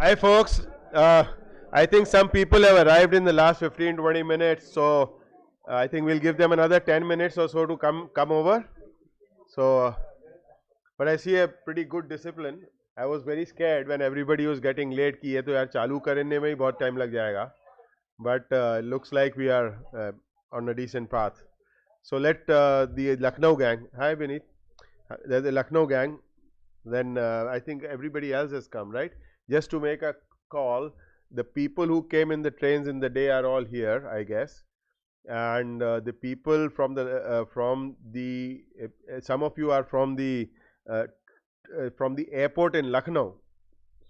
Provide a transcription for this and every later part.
Hi folks, I think some people have arrived in the last 15-20 minutes, so I think we'll give them another 10 minutes or so to come over. So, but I see a pretty good discipline. I was very scared when everybody was getting late कि ये तो यार चालू करने में ही बहुत time लग जाएगा. But looks like we are on a decent path. So let the Lucknow gang. Hi Vineet. There's the Lucknow gang. Then I think everybody else has come, right? Just to make a call, the people who came in the trains in the day are all here, I guess, and the people from the some of you are from the airport in Lucknow.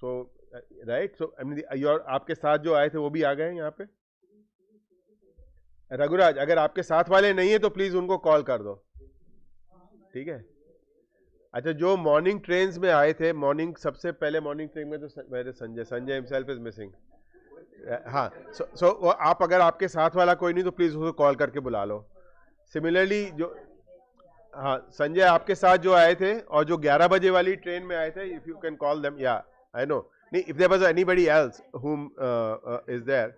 So right, so I mean your आपके साथ जो आए थे वो भी आ गए हैं यहाँ पे. रघुराज, अगर आपके साथ वाले नहीं है तो प्लीज उनको कॉल कर दो, ठीक है. अच्छा, जो मॉर्निंग ट्रेन्स में आए थे, मॉर्निंग सबसे पहले मॉर्निंग ट्रेन में तो मेरे संजय हिमसेल्फ इज मिसिंग. हाँ, सो आप अगर आपके साथ वाला कोई नहीं तो प्लीज उसको कॉल करके बुला लो. सिमिलरली जो हाँ संजय आपके साथ जो आए थे और जो 11 बजे वाली ट्रेन में आए थे, if you can call them. Yeah I know, नहीं, if there was anybody else whom is there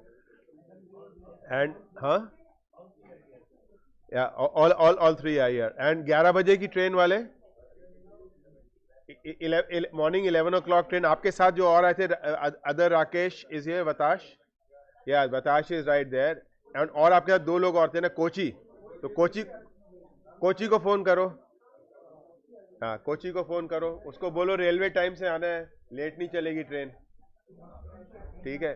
and हाँ yeah all three are here. And 11 बजे की ट्रेन वाले मॉर्निंग 11 o'clock ट्रेन आपके साथ जो और आए थे, अदर राकेश इज हियर, बताश, या बताश इज राइट देयर. एंड और आपके साथ दो लोग और थे ना, कोची. तो कोची को फोन करो. हाँ, कोची को फोन करो, उसको बोलो रेलवे टाइम से आना है, लेट नहीं चलेगी ट्रेन, ठीक है.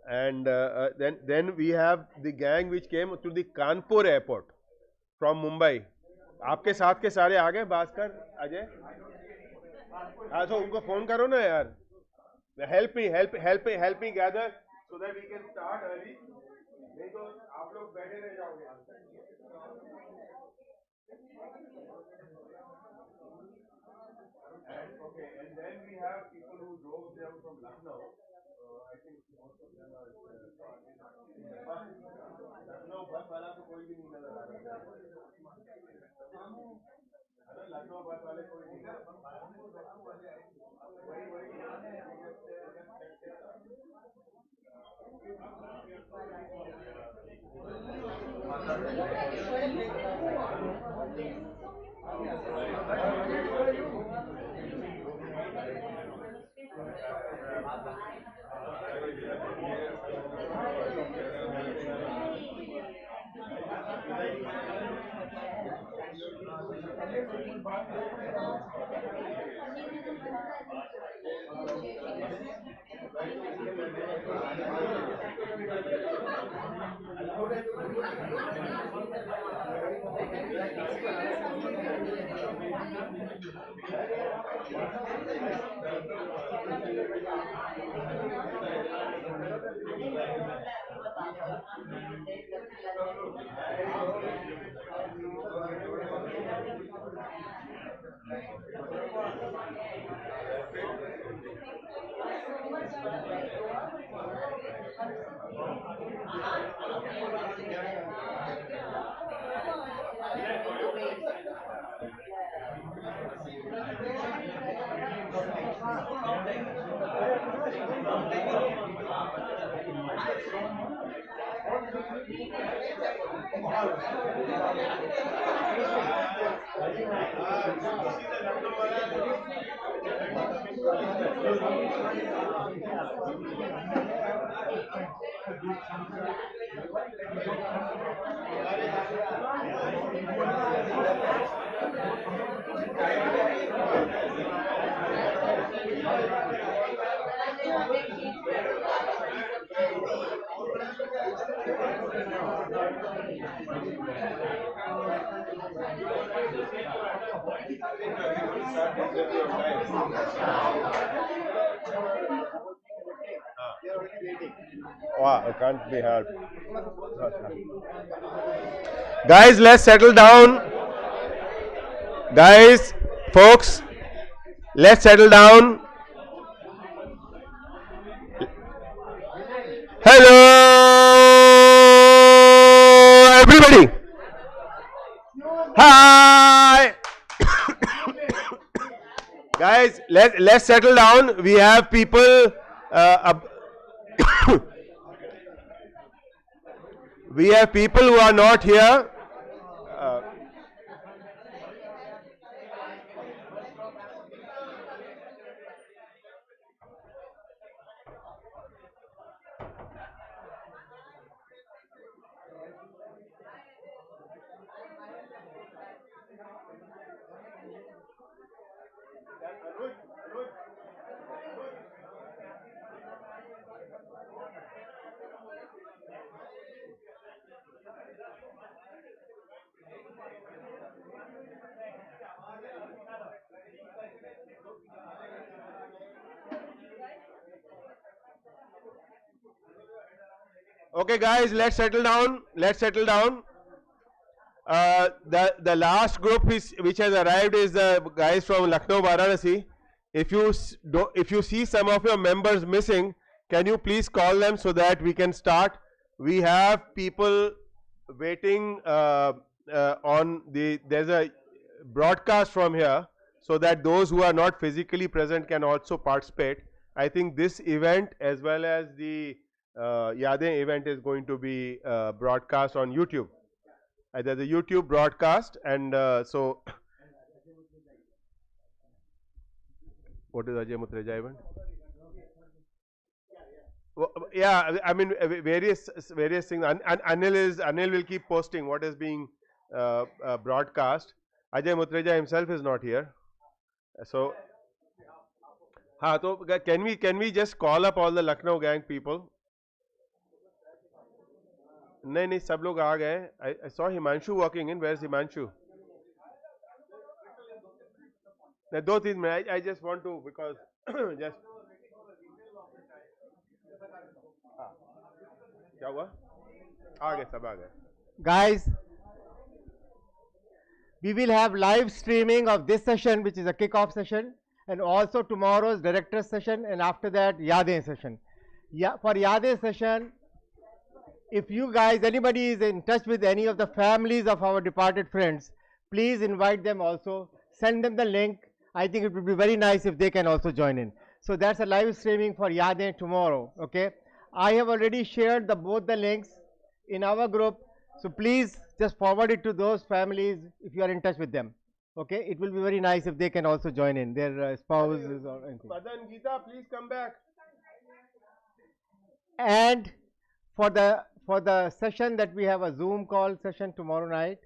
And then we have the gang which came to the Kanpur airport from Mumbai. आपके साथ के सारे आ गए, भास्कर, अजय. हाँ, तो उनको फोन करो ना यार. Help me gather so that we can start early. नहीं तो आप लोग बैठे रह जाओगे. Okay, and then we have people who drove them from Lucknow. I think most of them are Lucknow bus वाला तो कोई भी नहीं नजर आ रहा है. लखनऊ बस वाले कोई नहीं. Wow, it can't be helped. Guys, let's settle down. Guys, folks, let's settle down. Hello, everybody. Hi. Guys. guys, let's settle down. We have people. We have people who are not here. Uh, okay, guys, let's settle down. Let's settle down. The last group which has arrived is the guys from Lucknow, Varanasi. If you see some of your members missing, can you please call them so that we can start? We have people waiting on the. There's a broadcast from here, so that those who are not physically present can also participate. I think this event as well as the Yadein event is going to be broadcast on YouTube. There's a YouTube broadcast, and so what is Ajay Mutreja event? Yeah, I mean various things. Anil will keep posting what is being broadcast. Ajay Mutreja himself is not here, so so can we just call up all the Lucknow gang people? नहीं सब लोग आ गए. I saw Himanshu walking in. Where's Himanshu? दो तीन minute. I just want to because just क्या हुआ? आ गए सब आ गए. Guys, we will have live streaming of this session, which is a kickoff session, and also tomorrow's director's session, and after that Yadein session. For Yadein session, if you guys, anybody is in touch with any of the families of our departed friends, please invite them also. Send them the link. I think it would be very nice if they can also join in. So that's a live streaming for Yadein tomorrow. Okay. I have already shared both the links in our group. So please just forward it to those families if you are in touch with them. Okay. It will be very nice if they can also join in, their spouses or anything. Madan, Geeta, please come back. And for the session that we have a Zoom call session tomorrow night.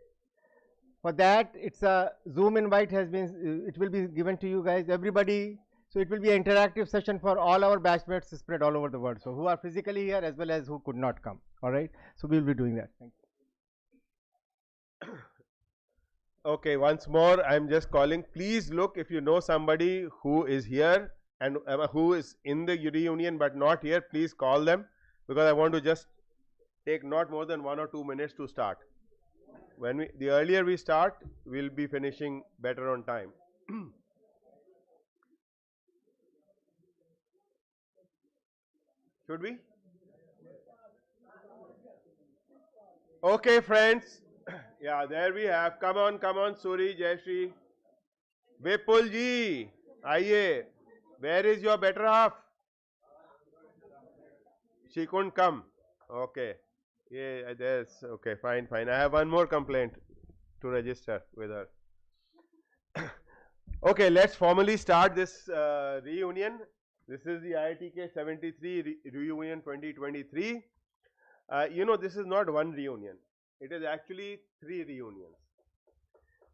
For that, it's a Zoom invite it will be given to you guys, everybody. So it will be an interactive session for all our batchmates spread all over the world. So who are physically here as well as who could not come. All right. So we will be doing that. Thank you. Okay, once more, I'm just calling. Please look if you know somebody who is here and who is in the reunion but not here. Please call them, because I want to just take not more than 1 or 2 minutes to start. The earlier we start, we'll be finishing better on time. Should we? Okay, friends. Yeah, there we have. Come on, Suri, Jayashree. Vipul ji, aye. Where is your better half? She couldn't come. Okay. Yeah, there's okay, fine. I have one more complaint to register with her. Okay, let's formally start this reunion. This is the IIT 73 reunion 2023. You know, this is not one reunion. It is actually 3 reunions.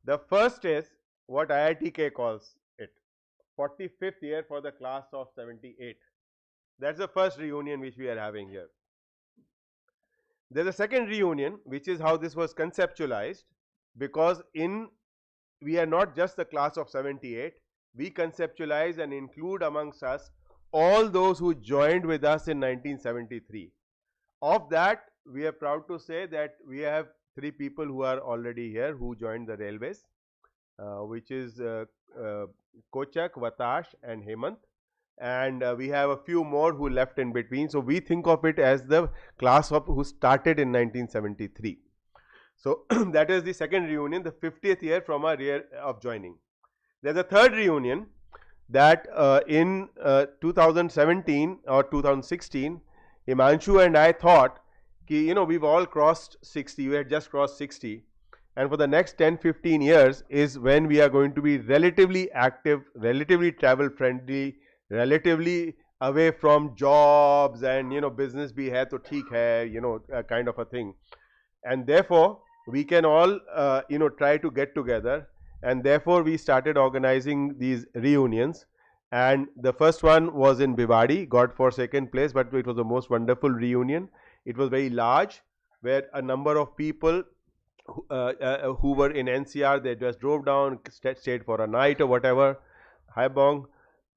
The first is what IIT calls it, 45th year for the class of 78. That's the first reunion which we are having here. There's a second reunion, which is how this was conceptualized, because we are not just the class of 78, we conceptualize and include amongst us all those who joined with us in 1973. Of that, we are proud to say that we have 3 people who are already here who joined the railways, which is Kochak, Vatash and Hemant. And we have a few more who left in between. So we think of it as the class of who started in 1973. So that is the second reunion, the 50th year from our year of joining. There's a third reunion, that in 2017 or 2016, Himanshu and I thought, ki, we've all crossed 60, we had just crossed 60, and for the next 10-15 years is when we are going to be relatively active, relatively travel friendly, relatively away from jobs and business bhi hai to theek hai, kind of a thing. And therefore we can all try to get together, and therefore we started organizing these reunions. And the first one was in Bhiwadi, got for second place, but it was the most wonderful reunion. It was very large, where a number of people who were in NCR, they just drove down, stayed for a night or whatever. Hi Bong,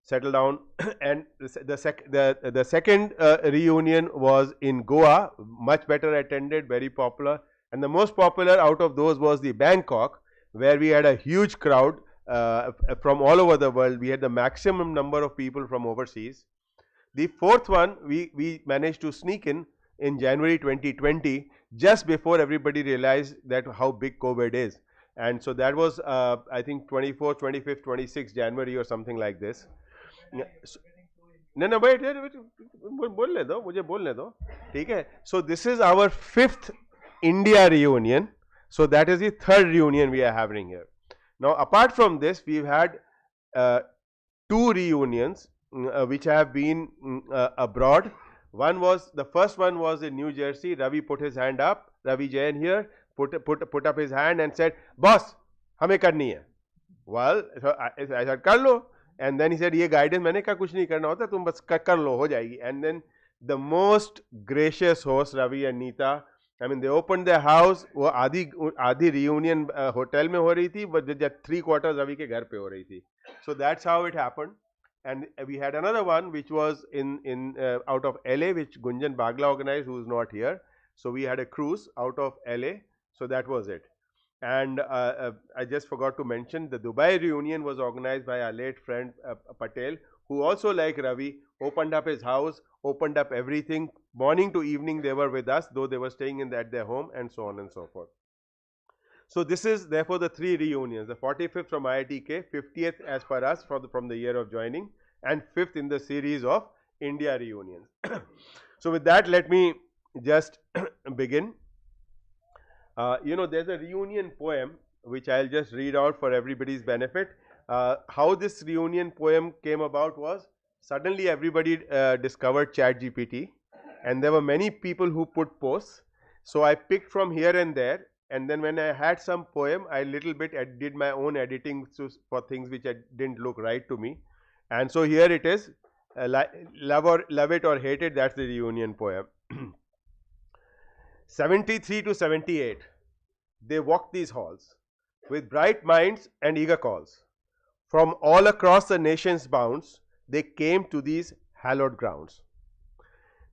settle down. And the second reunion was in Goa, much better attended, very popular. And the most popular out of those was the Bangkok, where we had a huge crowd from all over the world. We had the maximum number of people from overseas. The fourth one, we managed to sneak in January 2020, just before everybody realized that how big COVID is. And so that was, I think, 24th, 25th, 26th January or something like this. No, no, wait, बोलने दो, मुझे बोलने दो, ठीक है? So this is our fifth India reunion. So that is the third reunion we are having here. Now, apart from this, we've had two reunions which have been abroad. The first one was in New Jersey. Ravi put his hand up. Ravi Jain here put up his hand and said, "Boss, हमें करनी है." Well, so I said, "कर लो." And then he said, "ये guidance मैंने कहा कुछ नहीं करना होता, तुम बस कर लो, हो जाएगी." And then the most gracious host, Ravi and Neeta, I mean, they opened their house. वो आधी reunion hotel में हो रही थी, but 3/4 Ravi के घर पे हो रही थी. So that's how it happened. And we had another one which was in out of LA, which Gunjan Bagla organized, who is not here. So we had a cruise out of LA. So that was it. And I just forgot to mention, the Dubai reunion was organized by our late friend Patel, who also, like Ravi, opened up his house, opened up everything. Morning to evening they were with us, though they were staying at their home, and so on and so forth. So this is therefore the three reunions: the 45th from IITK, 50th as per us from the year of joining, and 5th in the series of India reunions. So with that, let me just begin. There's a reunion poem which I'll just read out for everybody's benefit. How this reunion poem came about was, suddenly everybody discovered ChatGPT, and there were many people who put posts. So I picked from here and there, and then when I had some poem, I little bit did my own editing for things which didn't look right to me. And so here it is, love it or hate it, that's the reunion poem. 73 to 78, they walked these halls with bright minds and eager calls. From all across the nation's bounds, they came to these hallowed grounds.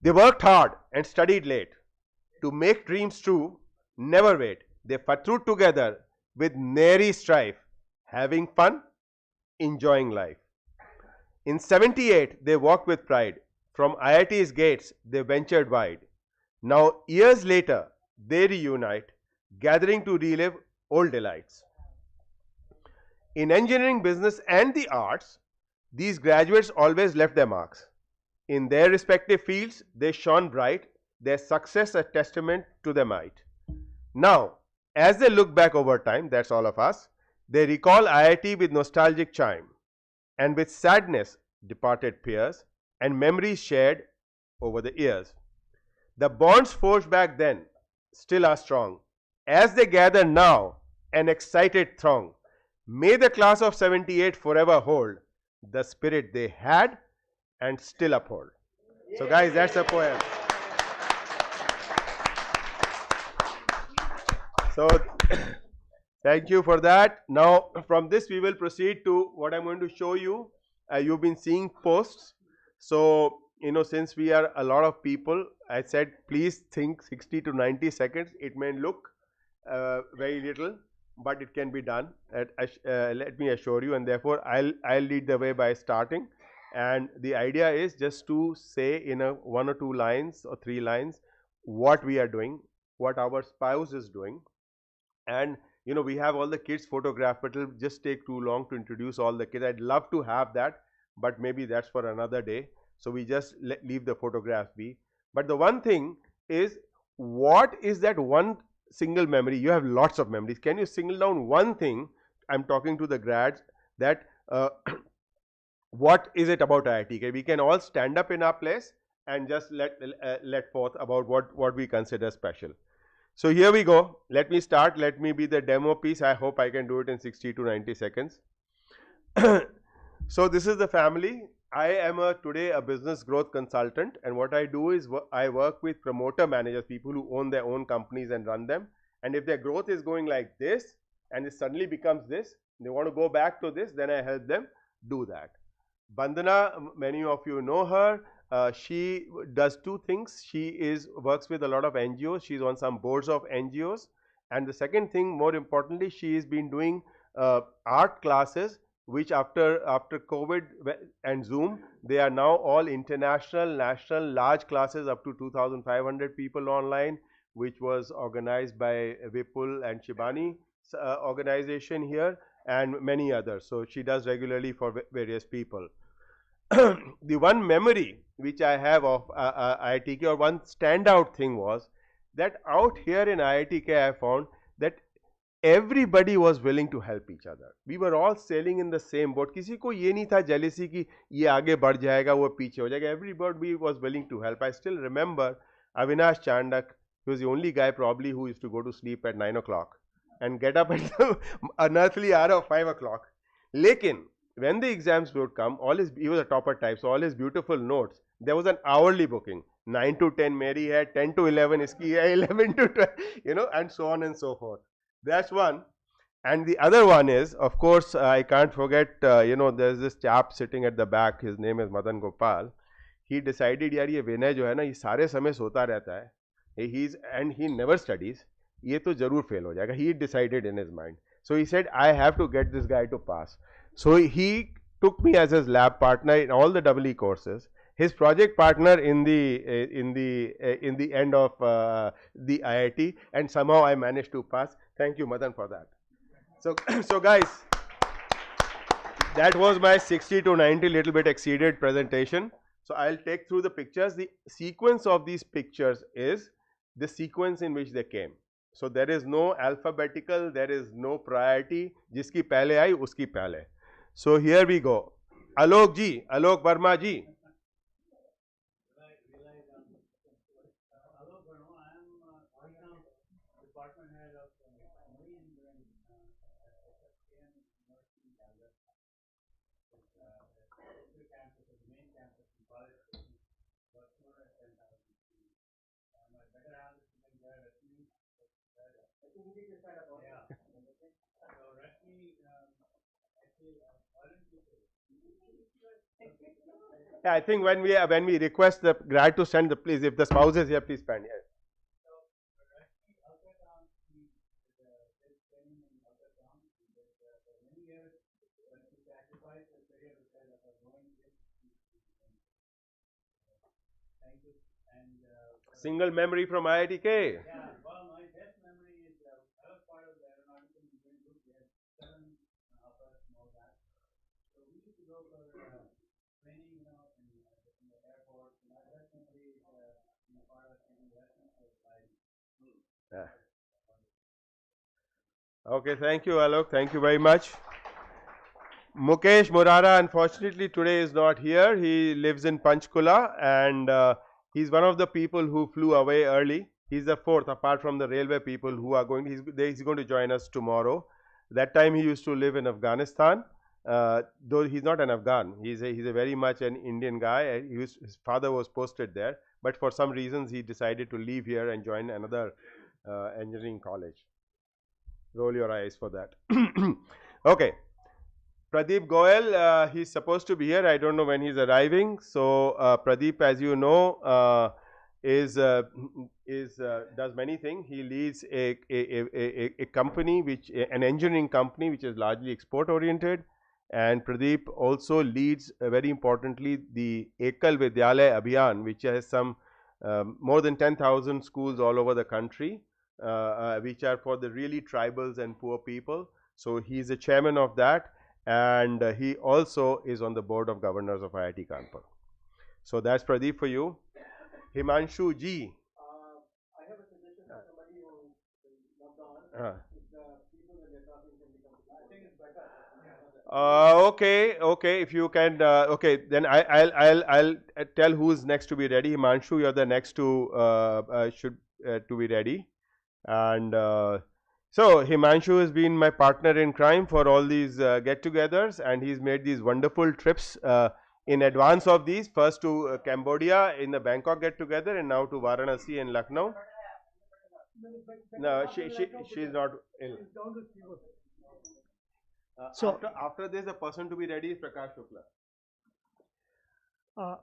They worked hard and studied late to make dreams true, never wait. They fought together with nary strife, having fun, enjoying life. In 78, they walked with pride. From IIT's gates, they ventured wide. Now, years later, they reunite, gathering to relive old delights. In engineering, business, and the arts, these graduates always left their marks. In their respective fields, they shone bright, their success a testament to their might. Now, as they look back over time, that's all of us, they recall IIT with nostalgic chime, and with sadness, departed peers, and memories shared over the years. The bonds forged back then still are strong. As they gather now, an excited throng, may the class of 78 forever hold the spirit they had and still uphold. So guys, that's the poem. So thank you for that. Now from this we will proceed to what I'm going to show you. You've been seeing posts. So since we are a lot of people, I said please think 60 to 90 seconds. It may look very little, but it can be done. Let me assure you, and therefore I'll lead the way by starting. And the idea is just to say in a 1 or 2 lines or 3 lines what we are doing, what our spouse is doing. And we have all the kids photographed, but it'll just take too long to introduce all the kids. I'd love to have that, but maybe that's for another day. So we just leave the photographs be. But the one thing is, what is that one single memory? You have lots of memories. Can you single down one thing? I'm talking to the grads that what is it about IIT? We can all stand up in our place and just let forth about what we consider special. So here we go. Let me start. Let me be the demo piece. I hope I can do it in 60 to 90 seconds. So this is the family. I am today a business growth consultant, and what I do is I work with promoter managers, people who own their own companies and run them. And if their growth is going like this and it suddenly becomes this, they want to go back to this, then I help them do that. Bandana, many of you know her. She does two things. She works with a lot of NGOs. She's on some boards of NGOs. And the second thing, more importantly, she has been doing art classes, which after COVID and Zoom, they are now all international, national, large classes up to 2,500 people online, which was organized by Vipul and Shibani's organization here, and many others. So she does regularly for various people. The one memory which I have of IITK, or one standout thing, was that out here in IITK I found that everybody was willing to help each other. We were all sailing in the same boat. किसी को ये नहीं था jealousy कि ये आगे बढ़ जाएगा वो पीछे हो जाएगा. Everybody was willing to help. I still remember Avinash Chandak. He was the only guy probably who used to go to sleep at 9 o'clock and get up at the unearthly hour of 5 o'clock. Lekin, when the exams would come, he was a topper type, so all his beautiful notes, there was an hourly booking. 9 to 10 Mary hai, 10 to 11 iski hai, 11 to 12, and so on and so forth. That's one. And the other one is, of course, I can't forget, there's this chap sitting at the back. His name is Madan Gopal. He decided, यार ये विनय जो है ना, ये सारे समय सोता रहता है. And he never studies. ये तो जरूर fail हो जाएगा. He decided in his mind. So he said, I have to get this guy to pass. So he took me as his lab partner in all the EE courses. His project partner in the end of the IIT, and somehow I managed to pass. Thank you, Madan, for that. So guys, that was my 60 to 90 little bit exceeded presentation. So I'll take through the pictures. The sequence of these pictures is the sequence in which they came. So there is no alphabetical, there is no priority. Jiski pehle aayi, uski pehle. So here we go. Alok ji, Alok Verma ji. Yeah, I think when we request the grad to send the, please, if the spouse is here, please stand here. Single memory from IIT K. Yeah, well, my best memory is I was part of the aeronautical engineering group. We had 7 of us and all that. So we used to go for training, in the airport. My best memory is part of taking lessons with flying. Yeah. Okay, thank you, Alok. Thank you very much. Mukesh Murara, unfortunately, today is not here. He lives in Panchkula, and he's one of the people who flew away early. He's the fourth, apart from the railway people who are going. He's going to join us tomorrow. That time he used to live in Afghanistan, though he's not an Afghan. He's a very much an Indian guy. His father was posted there, but for some reasons he decided to leave here and join another engineering college. Roll your eyes for that. Okay. Pradeep Goel, he's supposed to be here. I don't know when he's arriving. So Pradeep, as you know, does many things. He leads a company, an engineering company, which is largely export oriented. And Pradeep also leads, very importantly, the Ekal Vidyalaya Abhiyan, which has some more than 10,000 schools all over the country, which are for the really tribals and poor people. So he's the chairman of that. and he also is on the board of governors of IIT Kanpur. So that's Pradeep for you. Himanshu Ji. Uh, okay. If you can, okay, then I'll tell who's next to be ready. Himanshu, you're the next to should to be ready, and so Himanshu has been my partner in crime for all these get-togethers, and he's made these wonderful trips in advance of these. First to Cambodia in the Bangkok get-together, and now to Varanasi and Lucknow. No, she's not ill. So after this, the person to be ready is Prakash Shukla.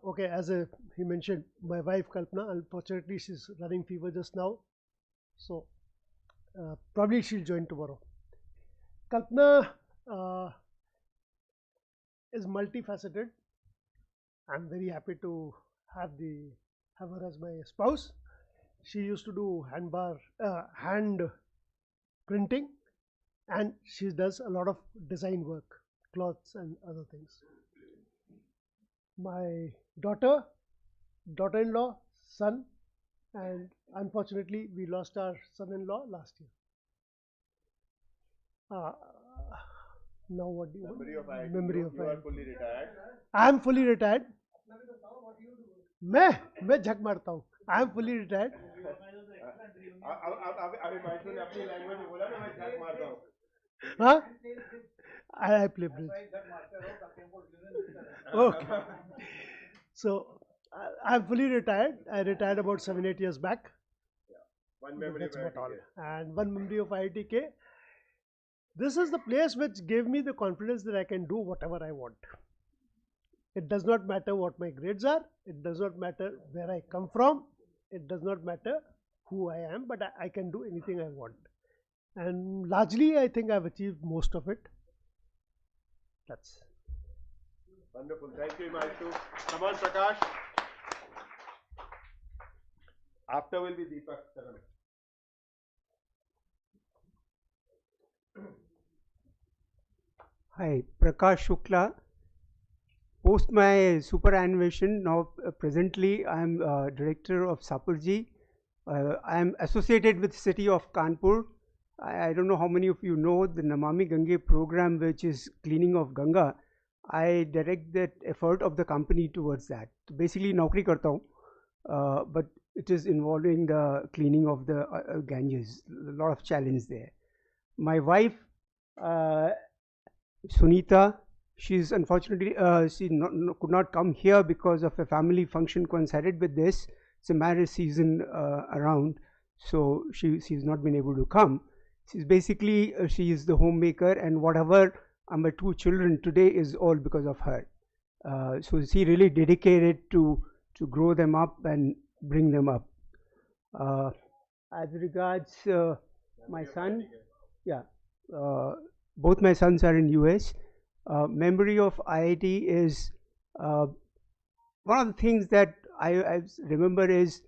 Okay, as he mentioned, my wife Kalpana, unfortunately, she's running fever just now. So, probably she'll join tomorrow. Kalpana is multifaceted. I'm very happy to have her as my spouse. She used to do hand printing, and she does a lot of design work, cloths and other things. My daughter-in-law, son, and unfortunately we lost our son-in-law last year. Now what do you want? Memory of you are fully retired. I am fully retired. मैं झक मारता हूँ. I am fully retired. अभी mic ने अपनी language में बोला ना मैं झक मारता हूँ. हाँ? I play bridge. Okay. So I'm fully retired. I retired about 7-8 years back. One memory That's of about all. IIT. And one memory of IITK. This is the place which gave me the confidence that I can do whatever I want. It does not matter what my grades are. It does not matter where I come from. It does not matter who I am, but I can do anything I want. And largely, I think I've achieved most of it. That's wonderful. Thank you, Himanshu. Come on, Prakash. After will be Deepak. Hi, Prakash Shukla. Post my superannuation, now presently I am director of Sapurji. I am associated with city of Kanpur. I don't know how many of you know the Namami Gange program, which is cleaning of Ganga. I direct that effort of the company towards that. So basically, naukri karta hu, but it is involving the cleaning of the Ganges. A lot of challenge there. My wife, Sunita, she's unfortunately she could not come here because of a family function coincided with this. It's a marriage season around, so she's not been able to come. She's basically she is the homemaker, and whatever my 2 children today is all because of her. So she really dedicated to grow them up and bring them up. As regards my son, yeah, both my sons are in US. Memory of IIT is one of the things that I remember is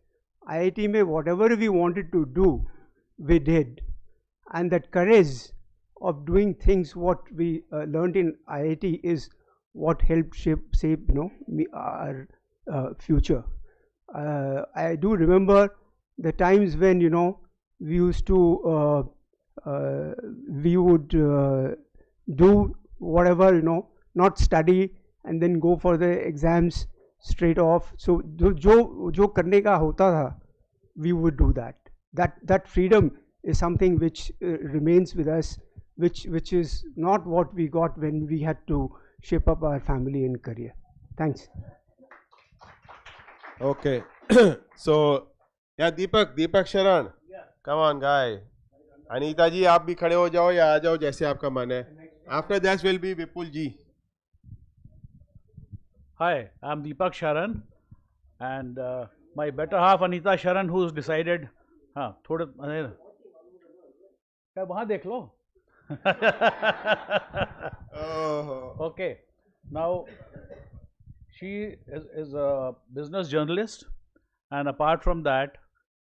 IIT mein whatever we wanted to do, we did, and that courage of doing things what we learned in IIT is what helped shape our future. I do remember the times when we used to we would do whatever, not study and then go for the exams straight off. So jo karne ka hota tha, we would do that. That freedom is something which remains with us, which is not what we got when we had to shape up our family and career. Thanks. Okay. So yeah, Deepak Sharan. Yeah. Come on, guy. Anita जी आप भी खड़े हो जाओ या आ जाओ जैसे आपका मन है. After that will be Vipul ji. Hi, I'm Deepak Sharan, and my better half Anita Sharan, who's decided. हाँ थोड़े क्या वहाँ देख लो. Okay, now she is a business journalist, and apart from that,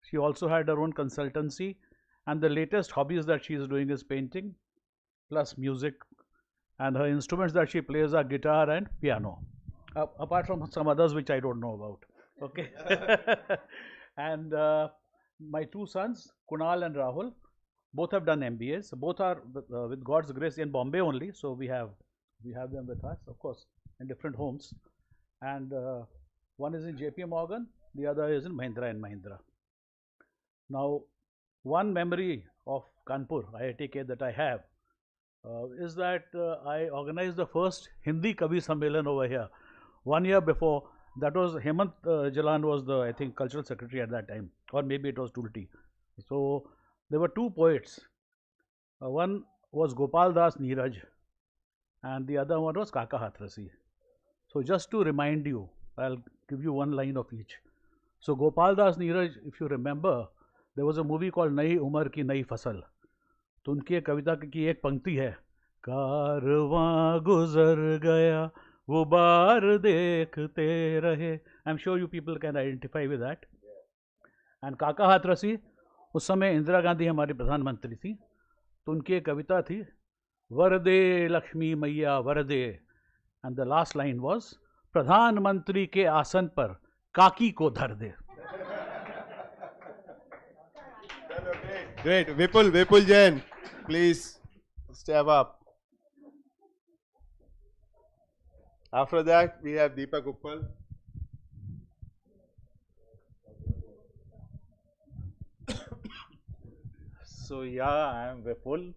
she also had her own consultancy. And the latest hobbies that she is doing is painting, plus music, and her instruments that she plays are guitar and piano, apart from some others which I don't know about. Okay. And my two sons, Kunal and Rahul, both have done MBAs. Both are with God's grace in Bombay only. So we have them with us, of course, in different homes. And one is in JP Morgan, the other is in Mahindra and Mahindra. Now, one memory of Kanpur, IIT that I have, is that I organized the first Hindi Kavi Sammelan over here 1 year before. That was Hemant Jalan was the, I think, cultural secretary at that time, or maybe it was Tulti. So there were two poets. One was Gopal Das Neeraj, and the other one was Kaka Hatrasi. So just to remind you, I'll give you one line of each. So Gopal Das Neeraj, if you remember, there was a movie called Nai Umar Ki Nai Fasal. तो उनकी एक कविता की एक पंक्ति है, कारवां गुजर गया वो बार देखते रहे. I am sure you people can identify with that. And काका हाथरसी, उस समय इंदिरा गांधी हमारी प्रधानमंत्री थी, तो उनकी एक कविता थी, वरदे लक्ष्मी मैया वरदे, and the last line was, प्रधानमंत्री के आसन पर काकी को धर दे. Great. Vipul Jain, please step up. After that, we have Deepak Uppal. So yeah, I am Vipul,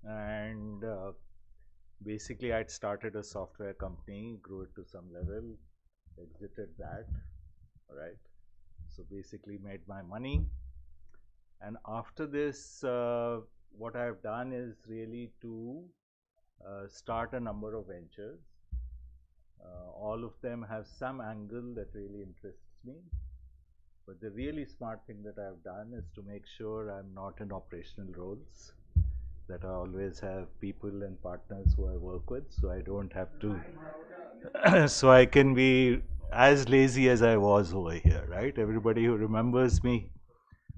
and basically I'd started a software company, grew it to some level, exited that, right? So basically made my money, and after this, what I have done is really to start a number of ventures. All of them have some angle that really interests me. But the really smart thing that I have done is to make sure I'm not in operational roles, that I always have people and partners who I work with, so I don't have to, so I can be as lazy as I was over here, right? Everybody who remembers me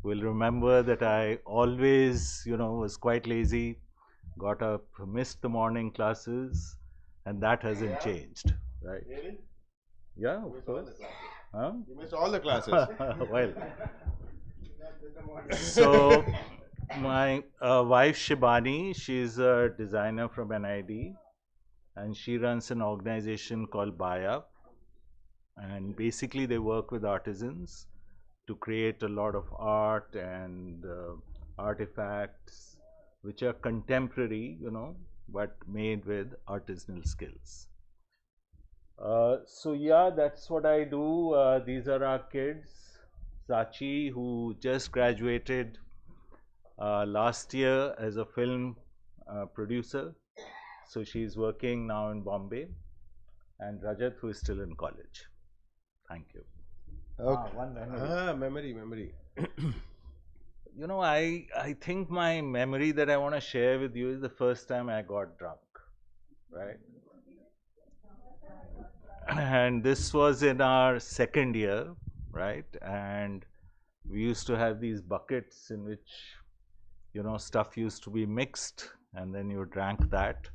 will remember that I always, was quite lazy, got up, missed the morning classes, and that hasn't changed, right? Really? Yeah, of course. Huh? You missed all the classes. Well, so my wife Shibani, she's a designer from NID, and she runs an organization called Baya, and basically they work with artisans to create a lot of art and artifacts which are contemporary, but made with artisanal skills. So yeah, that's what I do. These are our kids. Sachi, who just graduated last year as a film producer. So she's working now in Bombay. And Rajat, who is still in college. Thank you. Okay. One memory. Memory. I think my memory that I want to share with you is the first time I got drunk, right? And this was in our second year, right? And we used to have these buckets in which, stuff used to be mixed, and then you drank that.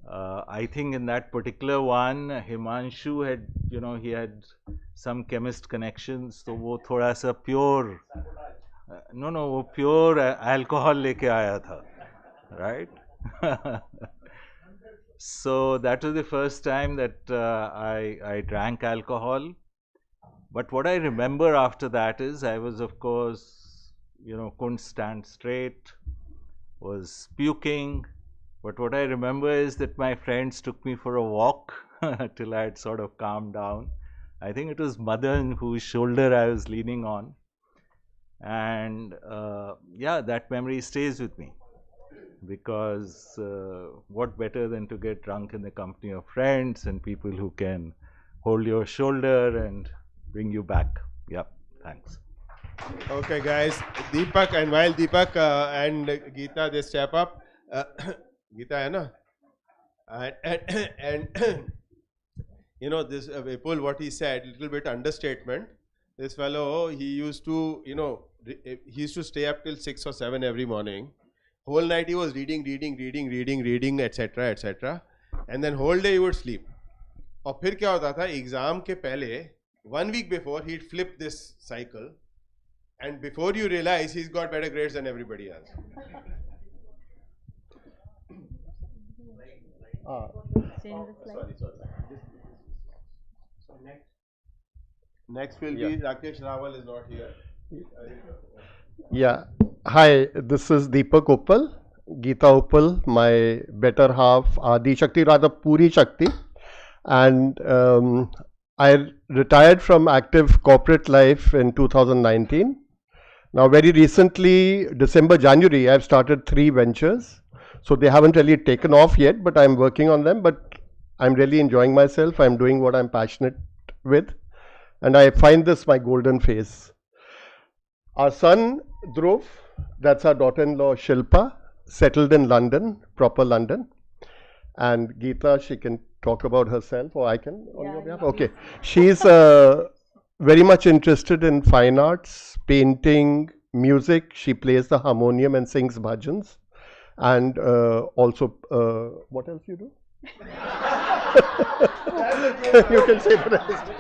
I think in that particular one, Himanshu had, he had some chemist connections, so वो थोड़ा सा pure, वो pure alcohol लेके आया था, right? So that was the first time that I drank alcohol. But what I remember after that is I was, of course, couldn't stand straight, was puking. But what I remember is that my friends took me for a walk till I had sort of calmed down. I think it was Madan whose shoulder I was leaning on. And yeah, that memory stays with me. Because what better than to get drunk in the company of friends and people who can hold your shoulder and bring you back. Yep, thanks. Okay, guys. Deepak, and while Deepak and Geeta, they step up. Geeta, hai na? And this Vipul, what he said, little bit understatement. This fellow, he used to, he used to stay up till 6 or 7 every morning. Whole night he was reading, etc., etc. And then whole day he would sleep. और फिर क्या होता था, exam के पहले 1 week before he'd flip this cycle, and before you realize he's got better grades than everybody else. Next will be Rakesh Rawal is not here. Yeah. Hi, this is Deepak Uppal, Geeta Uppal, my better half, Adi Shakti, rather Puri Shakti. And I retired from active corporate life in 2019. Now, very recently, December, January, I've started 3 ventures. So they haven't really taken off yet, but I'm working on them. But I'm really enjoying myself. I'm doing what I'm passionate with. And I find this my golden phase. Our son, Dhruv, that's our daughter-in-law, Shilpa, settled in London, proper London. And Geeta, she can talk about herself, or I can on your behalf? Okay. She's very much interested in fine arts, painting, music. She plays the harmonium and sings bhajans. And also, what else you do? You can say the rest.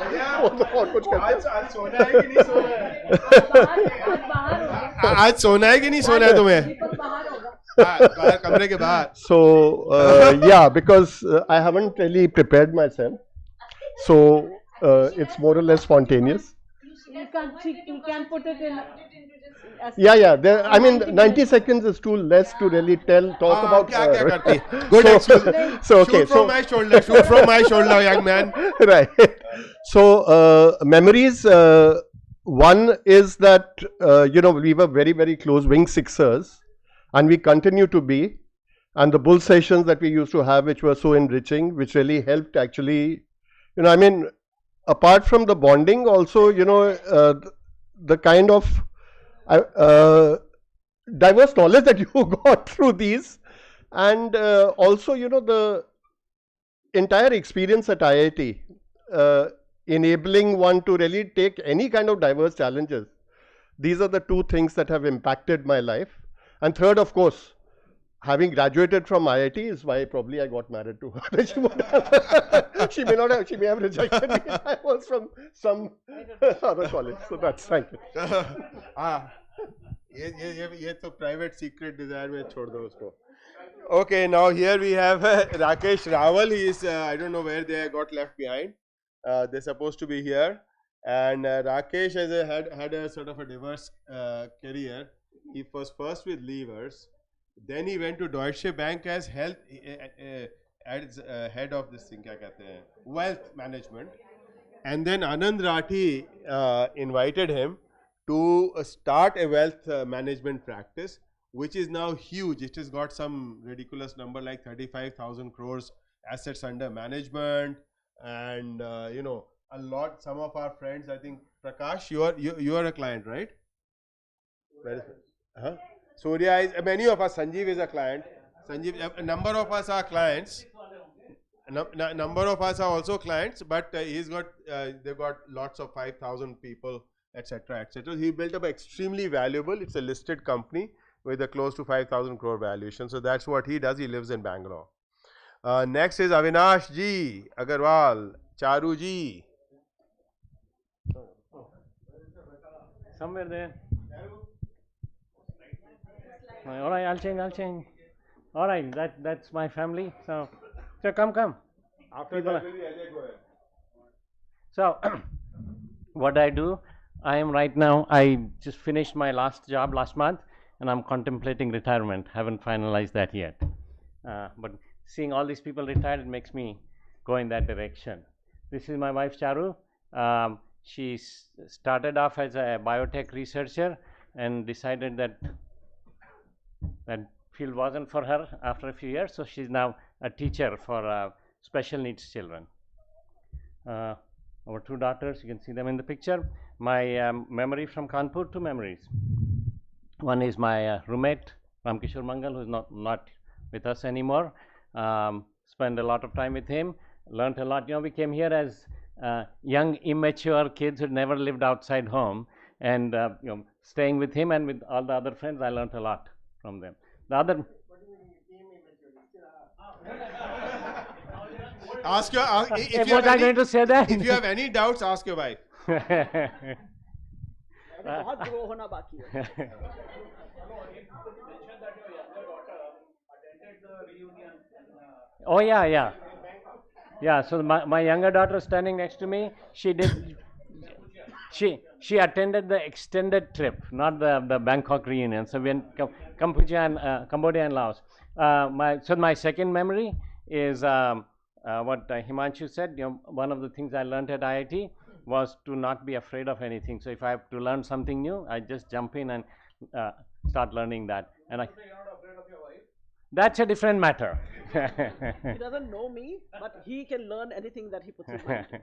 और कुछ करते हैं? आज सोना है कि नहीं सोना है? आज सोना है कि नहीं सोना है तुम्हें? बाहर कमरे के बाहर. So yeah, because I haven't really prepared myself, so it's more or less spontaneous. You can put it in. Yeah. There, I mean, 90 seconds is too less to really talk about. क्या करती? Good excuse. So okay. Shoot from my shoulder. Shoot from my shoulder, young man. Right. So memories. One is that we were very, very close wing sixers, and we continue to be. And the bull sessions that we used to have, which were so enriching, which really helped actually, I mean, apart from the bonding, also, the kind of diverse knowledge that you got through these, and also, the entire experience at IIT, enabling one to really take any kind of diverse challenges. These are the 2 things that have impacted my life. And third, of course, having graduated from IIT is why probably I got married to her. She may not have, she may have rejected me. I was from some other college. So that's, thank you. ये तो private secret desire में छोड़ दो उसको. Okay, now here we have Rakesh Rawal. He is, I don't know where they got left behind. They're supposed to be here. And Rakesh has had a sort of a diverse career. He was first with Levers. Then he went to Deutsche Bank as health as head of this thing, क्या कहते हैं, wealth management. And then Anand Rathi invited him to start a wealth management practice, which is now huge. It has got some ridiculous number like 35,000 crores assets under management, and a lot. Some of our friends, I think Prakash, you are a client, right? Where is it? Huh? Surya is, many of us, Sanjeev is a client. Sanjeev, a number of us are clients. Number of us are also clients, but they've got lots of 5,000 people, etc., etc. He built up extremely valuable. It's a listed company with a close to 5,000 crore valuation. So that's what he does. He lives in Bangalore. Next is Avinash Ji Agarwal, Charu Ji. Somewhere there. All right, I'll change. All right, that's my family. So come. After that will be Ajay Goyal. So what I do, I just finished my last job last month, and I'm contemplating retirement. Haven't finalized that yet. But seeing all these people retired, it makes me go in that direction. This is my wife Charu. She started off as a biotech researcher and decided that field wasn't for her after a few years, so she's now a teacher for special needs children. Our 2 daughters, you can see them in the picture. My memory from Kanpur, 2 memories. One is my roommate, Ramkishore Mangal, who is not with us anymore. Spent a lot of time with him, learned a lot. We came here as young, immature kids who never lived outside home, and staying with him and with all the other friends, I learned a lot from them. The other, Ask your, if you was have I going to say that? if you have any doubts, ask your wife. बहुत grow होना बाकी है. Oh yeah. So my younger daughter standing next to me, she did. She attended the extended trip, not the Bangkok reunion. So we in Cambodia and Laos. My second memory is what Himanshu said. One of the things I learned at IIT was to not be afraid of anything. So if I have to learn something new, I just jump in and start learning that. And that's a different matter. He doesn't know me, but he can learn anything that he puts his mind to.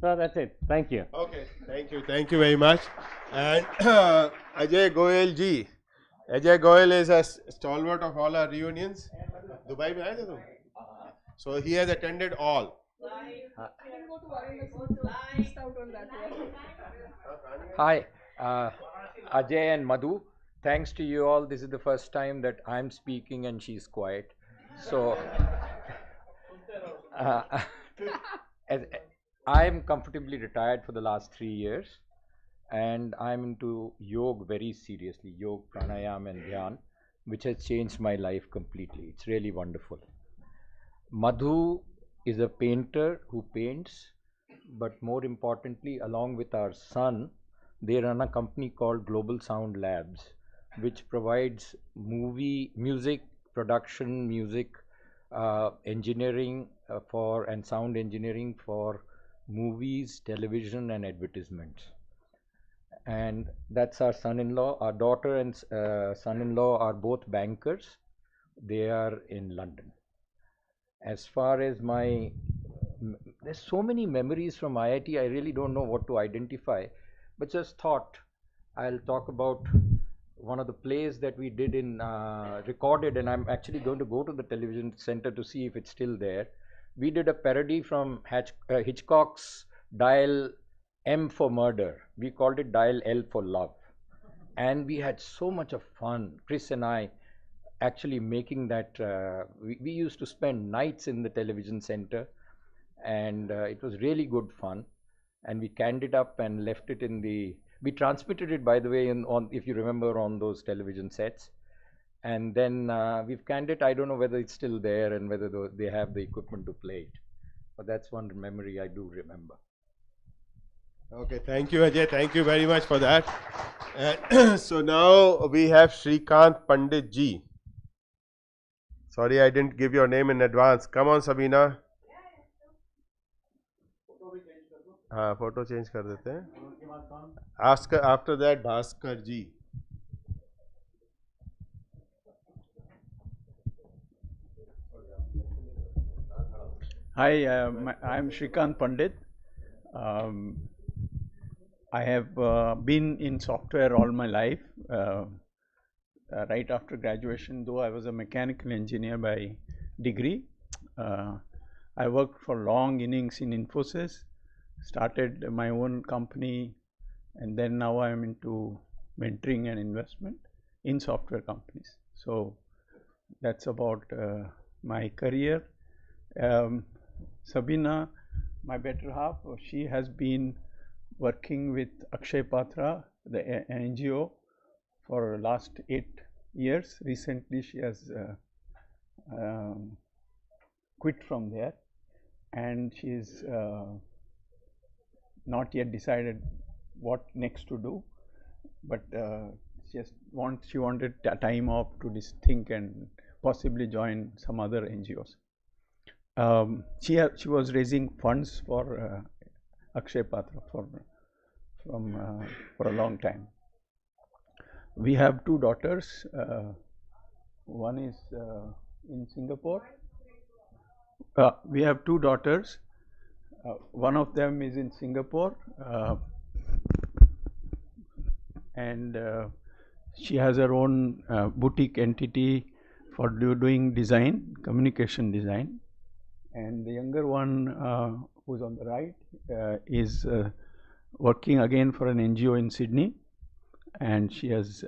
So that's it. Thank you. Okay, thank you very much. And Ajay Goyal ji. Ajay Goyal is a stalwart of all our reunions. Dubai mein aaye the tum? So he has attended all. Hi, Ajay and Madhu. Thanks to you all, this is the first time that I'm speaking and she's quiet. So, I'm comfortably retired for the last 3 years, and I'm into yoga very seriously, yoga, pranayam and dhyan, which has changed my life completely. It's really wonderful. Madhu is a painter who paints, but more importantly, along with our son, they run a company called Global Sound Labs, which provides music production, music engineering and sound engineering for movies, television and advertisements. And that's our son-in-law. Our daughter and son-in-law are both bankers. They are in London. As far as there's so many memories from IIT, I really don't know what to identify, but just thought I'll talk about one of the plays that we did recorded, and I'm actually going to go to the television center to see if it's still there. We did a parody from Hitchcock's Dial M for Murder. We called it Dial L for Love. And we had so much of fun, Chris and I, actually making that. We used to spend nights in the television center, and it was really good fun. And we canned it up and left it we transmitted it, by the way, if you remember, on those television sets. And then we've canned it. I don't know whether it's still there and whether they have the equipment to play it. But that's one memory I do remember. Okay, thank you, Ajay. Thank you very much for that. So now we have Shrikant Pandit ji. Sorry, I didn't give your name in advance. Come on, Sabina. हाँ, photo change कर देते हैं. After that, Bhaskar ji. Hi, I'm Shrikant Pandit. I have been in software all my life. Right after graduation, though I was a mechanical engineer by degree, I worked for long innings in Infosys, started my own company, and then now I am into mentoring and investment in software companies. So that's about my career. Sabina, my better half, she has been working with Akshay Patra, the NGO, for last 8 years. Recently she has quit from there, and she is not yet decided what next to do, but she wanted time off to think and possibly join some other NGOs. She was raising funds for Akshay Patra for a long time. We have 2 daughters. One is in Singapore. We have 2 daughters. One of them is in Singapore, and she has her own boutique entity for doing design, communication design. And the younger one, who's on the right, is working again for an NGO in Sydney, and she has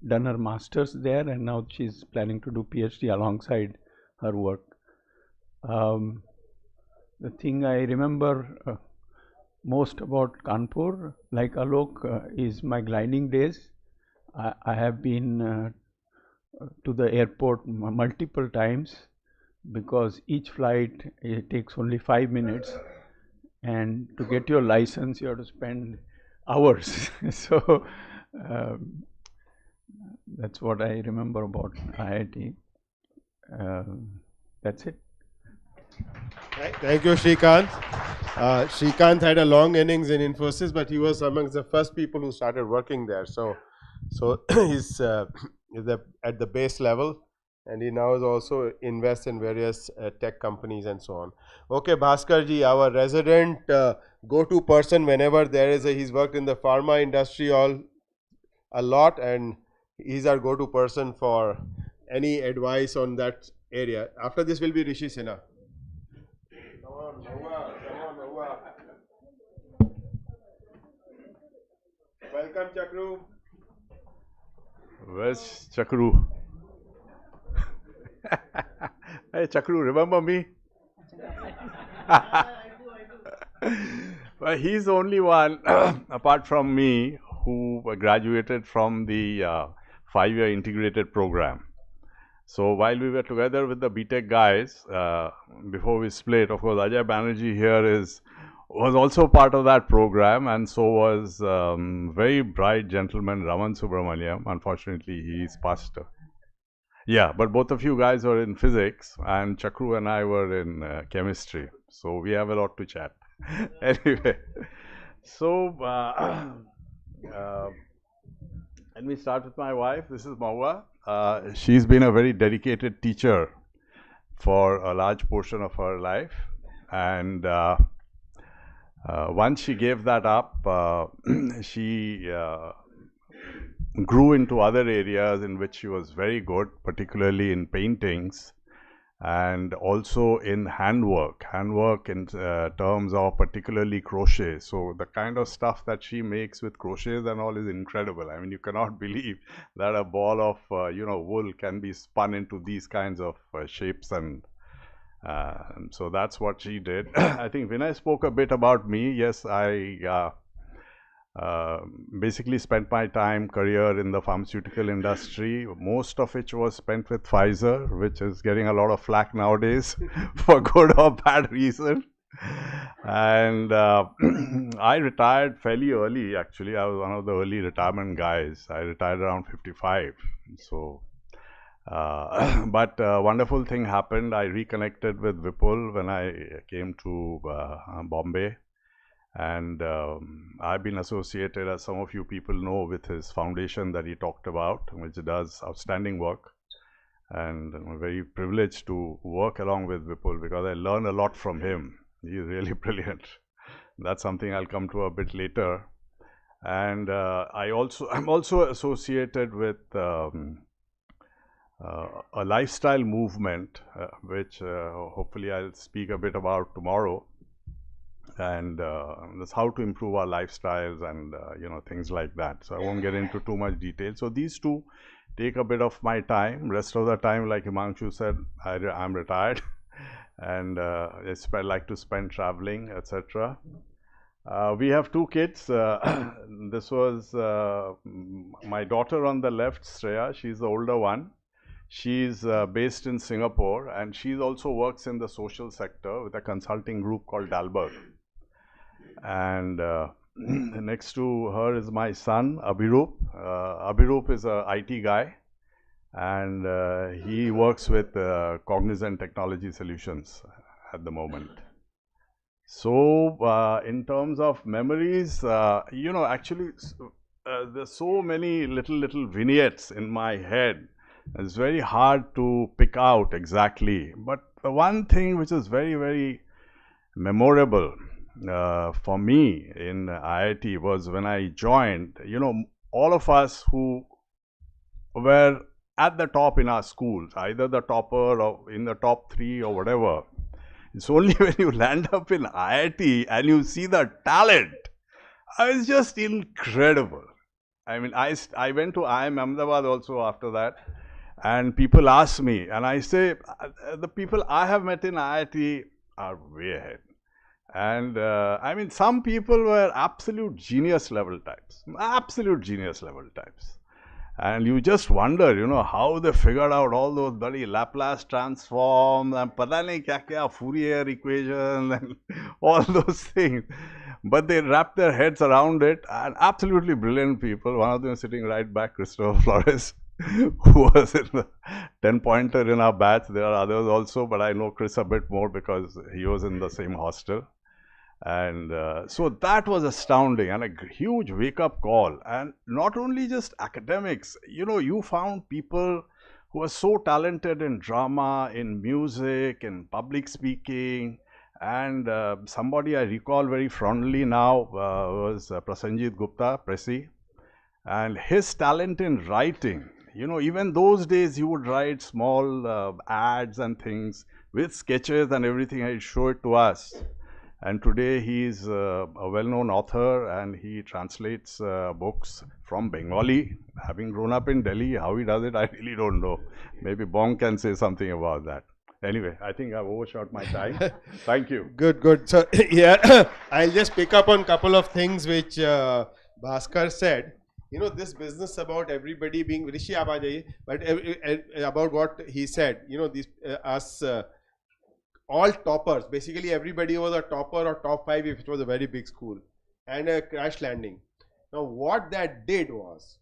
done her master's there, and now she's planning to do PhD alongside her work. The thing I remember most about Kanpur, like Alok, is my gliding days. I have been to the airport multiple times, because each flight takes only 5 minutes, and to get your license you have to spend hours. So that's what I remember about IIT. That's it. Thank you, Shrikant. Shrikant had a long innings in Infosys, but he was amongst the first people who started working there. So he's at the base level, and he now is also invests in various tech companies and so on. Okay, Bhaskar ji, our resident go-to person whenever there is he's worked in the pharma industry a lot, and he's our go-to person for any advice on that area. After this will be Rishi Sinha. Welcome, Chakru. Where's Chakru? Hey, Chakru, remember me? Well, he's the only one, apart from me, who graduated from the 5-year integrated program. So while we were together with the BTech guys, before we split, of course, Ajay Banerjee here was also part of that program, and so was very bright gentleman Raman Subramaniam. Unfortunately, he's passed. Yeah, but both of you guys were in physics, and Chakru and I were in chemistry. So we have a lot to chat. Anyway, so let me start with my wife. This is Maua. She's been a very dedicated teacher for a large portion of her life, and once she gave that up, she grew into other areas in which she was very good, particularly in paintings and also in handwork in terms of particularly crochet. So the kind of stuff that she makes with crochets and all is incredible. I mean, you cannot believe that a ball of wool can be spun into these kinds of shapes, and so that's what she did. I think Vinay spoke a bit about me. Yes, I basically spent my career in the pharmaceutical industry, most of which was spent with Pfizer, which is getting a lot of flack nowadays for good or bad reason. And I retired fairly early, actually. I was one of the early retirement guys. I retired around 55. So, but a wonderful thing happened. I reconnected with Vipul when I came to Bombay. And I've been associated, as some of you people know, with his foundation that he talked about, which does outstanding work. And I'm very privileged to work along with Vipul because I learn a lot from him. He's really brilliant. That's something I'll come to a bit later. And I'm also associated with a lifestyle movement, which hopefully I'll speak a bit about tomorrow. And that's how to improve our lifestyles and things like that. So I won't get into too much detail. So these two take a bit of my time. Rest of the time, like Himanshu said, I'm retired, and I like to spend traveling, etc. We have 2 kids. This was my daughter on the left, Shreya. She's the older one. She's based in Singapore, and she also works in the social sector with a consulting group called Dalberg. And next to her is my son, Abhiroop. Abhiroop is a IT guy, and he works with Cognizant Technology Solutions at the moment. So in terms of memories, actually there's so many little vignettes in my head. It's very hard to pick out exactly. But the one thing which is very, very memorable for me in IIT was when I joined, all of us who were at the top in our schools, either the topper or in the top 3 or whatever. It's only when you land up in IIT and you see the talent, it's just incredible. I mean, I went to IIM Ahmedabad also after that, and people ask me, and I say, the people I have met in IIT are way ahead. And I mean, some people were absolute genius level types, absolute genius level types. And you just wonder, you know, how they figured out all those bloody Laplace transforms and pata nahi kya kya Fourier equations and all those things. But they wrapped their heads around it, and absolutely brilliant people. One of them is sitting right back, Christopher Flores, who was in the 10-pointer in our batch. There are others also, but I know Chris a bit more because he was in the same hostel. And so that was astounding and a huge wake-up call. And not only just academics, you know, you found people who are so talented in drama, in music, in public speaking. And somebody I recall very fondly now was Prasenjit Gupta, Pressy. And his talent in writing, you know, even those days he would write small ads and things with sketches and everything, and he'd show it to us. And today he is a well-known author, and he translates books from Bengali. Having grown up in Delhi, how he does it, I really don't know. Maybe Bong can say something about that. Anyway, I think I've overshot my time. Thank you. Good, good. So, yeah, I'll just pick up on a couple of things which Bhaskar said. You know, this business about everybody being Rishi aap aa jaiye, but about what he said, you know, these us all toppers, basically everybody was a topper or top 5 if it was a very big school, and a crash landing. Now what that did was,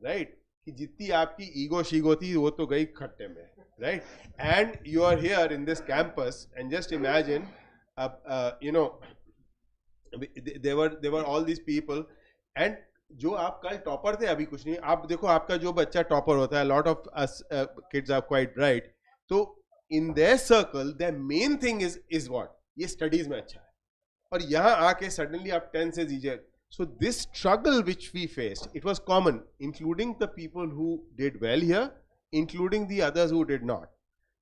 right, कि जितनी आपकी ego शीगो थी वो तो गई खट्टे में, right? And you are here in this campus, and just imagine, you know, there were all these people, and जो आप कल टॉपर थे अभी कुछ नहीं, आप देखो आपका जो बच्चा टॉपर होता है, lot of us kids are quite bright, तो in their circle their main thing is what, ये studies में अच्छा है, और यहाँ आके suddenly आप 10 से दीजिए. So this struggle which we faced, it was common, including the people who did well here, including the others who did not.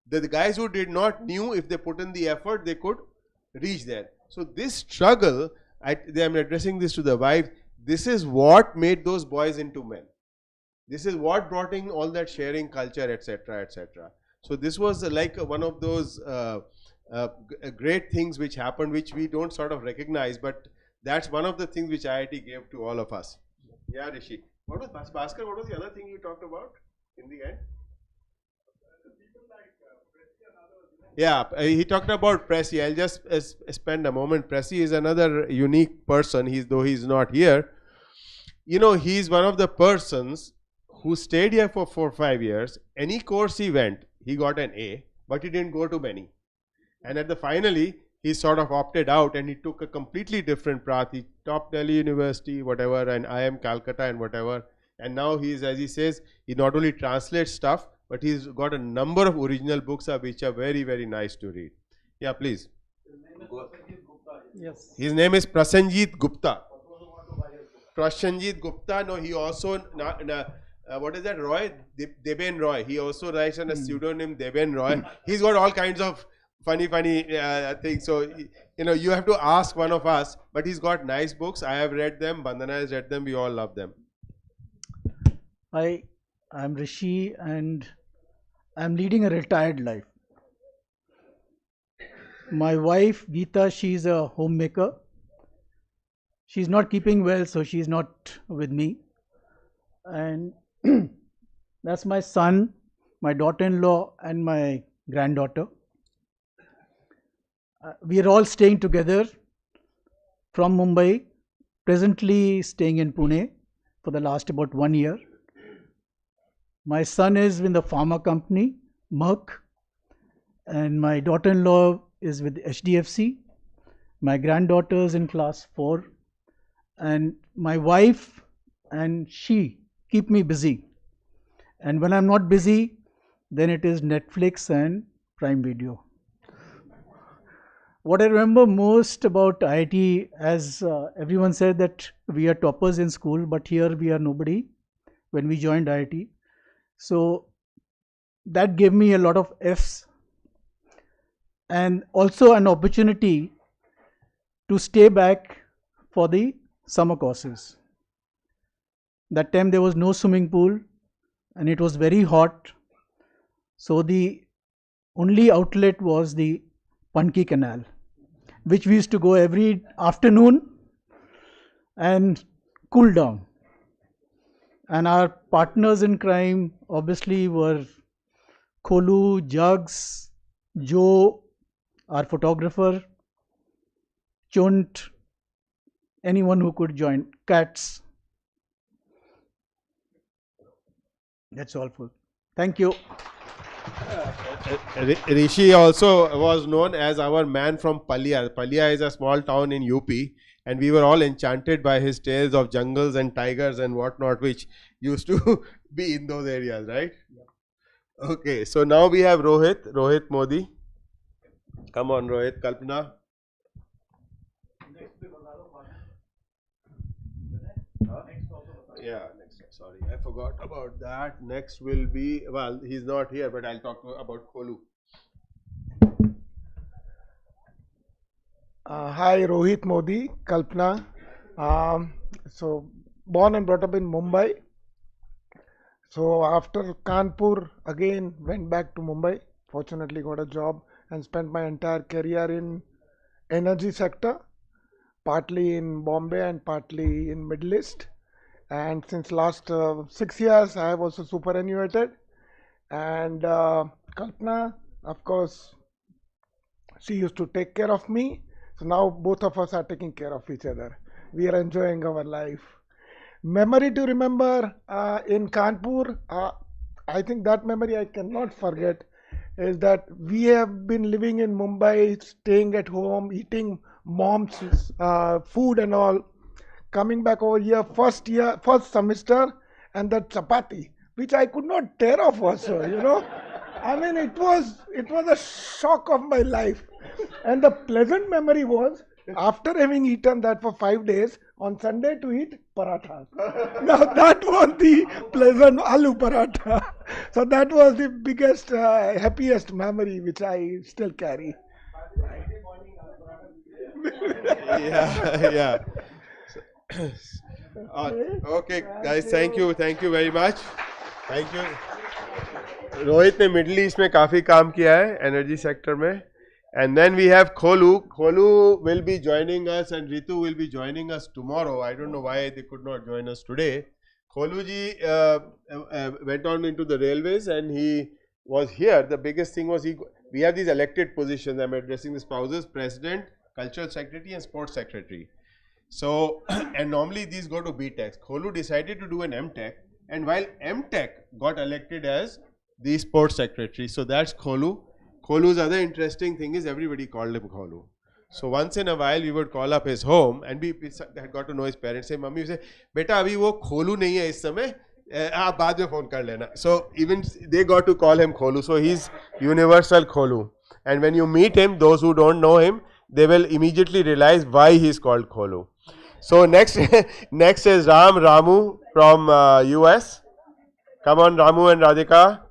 The guys who did not knew if they put in the effort they could reach there. So this struggle, I'm addressing this to the wife, this is what made those boys into men. This is what brought in all that sharing culture, etc., etc. So this was like one of those great things which happened, which we don't sort of recognize, but that's one of the things which IIT gave to all of us. Yeah, Rishi. What was Bhaskar? What was the other thing you talked about in the end? Yeah, he talked about Pressy. I'll just spend a moment. Pressy is another unique person. Though he's not here. You know, he's one of the persons who stayed here for 4 or 5 years. Any course he went, he got an A, but he didn't go to many. And at the finally, he sort of opted out and he took a completely different path. He topped Delhi University, whatever, and IIM Calcutta and whatever. And now he's, as he says, he not only translates stuff, but he's got a number of original books which are very, very nice to read. Yeah, please. Yes. His name is Prasenjit Gupta. Prasenjit Gupta, no, he also, what is that, Roy? Deben Roy. He also writes on a pseudonym Deben Roy. He's got all kinds of funny things. So, you know, you have to ask one of us, but he's got nice books. I have read them. Bandana has read them. We all love them. I'm Rishi and I'm leading a retired life. My wife, Geeta, she's a homemaker. She's not keeping well, so she's not with me. And that's my son, my daughter-in-law, and my granddaughter. We are all staying together from Mumbai, presently staying in Pune for the last about 1 year. My son is in the pharma company, Merck, and my daughter-in-law is with HDFC. My granddaughter is in class 4, and my wife and she keep me busy. And when I'm not busy, then it is Netflix and Prime Video. What I remember most about IIT, as everyone said that we are toppers in school, but here we are nobody when we joined IIT. So that gave me a lot of Fs and also an opportunity to stay back for the summer courses. That time there was no swimming pool and it was very hot. So the only outlet was the Panki Canal, which we used to go every afternoon and cool down. And our partners in crime obviously were Kholu, Jugs, Joe, our photographer, Chunt, anyone who could join, Cats. That's all for. Thank you. Rishi also was known as our man from Palia. Palia is a small town in UP, and we were all enchanted by his tales of jungles and tigers and whatnot, which used to be in those areas, right? Okay, so now we have Rohit Modi. Come on, Rohit. Kalpana. Yeah, next. Sorry, I forgot about that. Next will be, well, he's not here, but I'll talk about Kholu. Hi, Rohit Modi, Kalpana. So, born and brought up in Mumbai. So, after Kanpur, again went back to Mumbai. Fortunately, got a job and spent my entire career in energy sector, partly in Bombay and partly in Middle East. And since last 6 years, I have also superannuated. And Kalpana, of course, she used to take care of me. So now both of us are taking care of each other. We are enjoying our life. Memory to remember in Kanpur, I think that memory I cannot forget is that we have been living in Mumbai, staying at home, eating mom's food and all. Coming back over here, first semester, and that chapati, which I could not tear off also, you know. I mean, it was a shock of my life. And the pleasant memory was, after having eaten that for 5 days, on Sunday to eat parathas. Now that was the pleasant aloo paratha. So that was the biggest, happiest memory which I still carry. Yeah. Okay, guys, thank you very much. Thank you. Rohit ने middle east में काफी काम किया है energy sector में. And then we have Kholu. Kholu will be joining us and Ritu will be joining us tomorrow. I don't know why they could not join us today. Kholu ji went on into the railways and he was here. The biggest thing was we have these elected positions. I'm addressing the spouses, president, cultural secretary and sports secretary. So, and normally these go to BTech. Kholu decided to do an MTech, and while MTech got elected as the sports secretary. So that's Kholu. Kholu's other interesting thing is everybody called him Kholu. So once in a while we would call up his home and we had got to know his parents. Say, Mummy, say, beta abhi wo Kholu nahi hai is samay. Aap baad mein phone kar lena. So even they got to call him Kholu. So he's universal Kholu. And when you meet him, those who don't know him, they will immediately realize why he's called Kholu. So next is Ramu from US. Come on, Ramu and Radhika.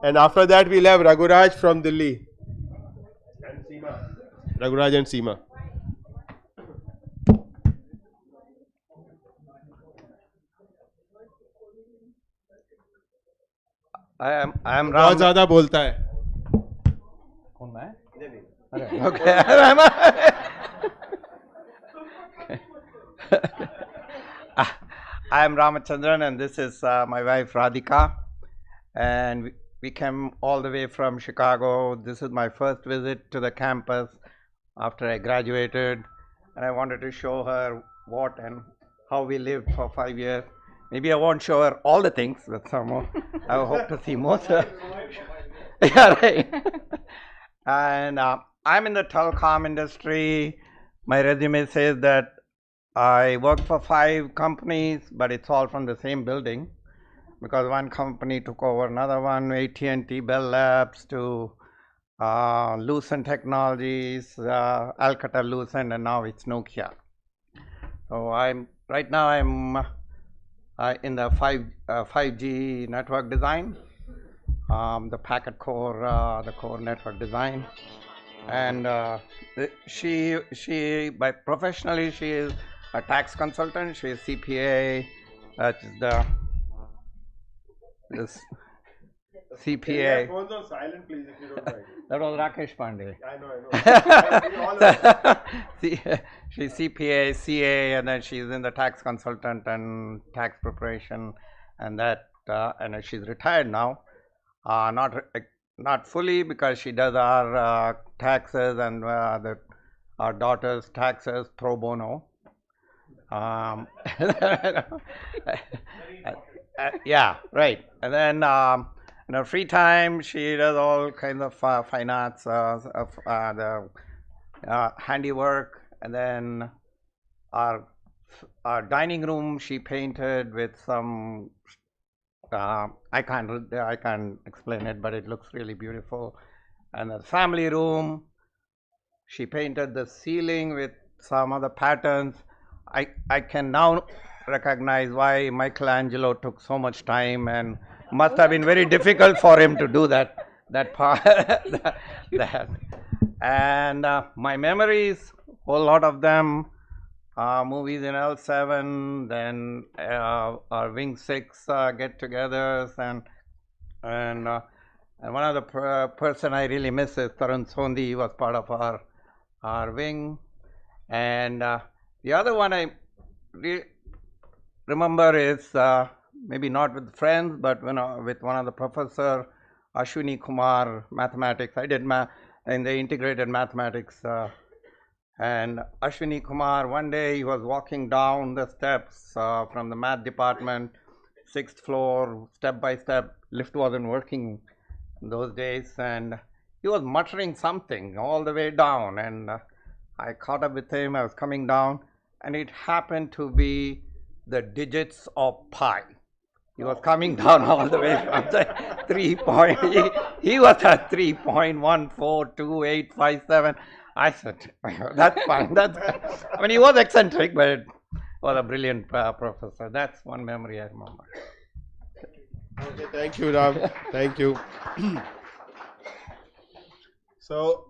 And after that we'll have Raghuraj from Delhi. And Seema. Raghuraj and Seema. I am Ram. बहुत ज़्यादा बोलता है. कौन मैं? Okay. I am Ramachandran and this is my wife Radhika, and we came all the way from Chicago. This is my first visit to the campus after I graduated, and I wanted to show her what and how we lived for 5 years. Maybe I won't show her all the things, but some more. I hope to see more. Yeah, right. And I'm in the telecom industry. My resume says that I worked for 5 companies, but it's all from the same building, because one company took over another one, AT&T, Bell Labs, to Lucent Technologies, Alcatel-Lucent, and now it's Nokia. So right now I'm in the 5G network design, the packet core, the core network design, and professionally she is a tax consultant. She is CPA. That's the this CPA. Phones on silent, please, if you don't mind. That was Rakesh Pandey. I know. She's CPA, CA, and then she's in the tax consultant and tax preparation, and that, and she's retired now. Not fully, because she does our taxes and our daughter's taxes pro bono. Yeah, right. And then in her free time, she does all kinds of fine arts, the handiwork, and then our dining room she painted with some. I can't explain it, but it looks really beautiful. And the family room, she painted the ceiling with some other patterns. I can now recognize why Michelangelo took so much time, and must have been very difficult for him to do that part. that. And my memories, whole lot of them, movies in L7, then our Wing 6 get-togethers, and one of the person I really miss is Tarun Sondi. He was part of our wing. And the other one I remember is maybe not with friends, but with one of the professor, Ashwini Kumar, mathematics. I did in the integrated mathematics. And Ashwini Kumar, one day he was walking down the steps from the math department, 6th floor, step by step. Lift wasn't working in those days, and he was muttering something all the way down. And I caught up with him. I was coming down, and it happened to be the digits of pi. He was coming down all the way from the 3 point. He was at 3.142857. I said, that's fine. I mean, he was eccentric, but was a brilliant professor. That's one memory I remember. Okay, thank you, Ram. Thank you. So,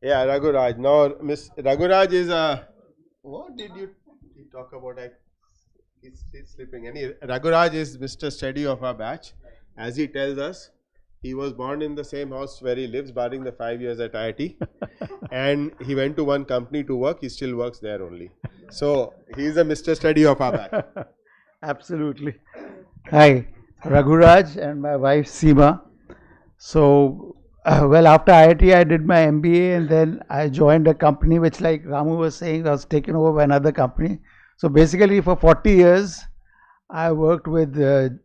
yeah, Raghuraj. Now, Miss Raghuraj is what did you talk about? He's slipping. Raghuraj is Mr. Steady of our batch. As he tells us, he was born in the same house where he lives, barring the 5 years at IIT. And he went to one company to work. He still works there only. So, he is a Mr. Steady of our batch. Absolutely. Hi, Raghuraj and my wife Seema. So, well, after IIT, I did my MBA, and then I joined a company which, like Ramu was saying, was taken over by another company. So, basically, for 40 years, I worked with a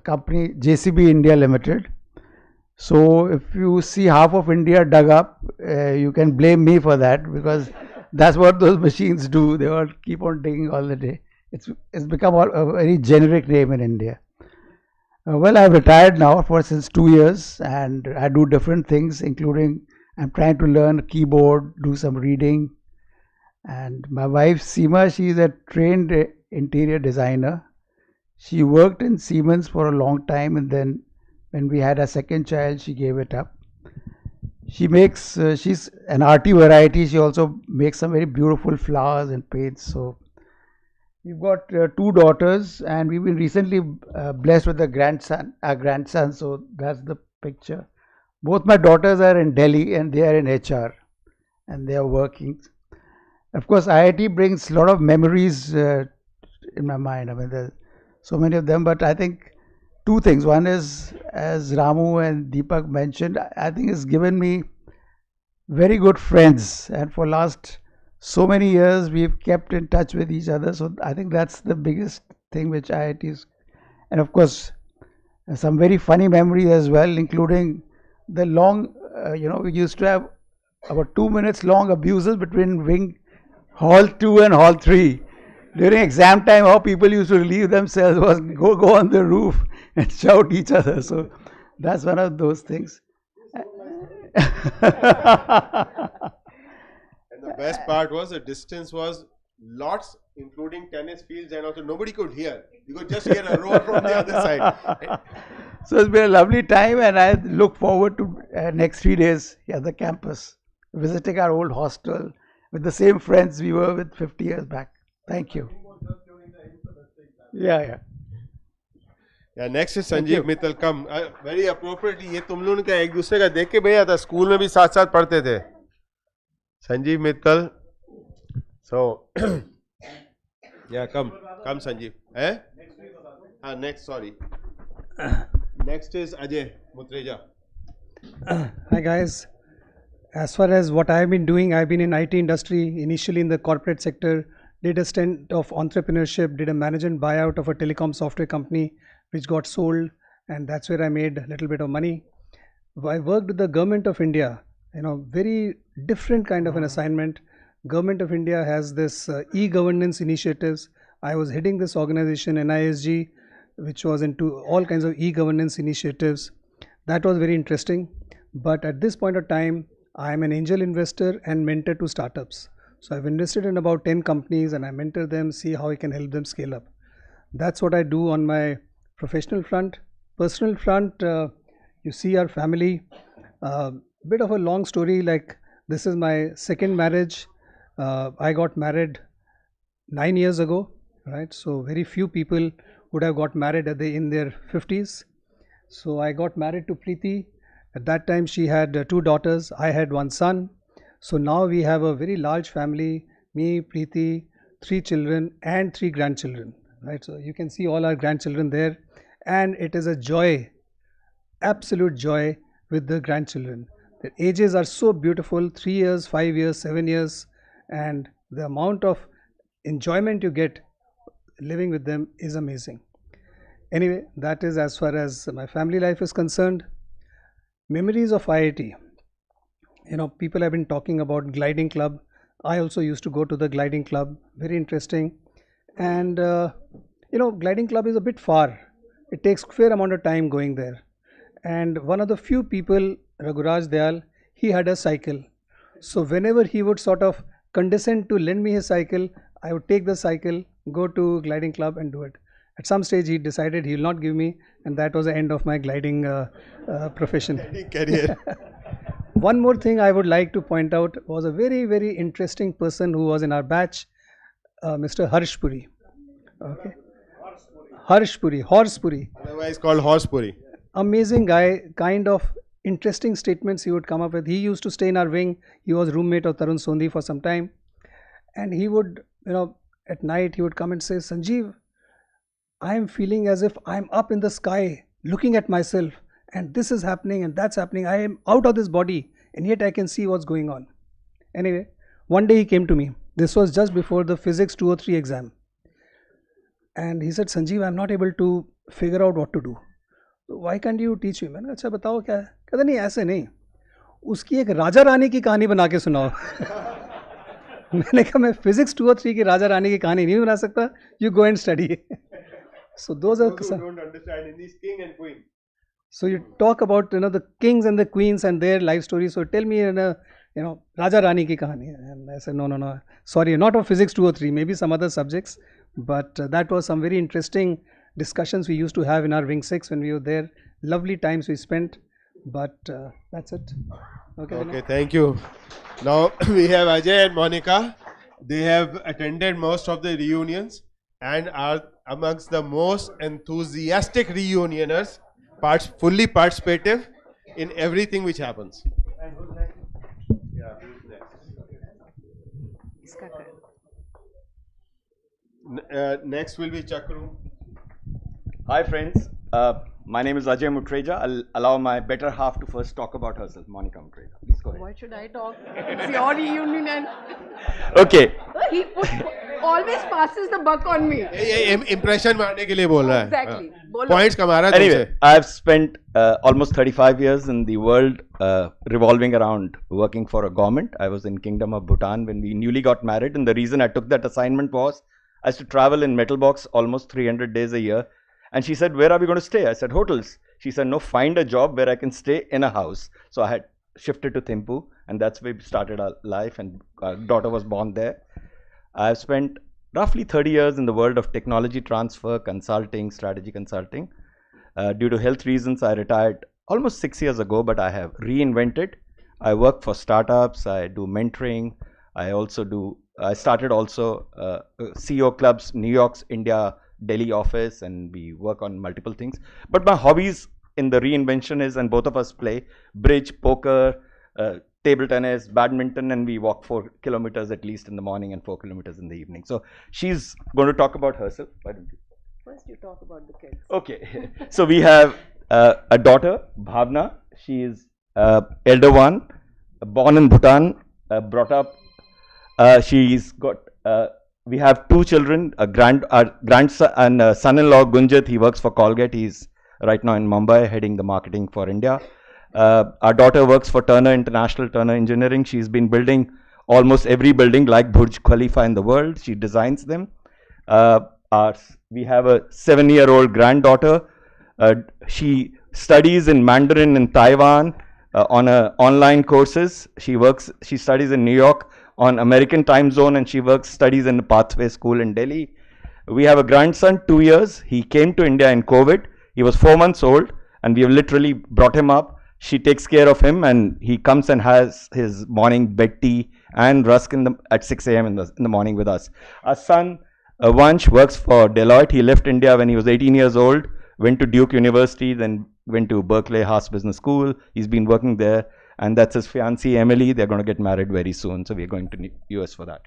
company, JCB India Limited. So, if you see half of India dug up, you can blame me for that, because that's what those machines do. They all keep on digging all the day. It's become a very generic name in India. Well, I've retired now since 2 years, and I do different things, including I'm trying to learn keyboard, do some reading. And my wife Seema, she's a trained interior designer. She worked in Siemens for a long time, and then when we had a second child, she gave it up. She makes, she's an arty variety. She also makes some very beautiful flowers and paints. So we've got 2 daughters, and we've been recently blessed with a grandson. So that's the picture. Both my daughters are in Delhi, and they are in HR, and they are working. Of course, IIT brings a lot of memories in my mind. I mean, there's so many of them, but I think 2 things. One is, as Ramu and Deepak mentioned, I think it's given me very good friends, and for last so many years we've kept in touch with each other. So I think that's the biggest thing which IIT is. And of course, some very funny memories as well, including the long, we used to have about 2 minutes long abuses between Wing Hall 2 and Hall 3. During exam time, how people used to relieve themselves was go on the roof and shout each other. So that's one of those things. And the best part was the distance was lots, including tennis fields, and also nobody could hear. You could just hear a roar from the other side. So it's been a lovely time, and I look forward to next 3 days at the campus, visiting our old hostel with the same friends we were with 50 years back. Thank you. Yeah. Yeah, next is Sanjeev Mittal. Come, very appropriately, ये तुम लोगों का एक दूसरे का देख के भैया था, स्कूल में भी साथ साथ पढ़ते थे. Sanjeev Mittal. So, yeah, come Sanjeev. Next, sorry. Next is Ajay Mutreja. Hi guys. As far as what I have been doing, I've been in IT industry, initially in the corporate sector, did a stint of entrepreneurship, did a management buyout of a telecom software company which got sold, and that's where I made a little bit of money. I worked with the government of India, very different kind of an assignment. Government of India has this e-governance initiatives. I was heading this organization, NISG, which was into all kinds of e-governance initiatives. That was very interesting. But at this point of time, I am an angel investor and mentor to startups. So I've invested in about 10 companies and I mentor them, see how I can help them scale up. That's what I do on my professional front. Personal front, you see our family, bit of a long story, like this is my second marriage. I got married 9 years ago, right? So very few people would have got married in their 50s. So I got married to Preeti. At that time she had 2 daughters, I had 1 son. So now we have a very large family, me, Preeti, 3 children and 3 grandchildren, right? So you can see all our grandchildren there, and it is a joy, absolute joy with the grandchildren. Their ages are so beautiful, 3 years, 5 years, 7 years, and the amount of enjoyment you get living with them is amazing. Anyway, that is as far as my family life is concerned. Memories of IIT. People have been talking about gliding club. I also used to go to the gliding club, very interesting. And gliding club is a bit far. It takes fair amount of time going there. And one of the few people, Raghuraj Dayal, he had a cycle. So whenever he would sort of condescend to lend me his cycle, I would take the cycle, go to gliding club and do it. At some stage he decided he will not give me, and that was the end of my gliding profession. Career. One more thing I would like to point out was a very, very interesting person who was in our batch, Mr. Harsh Puri. Okay. Harsh Puri, Horse Puri. Otherwise called Horse Puri. Amazing guy, kind of interesting statements he would come up with. He used to stay in our wing. He was roommate of Tarun Sondhi for some time. And he would, at night he would come and say, Sanjeev, I am feeling as if I am up in the sky looking at myself, and this is happening and that's happening. I am out of this body and yet I can see what's going on. Anyway, one day he came to me. This was just before the physics 203 exam. And he said, Sanjeev, I am not able to figure out what to do. Why can't you teach me? मैंने अच्छा बताओ क्या है? कहता नहीं ऐसे नहीं, उसकी एक राजा रानी की कहानी बना के सुनाओ. मैंने कहा मैं physics 203 की राजा रानी की कहानी नहीं बना सकता. You go and study. So those are those who don't understand in this king and queen. So you talk about the kings and the queens and their life stories. So tell me Raja Rani ki kahani. And I said no, sorry, not of physics 203, maybe some other subjects, but that was some very interesting discussions we used to have in our wing 6 when we were there. Lovely times we spent, but that's it. Okay, thank you. Now we have Ajay and Monica. They have attended most of the reunions and are amongst the most enthusiastic reunioners, fully participative in everything which happens. And who's next? Yeah, who's next? Next will be Chakru. Hi friends, my name is Ajay Mutreja. I'll allow my better half to first talk about herself, Monica Mutreja. Please go ahead. Why should I talk? It's your reunion and... Okay. He always passes the buck on me. Impression मारने के लिए बोल रहा है. Exactly. Points कमा रहा है Anyway, तुमसे. I've spent almost 35 years in the world revolving around working for a government. I was in Kingdom of Bhutan when we newly got married, and the reason I took that assignment was I used to travel in metal box almost 300 days a year. And she said, where are we going to stay? I said, hotels. She said, no, find a job where I can stay in a house. So I had shifted to Thimphu, and that's where we started our life, and our daughter was born there. I've spent roughly 30 years in the world of technology transfer, consulting, strategy consulting. Due to health reasons, I retired almost 6 years ago, but I have reinvented. I work for startups, I do mentoring. I started also CEO clubs, New York's India Delhi office, and we work on multiple things. But my hobbies in the reinvention is, and both of us play bridge, poker, table tennis, badminton, and we walk 4 kilometers at least in the morning and 4 kilometers in the evening. So she's going to talk about herself. Why don't you? First, you talk about the kids. Okay. So we have a daughter, Bhavna. She is elder one, born in Bhutan, brought up. She's got. We have 2 children, a grandson and son-in-law Gunjit. He works for Colgate. He's right now in Mumbai, heading the marketing for India. Our daughter works for Turner International, Turner Engineering. She's been building almost every building like Burj Khalifa in the world. She designs them. We have a 7-year-old granddaughter. She studies in Mandarin in Taiwan on online courses. She studies in New York on American time zone, and she studies in the Pathway School in Delhi. We have a grandson, 2 years. He came to India in COVID. He was 4 months old, and we have literally brought him up. She takes care of him, and he comes and has his morning bed tea and rusk at 6 a.m. in the morning with us. Our son, Vansh, works for Deloitte. He left India when he was 18 years old, went to Duke University, then went to Berkeley Haas Business School. He's been working there, and that's his fiancée, Emily. They're going to get married very soon, so we're going to US for that.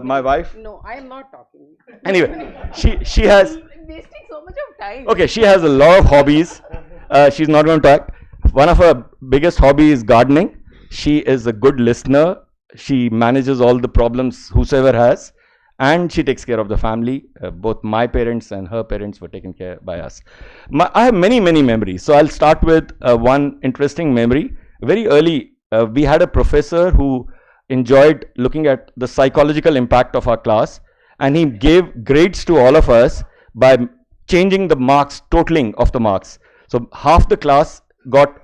My wife? No, I am not talking. Anyway, she has... Wasting so much of time. Okay, she has a lot of hobbies. She's not going to talk. One of her biggest hobby is gardening. She is a good listener. She manages all the problems whosoever has, and she takes care of the family. Both my parents and her parents were taken care by us. I have many memories. So I'll start with one interesting memory. Very early, we had a professor who enjoyed looking at the psychological impact of our class, and he gave grades to all of us by changing the marks, totaling of the marks. So half the class got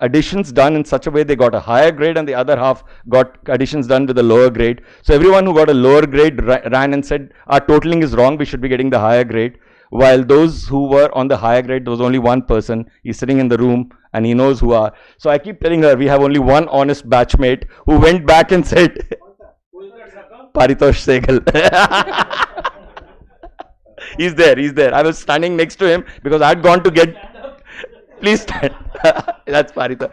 additions done in such a way they got a higher grade, and the other half got additions done with a lower grade. So everyone who got a lower grade ran and said, our totaling is wrong, we should be getting the higher grade. While those who were on the higher grade, there was only one person. He's sitting in the room and he knows who are. So I keep telling her, we have only one honest batchmate who went back and said, Paritosh Sehgal. He's there. I was standing next to him because I'd gone to get... Please stand. That's Paritosh.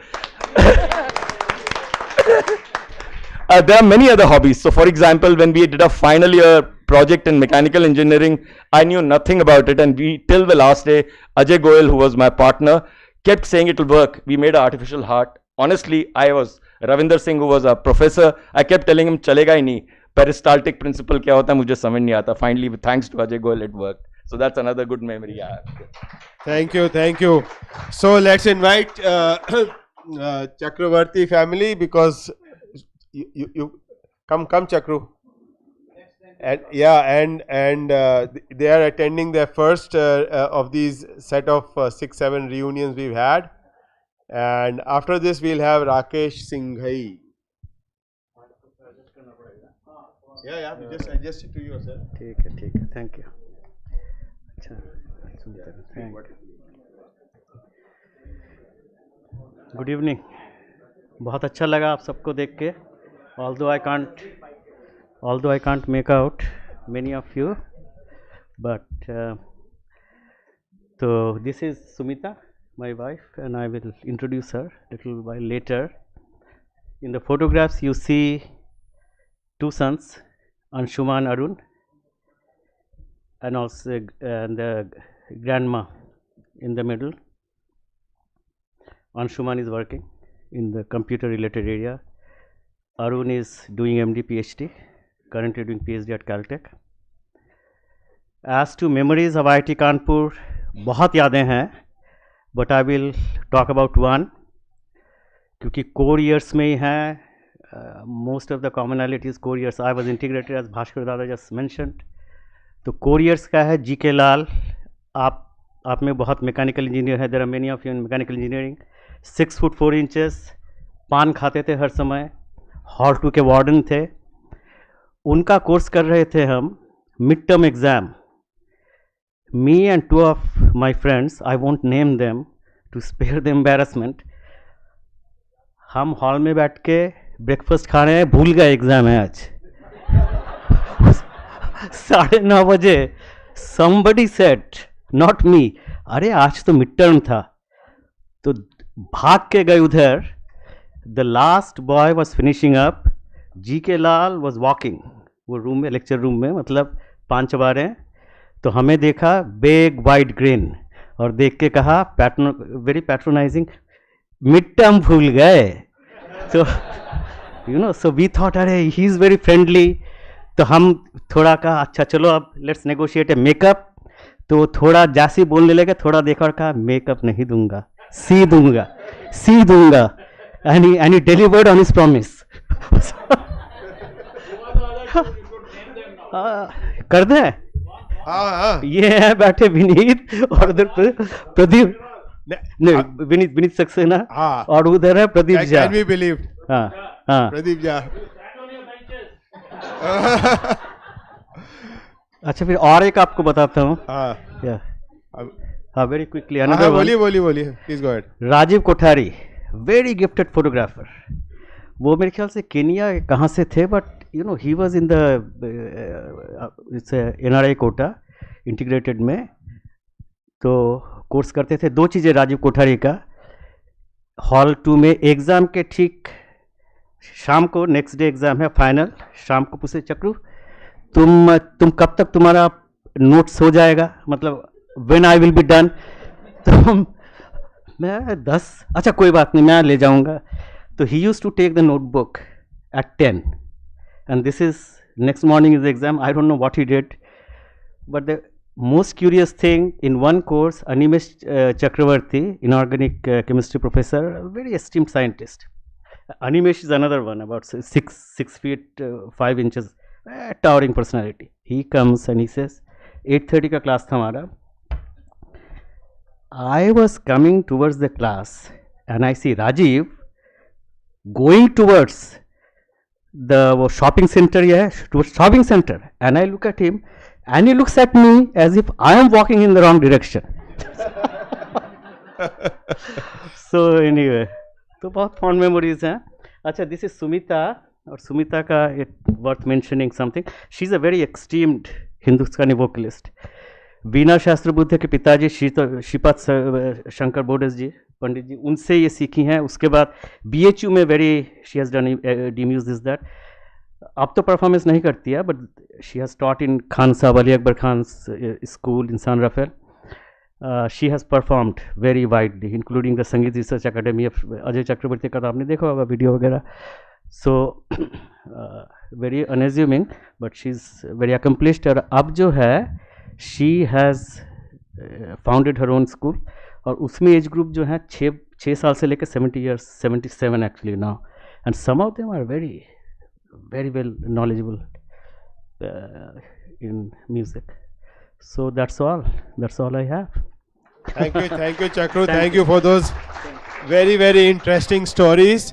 There are many other hobbies. So for example, when we did a final year project in mechanical engineering, I knew nothing about it, and till the last day, Ajay Goyal, who was my partner, kept saying it will work. We made an artificial heart. Honestly, Ravinder Singh, who was a professor, I kept telling him, chalega hi nahi. Peristaltic principle kya hota hai, mujhe samajh nahi aata. Finally, thanks to Ajay Goyal, it worked. So that's another good memory I have. Thank you. So let's invite Chakravarti family, because you come Chakru. And they are attending their first of these set of 6-7 reunions we've had, and after this we'll have Rakesh Singhai. Yeah, just adjust it to yourself. ठीक है, thank you. अच्छा, thank you. Good evening. बहुत अच्छा लगा आप सबको देख के. Although I can't make out many of you, but so this is Sumita, my wife, and I will introduce her a little while later. In the photographs you see 2 sons, Anshuman, Arun, and also the grandma in the middle. Anshuman is working in the computer related area. Arun is doing MD PhD, currently doing PhD at Caltech. As to memories of IIT Kanpur, बहुत यादें हैं, but I will talk about one, क्योंकि core years में ही हैं. Most of the commonalities core years. I was integrated, as Bhaskar Dada just mentioned. तो core years का है GK लाल. आप में बहुत mechanical engineer है. There are many of you in mechanical engineering. 6 foot 4 inches, पान खाते थे हर समय. हॉल 2 के वार्डन थे. उनका कोर्स कर रहे थे हम, mid term exam. Me and 2 of my friends, I won't name them to spare the embarrassment, हम हॉल में बैठ के ब्रेकफास्ट खा रहे हैं, भूल गए एग्जाम है आज. 9:30 बजे somebody said, not me, अरे आज तो मिड टर्म था, तो भाग के गए उधर. The last boy was finishing up. G.K. Lal was walking. वो रूम में, लेक्चर रूम में, मतलब 5 चबा रहे हैं. तो हमें देखा, बिग वाइट ग्रीन, और देख के कहा, वेरी पैट्रोनाइजिंग, मिड टर्म भूल गए. तो you know, so we thought अरे ही इज़ वेरी फ्रेंडली. तो हम थोड़ा कहा अच्छा चलो अब लेट्स नेगोशिएट ए मेकअप. तो थोड़ा जैसे बोलने लगे, थोड़ा देखा और कहा मेकअप नहीं दूंगा, सी दूंगा, सी दूंगा. and he delivered on his promise. कर दें. हाँ. ये है बैठे विनीत, और उधर प्रदीप, नहीं विनीत सक्सेना, और उधर है Pradeep Jha. Can we believe? हाँ प्रदीप झा. अच्छा, फिर और एक आपको बताता हूँ. हाँ वेरी क्विकली. बोलिए. Please go ahead. Rajiv Kothari, very gifted photographer. वो मेरे ख्याल से केनिया कहाँ से थे, but you know he was in the NRI quota integrated में. तो कोर्स करते थे. 2 चीज़ें राजीव कोठारी का, हॉल 2 में एग्ज़ाम के ठीक शाम को, नेक्स्ट डे एग्ज़ाम है फाइनल, शाम को पूछे चक्रू तुम कब तक तुम्हारा नोट्स हो जाएगा, मतलब when I will be done. तो मैं 10, अच्छा कोई बात नहीं मैं ले जाऊंगा. तो he use to take the notebook at 10 and this is next morning is exam. I don't know what he did, but the most curious thing, in one course Animesh Chakraborty, inorganic chemistry professor, very esteemed scientist. Animesh is another one, about 6 feet 5 inches, towering personality. He comes and he says, 8:30 का class था हमारा. I was coming towards the class and I see Rajiv going towards the shopping center, towards shopping center, and I look at him and he looks at me as if I am walking in the wrong direction. So anyway, तो बहुत fond memories हैं. अच्छा, this is Sumita, और सुमिता का एक worth mentioning something, she is a very esteemed Hindustani vocalist. Veena शास्त्र बुद्ध के पिताजी श्रीपद शंकर बोडस जी, पंडित जी, उनसे ये सीखी हैं. उसके बाद BHU में very she has done DMUs this that. अब तो परफॉर्मेंस नहीं करती है, but she has taught in Khan साहब अली अकबर खान स्कूल इन सान Rafale. She has performed very widely, including the Sangeet Research Academy of Ajay Chakraborty का, आपने देखा होगा वीडियो वगैरह. So very unassuming, but she's very accomplished. और अब जो है she has founded her own school, और उसमें एज ग्रुप जो है 6 साल से लेकर 70 years, 77 actually now, and some of them are very well knowledgeable in music. So that's all I have. Thank you Chakru. Thank you for those very interesting stories.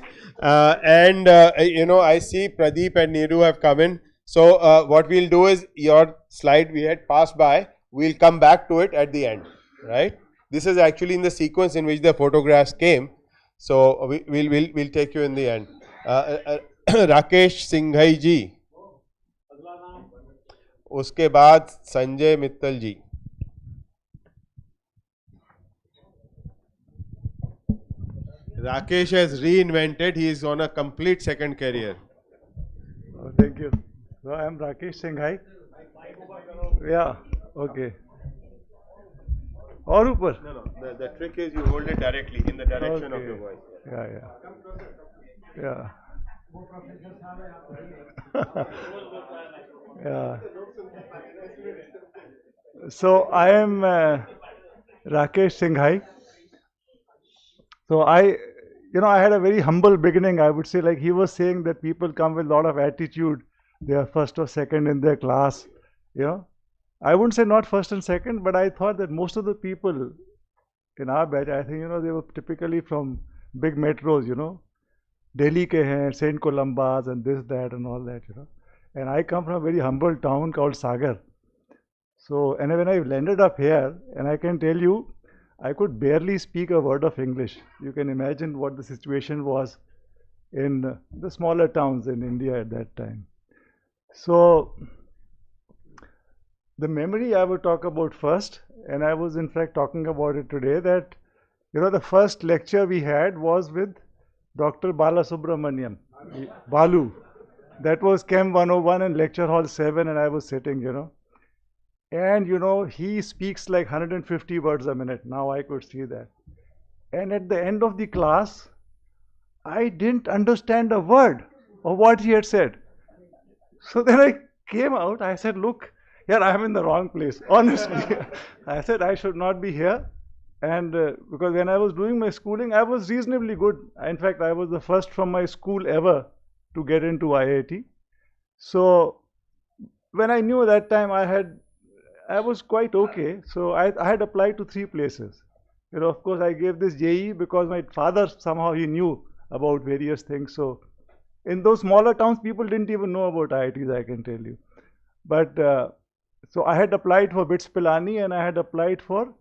And you know, I see Pradeep and Neeru have come in. So what we'll do is, your slide we had passed by, we'll come back to it at the end, right? This is actually in the sequence in which the photographs came. So we'll take you in the end. Rakesh Singhai ji, उसके बाद संजय मित्तल जी. Rakesh has reinvented. He is on a complete second career. Oh, thank you. So I am Rakesh Singhai. Yeah. Okay. और ऊपर? No. The trick is you hold it directly in the direction of your voice. Yeah. Yeah. So I am Rakesh Singhai. So I had a very humble beginning. I would say, like he was saying, that people come with a lot of attitude. They are first or second in their class. I wouldn't say not first and second, but I thought that most of the people in our batch, I think, they were typically from big metros, Delhi ke hain, St. Columbus and this, that and all that, And I come from a very humble town called Sagar. So, and when I landed up here, and I can tell you, I could barely speak a word of English. You can imagine what the situation was in the smaller towns in India at that time. So, the memory I would talk about first, and I was in fact talking about it today, that the first lecture we had was with Dr. Balasubramaniam, Balu. That was Chem 101 in Lecture Hall 7, and I was sitting, and he speaks like 150 words a minute. Now I could see that. And at the end of the class, I didn't understand a word of what he had said. So then I came out, I said, look, here I am in the wrong place, honestly. I said, I should not be here. And because when I was doing my schooling, I was reasonably good. In fact, I was the first from my school ever to get into IIT. So when I knew that time, I was quite okay. So I had applied to 3 places. Of course, I gave this JE because my father somehow he knew about various things. So in those smaller towns, people didn't even know about IITs, I can tell you. But so I had applied for BITS Pilani and I had applied for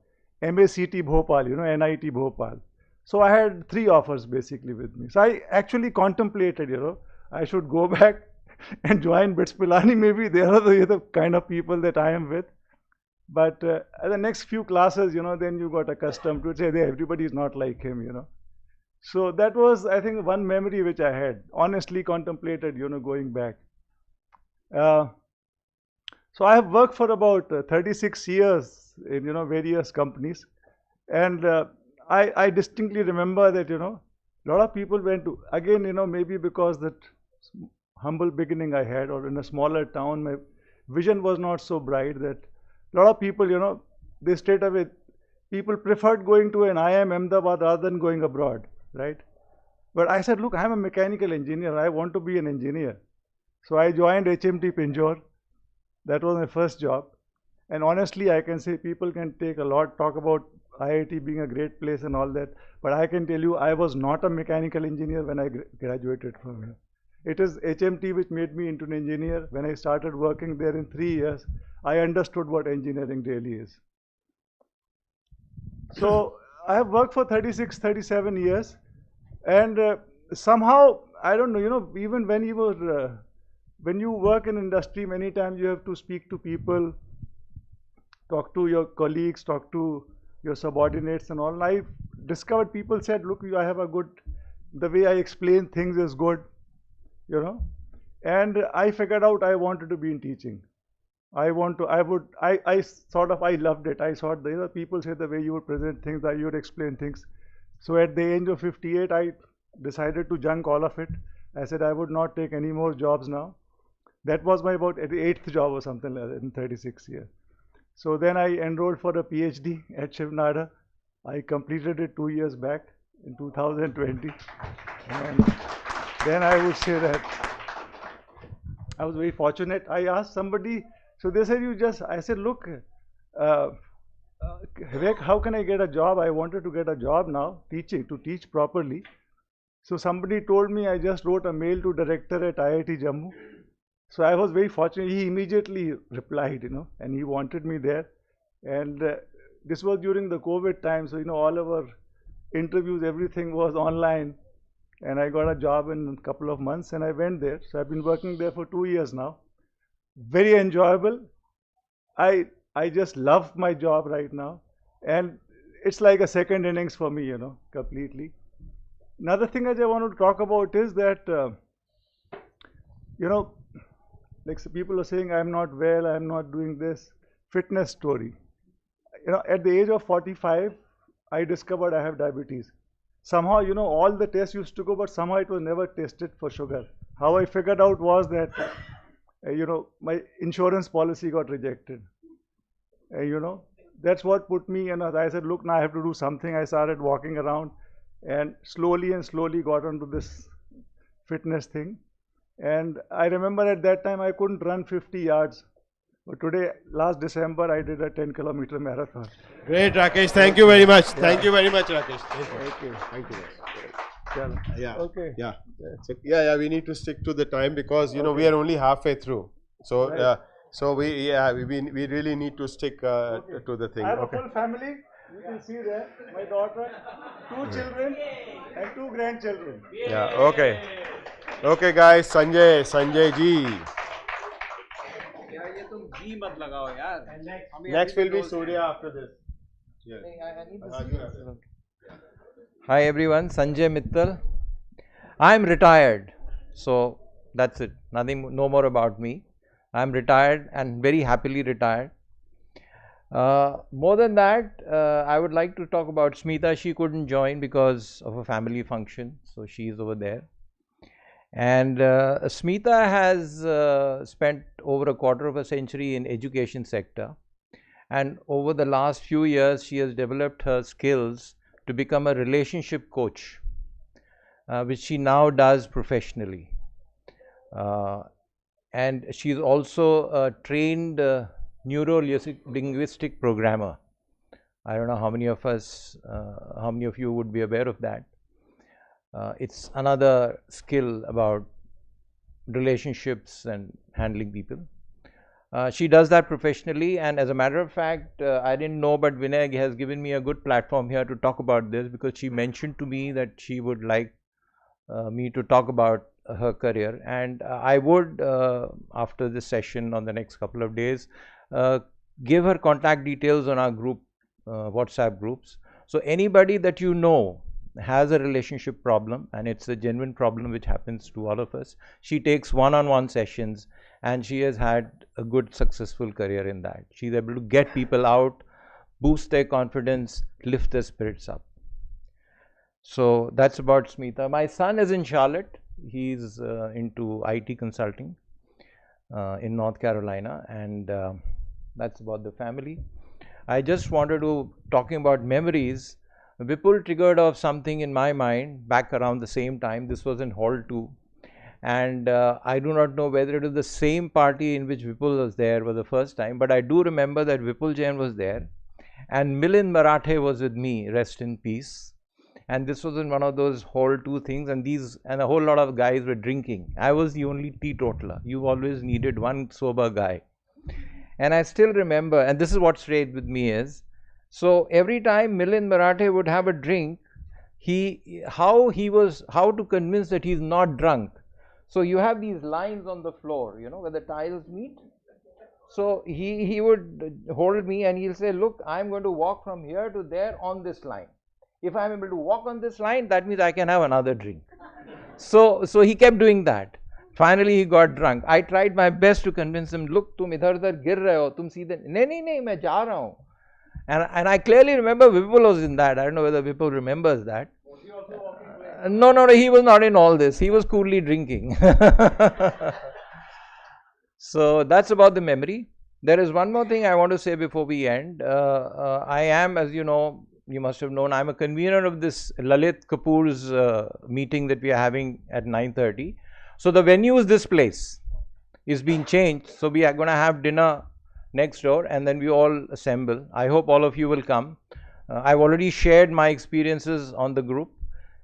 MACT Bhopal, NIT Bhopal. So I had 3 offers basically with me. So I actually contemplated, I should go back and join BITS Pilani. Maybe they are the kind of people that I am with. But the next few classes, then you got accustomed to it. Say, everybody is not like him, So that was, I think, one memory which I had. Honestly contemplated, going back. So I have worked for about 36 years in, various companies. And I distinctly remember that, a lot of people went to, again, maybe because that humble beginning I had, or in a smaller town, my vision was not so bright, that a lot of people, they straight away, people preferred going to an IIM Ahmedabad rather than going abroad, right? But I said, look, I'm a mechanical engineer. I want to be an engineer. So I joined HMT Pinjore. That was my first job. And honestly, I can say people can take a lot, talk about IIT being a great place and all that. But I can tell you, I was not a mechanical engineer when I graduated from here. It is HMT which made me into an engineer. When I started working there in 3 years, I understood what engineering really is. So I have worked for 36, 37 years. And somehow, I don't know, even when you work in industry, many times you have to speak to people, talk to your colleagues, talk to your subordinates and all. And I discovered people said, look, I have the way I explain things is good, And I figured out I wanted to be in teaching. I loved it. I thought, people say the way you would present things, that you would explain things. So at the age of 58, I decided to junk all of it. I said I would not take any more jobs now. That was my about 8th job or something like that in 36 years. So then I enrolled for a PhD at Shivnada. I completed it 2 years back in 2020. And then I would say that I was very fortunate. I asked somebody, so they said, I said, look, how can I get a job? I wanted to get a job now, to teach properly. So somebody told me, I just wrote a mail to director at IIT Jammu. So I was very fortunate. He immediately replied, and he wanted me there. And this was during the COVID time. So, all our interviews, everything was online. And I got a job in a couple of months and I went there. So I've been working there for 2 years now. Very enjoyable. I just love my job right now. And it's like a second innings for me, completely. Another thing that I want to talk about is that, like people are saying, I'm not well, I'm not doing this. Fitness story. At the age of 45, I discovered I have diabetes. Somehow, all the tests used to go, but somehow it was never tested for sugar. How I figured out was that, my insurance policy got rejected. That's what put me, I said, look, now I have to do something. I started walking around and slowly got onto this fitness thing. And I remember at that time, I couldn't run 50 yards. But today, last December, I did a 10-kilometer marathon. Great, Rakesh. Thank you very much. Thank you very much, Rakesh. Thank you. Thank you. Yeah. Okay. Yeah. Yeah. We need to stick to the time because we are only halfway through. So Right. so we really need to stick to the thing. I have a Okay. full family. You can see there. My daughter, 2 children, and 2 grandchildren. Yeah. Okay. Okay, guys. Sanjay ji. Next will be Surya after this. Yeah. You have it. Hi everyone, Sanjay Mittal. I'm retired, so that's it. Nothing, no more about me. I'm retired and very happily retired. More than that, I would like to talk about Smita. She couldn't join because of a family function, so she's over there. And Smita has spent over a quarter of a century in education sector, and over the last few years she has developed her skills to become a relationship coach, which she now does professionally. And she's also a trained neuro-linguistic programmer. I don't know how many of us, how many of you would be aware of that. It's another skill about relationships and handling people. She does that professionally, and as a matter of fact, I didn't know, but Vinay has given me a good platform here to talk about this, because she mentioned to me that she would like me to talk about her career, and I would, after this session on the next couple of days, give her contact details on our group, WhatsApp groups. So anybody that you know has a relationship problem, and it's a genuine problem which happens to all of us, she takes one-on-one sessions, and she has had a good successful career in that. She's able to get people out, boost their confidence, lift their spirits up. So that's about Smita. My son is in Charlotte. He's into IT consulting in North Carolina, and that's about the family. I just wanted to, talking about memories, Vipul triggered off something in my mind back around the same time. This was in Hall 2, and I do not know whether it was the same party in which Vipul was there for the first time, but I do remember that Vipul Jain was there, and Milind Marathe was with me, rest in peace. And this was in one of those Hall 2 things, and a whole lot of guys were drinking. I was the only teetotaler. You always needed one sober guy. And I still remember, and this is what stayed with me is, so every time Milind Marathe would have a drink, how to convince that he's not drunk. So you have these lines on the floor, you know, where the tiles meet. So he would hold me and he'll say, look, I'm going to walk from here to there on this line. If I'm able to walk on this line, that means I can have another drink. So he kept doing that. Finally, he got drunk. I tried my best to convince him, look, tum idhar udhar gir rahe ho, tum seedhe, nahi, main ja raha hu. And I clearly remember Vipul was in that. I don't know whether Vipul remembers that. No, he was not in all this. He was coolly drinking. So that's about the memory. There is one more thing I want to say before we end. I am, as you know, you must have known, I'm a convener of this Lalit Kapoor's meeting that we are having at 9:30. So the venue is this place. Is being changed. So we are going to have dinner next door, and then we all assemble. I hope all of you will come. I've already shared my experiences on the group,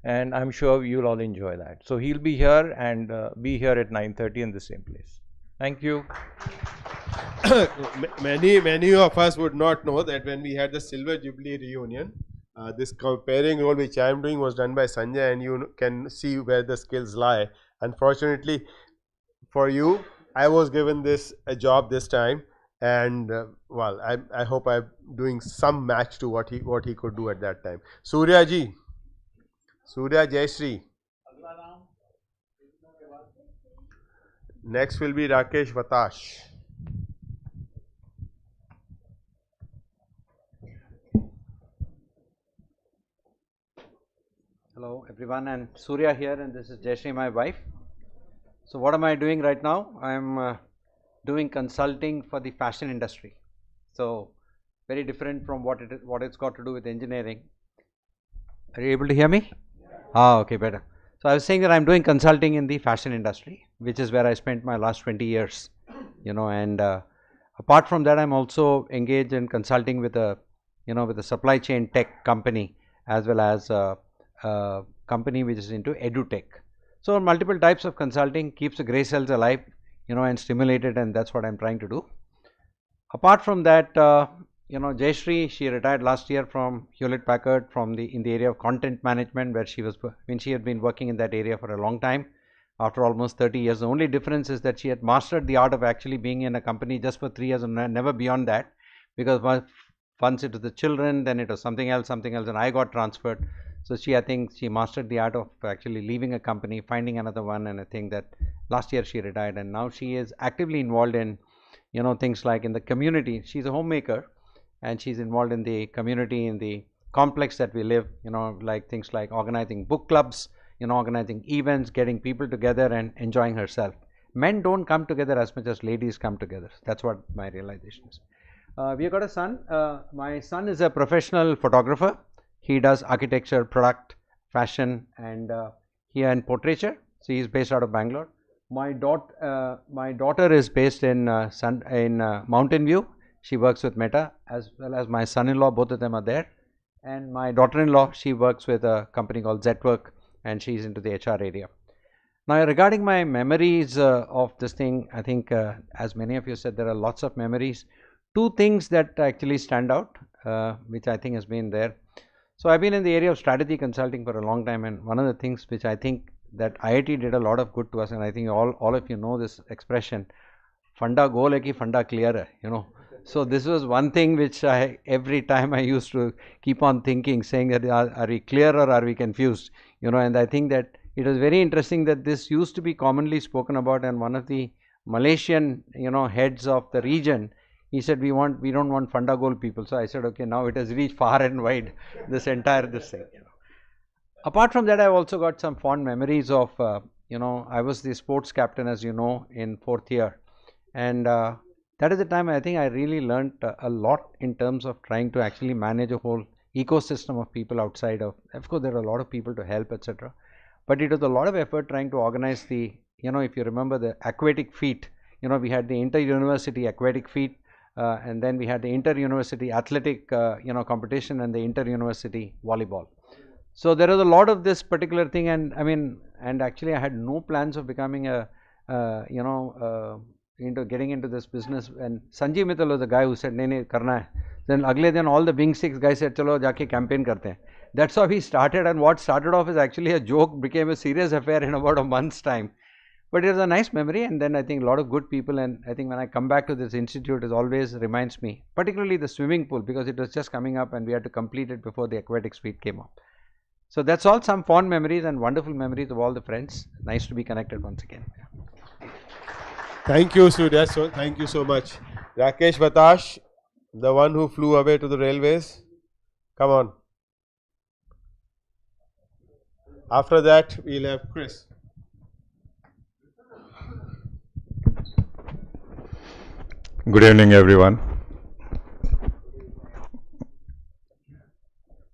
and I'm sure you'll all enjoy that. So he'll be here and be here at 9:30 in the same place. Thank you. Many of us would not know that when we had the Silver Jubilee reunion, this comparing role which I am doing was done by Sanjay, and you can see where the skills lie. Unfortunately for you, I was given a job this time, and well, I hope I'm doing some match to what he could do at that time. Surya ji, Surya Jayashree. Next will be Rakesh Vatash. Hello everyone, and Surya here, and this is Jayashree, my wife. So what am I doing right now? I am doing consulting for the fashion industry. So very different from what it's got to do with engineering. Are you able to hear me? Ah, okay, better. So I was saying that I'm doing consulting in the fashion industry, which is where I spent my last 20 years, you know, and apart from that, I'm also engaged in consulting with a supply chain tech company, as well as a company which is into edutech. So multiple types of consulting keeps the gray cells alive, you know, and stimulated, and that's what I'm trying to do. Apart from that, Jayashree, she retired last year from Hewlett Packard in the area of content management, where she had been working in that area for a long time. after almost 30 years. The only difference is that she had mastered the art of actually being in a company just for 3 years and never beyond that, because once it was the children, then it was something else, and I got transferred. So I think she mastered the art of actually leaving a company, finding another one, and I think that last year she retired, and now she is actively involved in, things like in the community. She's a homemaker, and she's involved in the community, in the complex that we live, like things like organizing book clubs, organizing events, getting people together and enjoying herself. Men don't come together as much as ladies come together. That's what my realization is. We have got a son. My son is a professional photographer. He does architecture, product, fashion, and here in portraiture. So he is based out of Bangalore. My daughter is based in Mountain View. She works with Meta, as well as my son-in-law. Both of them are there. And my daughter-in-law, she works with a company called Zetwork, and she's into the HR area. Now, regarding my memories of this thing, I think as many of you said, there are lots of memories. Two things that actually stand out, which I think has been there. So I've been in the area of strategy consulting for a long time, and one of the things which I think that IIT did a lot of good to us, and I think all of you know this expression, funda goal hai ki funda clear hai, So this was one thing which every time I used to keep on thinking, saying that are we clear or are we confused, and I think that it was very interesting that this used to be commonly spoken about, and one of the Malaysian, heads of the region, he said, we don't want funda goal people. So I said, okay, now it has reached far and wide, this thing. Apart from that, I've also got some fond memories of, I was the sports captain, as you know, in 4th year, and that is the time I think I really learned a lot in terms of trying to actually manage a whole ecosystem of people outside of course, there are a lot of people to help, etc. But it was a lot of effort trying to organize the, if you remember the aquatic feat, we had the inter-university aquatic feat, and then we had the inter-university athletic, competition, and the inter-university volleyball. So there was a lot of this particular thing, and actually I had no plans of becoming into getting into this business, and Sanjeev Mittal was the guy who said, nahi, karna hai. Then agle din all the Bing 6 guys said, chalo jaake campaign karte hain. That's how he started, and what started off as actually a joke became a serious affair in about a month's time. But it was a nice memory, and then I think a lot of good people, and I think when I come back to this institute, it always reminds me, particularly the swimming pool, because it was just coming up and we had to complete it before the aquatic suite came up. So that's all some fond memories and wonderful memories of all the friends. Nice to be connected once again. Thank you, Surya. Thank you so much. Rakesh Batash, the one who flew away to the railways. Come on. After that, we'll have Chris. Good evening, everyone.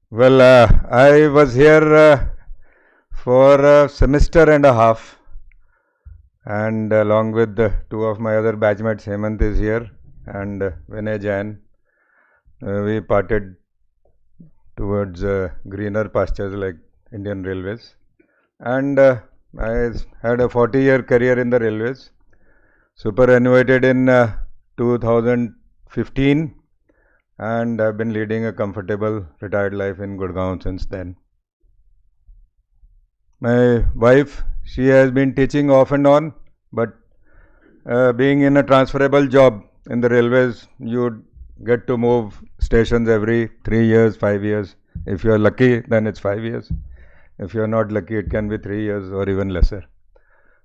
Well, I was here for a semester and a half, and along with two of my other batchmates, Hemant is here and Vinay Jain, we parted towards greener pastures like Indian Railways, and I had a 40-year career in the railways, superannuated in 2015, and I've been leading a comfortable retired life in Gurgaon since then. My wife, she has been teaching off and on, but being in a transferable job in the railways, you get to move stations every 3 years, 5 years. If you are lucky, then it's 5 years. If you are not lucky, it can be 3 years or even lesser.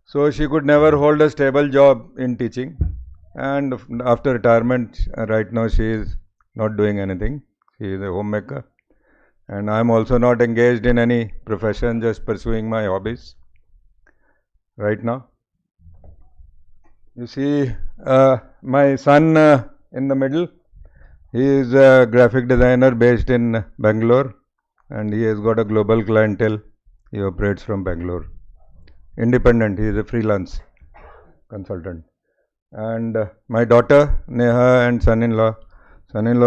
So she could never hold a stable job in teaching, and after retirement, right now she is not doing anything. She is a homemaker, and I am also not engaged in any profession, just pursuing my hobbies right now. You see my son in the middle, he is a graphic designer based in Bangalore, and he has got a global clientele. He operates from Bangalore. Independent, he is a freelance consultant. And my daughter Neha and son-in-law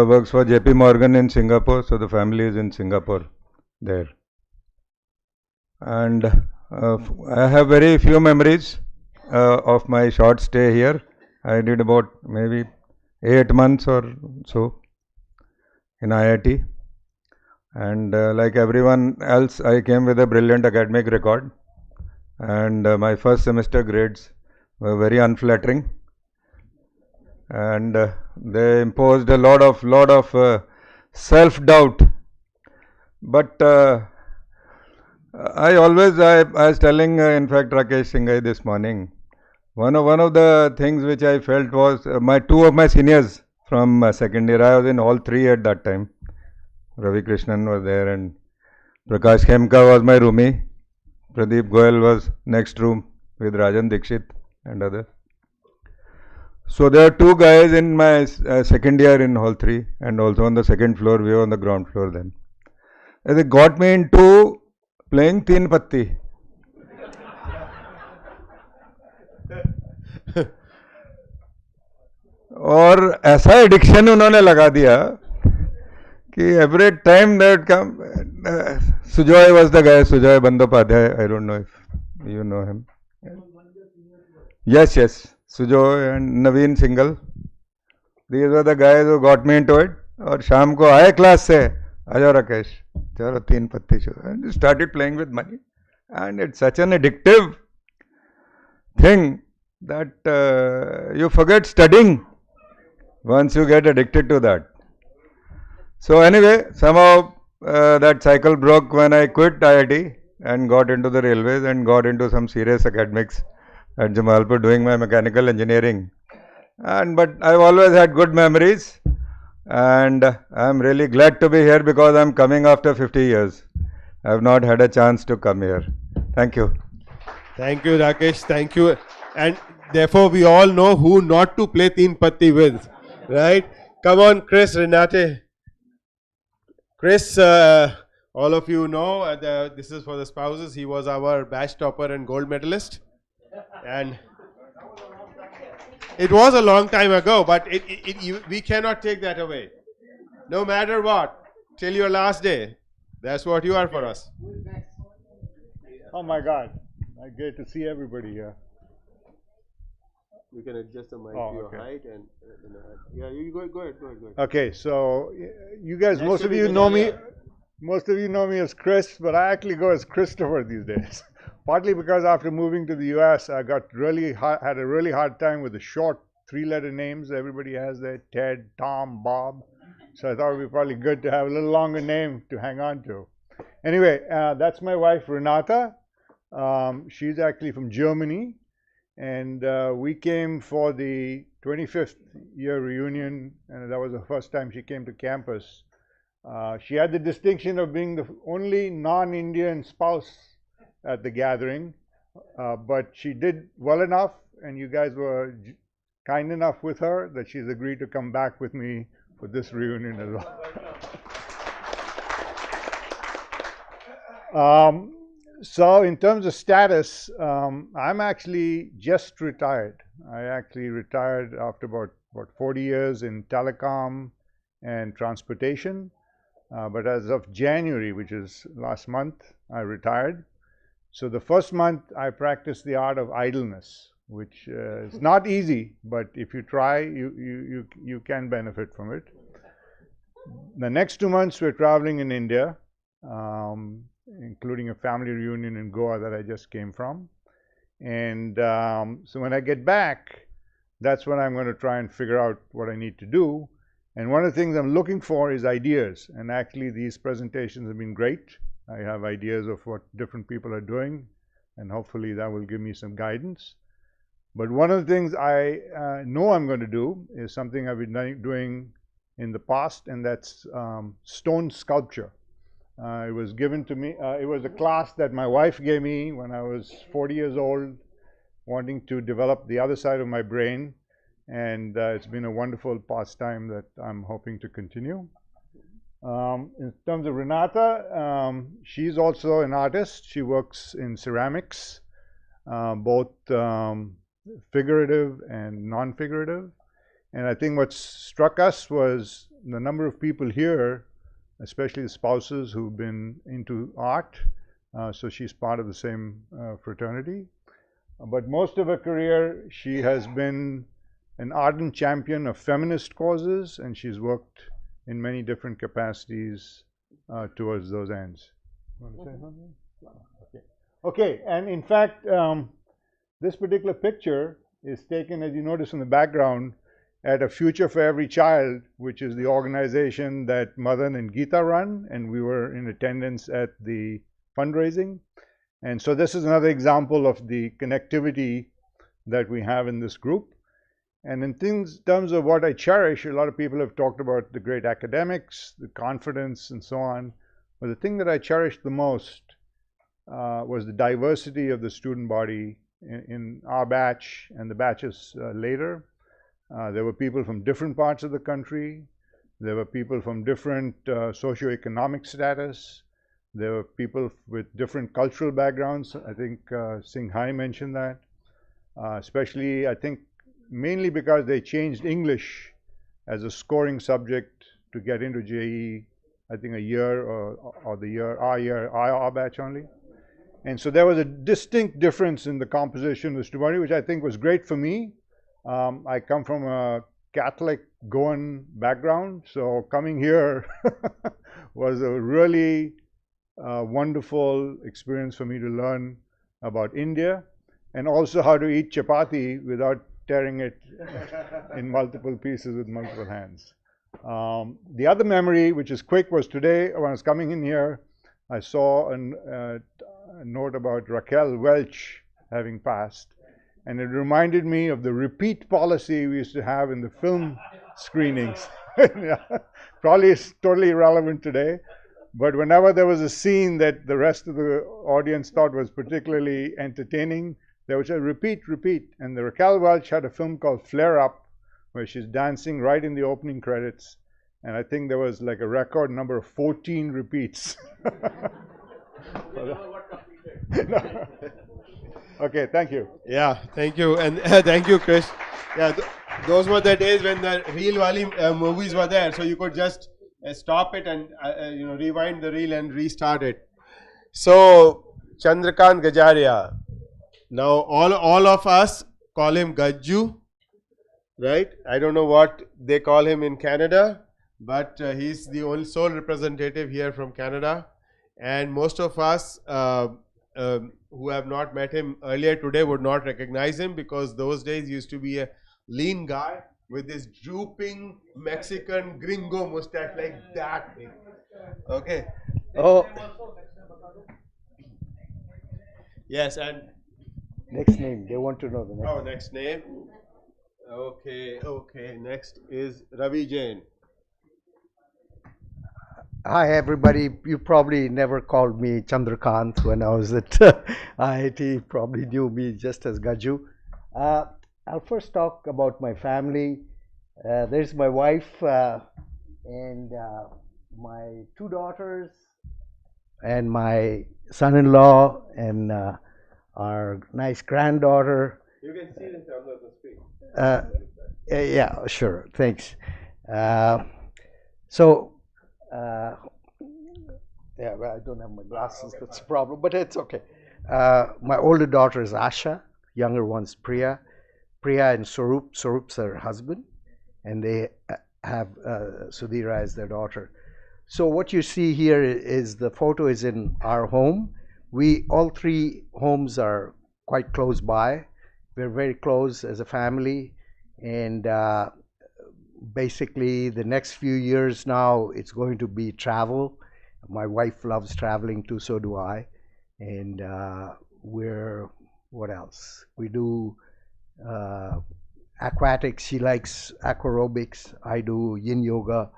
works for JP Morgan in Singapore, so the family is in Singapore there. And I have very few memories of my short stay here. I did about maybe 8 months or so in IIT, and like everyone else, I came with a brilliant academic record, and my first semester grades were very unflattering, and they imposed a lot of self-doubt. But I was telling, in fact, Rakesh Singhai this morning, one of the things which I felt was two of my seniors from second year. I was in all three at that time. Ravi Krishnan was there, and Prakash Khemka was my roomie. Pradeep Goyal was next room with Rajan Dikshit and others. So there are two guys in my second year in hall 3, and also on the second floor. We were on the ground floor then. And they got me into playing Teen Patti. और ऐसा addiction उन्होंने लगा दिया कि every time that come, Sujoy was the guy, Sujoy Bandyopadhyay. I don't know if you know him. Yes, Sujoy and Naveen Singhal. These were the guys who got me into it. और शाम को आए class से, आ जाओ राकेश, चलो तीन पत्ती शुरू, and started playing with money, and it's such an addictive thing that you forget studying once you get addicted to that. So anyway, somehow that cycle broke when I quit IIT and got into the railways and got into some serious academics at Jamalpur doing my mechanical engineering. But I've always had good memories, and I'm really glad to be here because I'm coming after 50 years. I've not had a chance to come here. Thank you. Thank you, Rakesh. Thank you. And therefore, we all know who not to play Teen Patti with, right? Come on, Chris, Renate. Chris, all of you know, this is for the spouses. He was our batch topper and gold medalist. And it was a long time ago, but we cannot take that away. No matter what, till your last day. That's what you are for us. Oh my God. I get to see everybody here. You can adjust the mic Oh, to your okay. height and yeah, you go ahead. Okay, so you guys, Next most to of me, you know me. yeah. Most of you know me as Chris, but I actually go as Christopher these days. Partly because after moving to the US, I got had a really hard time with the short 3-letter names everybody has there: Ted, Tom, Bob. So I thought it would be probably good to have a little longer name to hang on to. Anyway, that's my wife Renata. She's actually from Germany, and we came for the 25th year reunion, and that was the first time she came to campus. She had the distinction of being the only non-Indian spouse at the gathering, but she did well enough, and you guys were kind enough with her that she's agreed to come back with me for this reunion as well. So in terms of status, I'm actually just retired. I actually retired after about 40 years in telecom and transportation. But as of January, which is last month, I retired. So the first month I practiced the art of idleness, which is not easy, but if you try, you can benefit from it. The next 2 months we're traveling in India, including a family reunion in Goa that I just came from. And so when I get back, that's when I'm going to try and figure out what I need to do. And one of the things I'm looking for is ideas. And actually, these presentations have been great. I have ideas of what different people are doing, and hopefully that will give me some guidance. But one of the things I know I'm going to do is something I've been doing in the past, and that's stone sculpture. It was given to me, it was a class that my wife gave me when I was 40 years old, wanting to develop the other side of my brain. And it's been a wonderful pastime that I'm hoping to continue. In terms of Renata, she's also an artist. She works in ceramics, both figurative and non-figurative. And I think what struck us was the number of people here, especially the spouses who've been into art. So she's part of the same fraternity. But most of her career, she has been an ardent champion of feminist causes, and she's worked in many different capacities towards those ends. Want to say something? Okay. Okay, and in fact, this particular picture is taken, as you notice in the background, at a Future for Every Child, which is the organization that Madan and Geeta run, and we were in attendance at the fundraising. And so this is another example of the connectivity that we have in this group. And in terms of what I cherish, a lot of people have talked about the great academics, the confidence, and so on. But the thing that I cherished the most was the diversity of the student body in our batch and the batches later. There were people from different parts of the country. There were people from different socioeconomic status. There were people with different cultural backgrounds. I think Singhai mentioned that. Especially, I think, mainly because they changed English as a scoring subject to get into JEE, I think a year or the year, our batch only. And so there was a distinct difference in the composition of the student body, which I think was great for me. I come from a Catholic Goan background, so coming here was a really wonderful experience for me to learn about India and also how to eat chapati without tearing it in multiple pieces with multiple hands. The other memory, which is quick, was today when I was coming in here, I saw a note about Raquel Welch having passed, and it reminded me of the repeat policy we used to have in the film screenings. Yeah, probably it's totally irrelevant today, but whenever there was a scene that the rest of the audience thought was particularly entertaining, there was a repeat, and the Raquel Welch had a film called Flare Up, where she's dancing right in the opening credits, and I think there was like a record number of 14 repeats. Okay, thank you. Yeah, thank you, and thank you, Krish. Yeah, those were the days when the reel wali movies were there, so you could just stop it and rewind the reel and restart it. So Chandrakant Gajaria. Now all of us call him Gajju, right? I don't know what they call him in Canada, but he's the only sole representative here from Canada, and most of us who have not met him earlier today would not recognize him, because those days used to be a lean guy with this drooping Mexican gringo mustache like that big. Okay. Oh. Yes, and next name. They want to know the next. Oh, next name. Okay. Next is Ravi Jain. Hi everybody, you probably never called me Chandrakant when I was at IIT, probably knew me just as Gaju. I'll first talk about my family. There's my wife and my two daughters and my son-in-law and our nice granddaughter. You can see this on the screen. Yeah, sure, thanks. Yeah, well, I don't have my glasses, that's a problem, but it's okay. My older daughter is Asha, younger one's Priya. Priya and Swarup's her husband, and they have Sudhira as their daughter. So what you see here is the photo is in our home. All three homes are quite close by. We're very close as a family, and basically the next few years now it's going to be travel. My wife loves traveling too, so do I. And what else? We do aquatics. She likes aquarobics. I do yin yoga,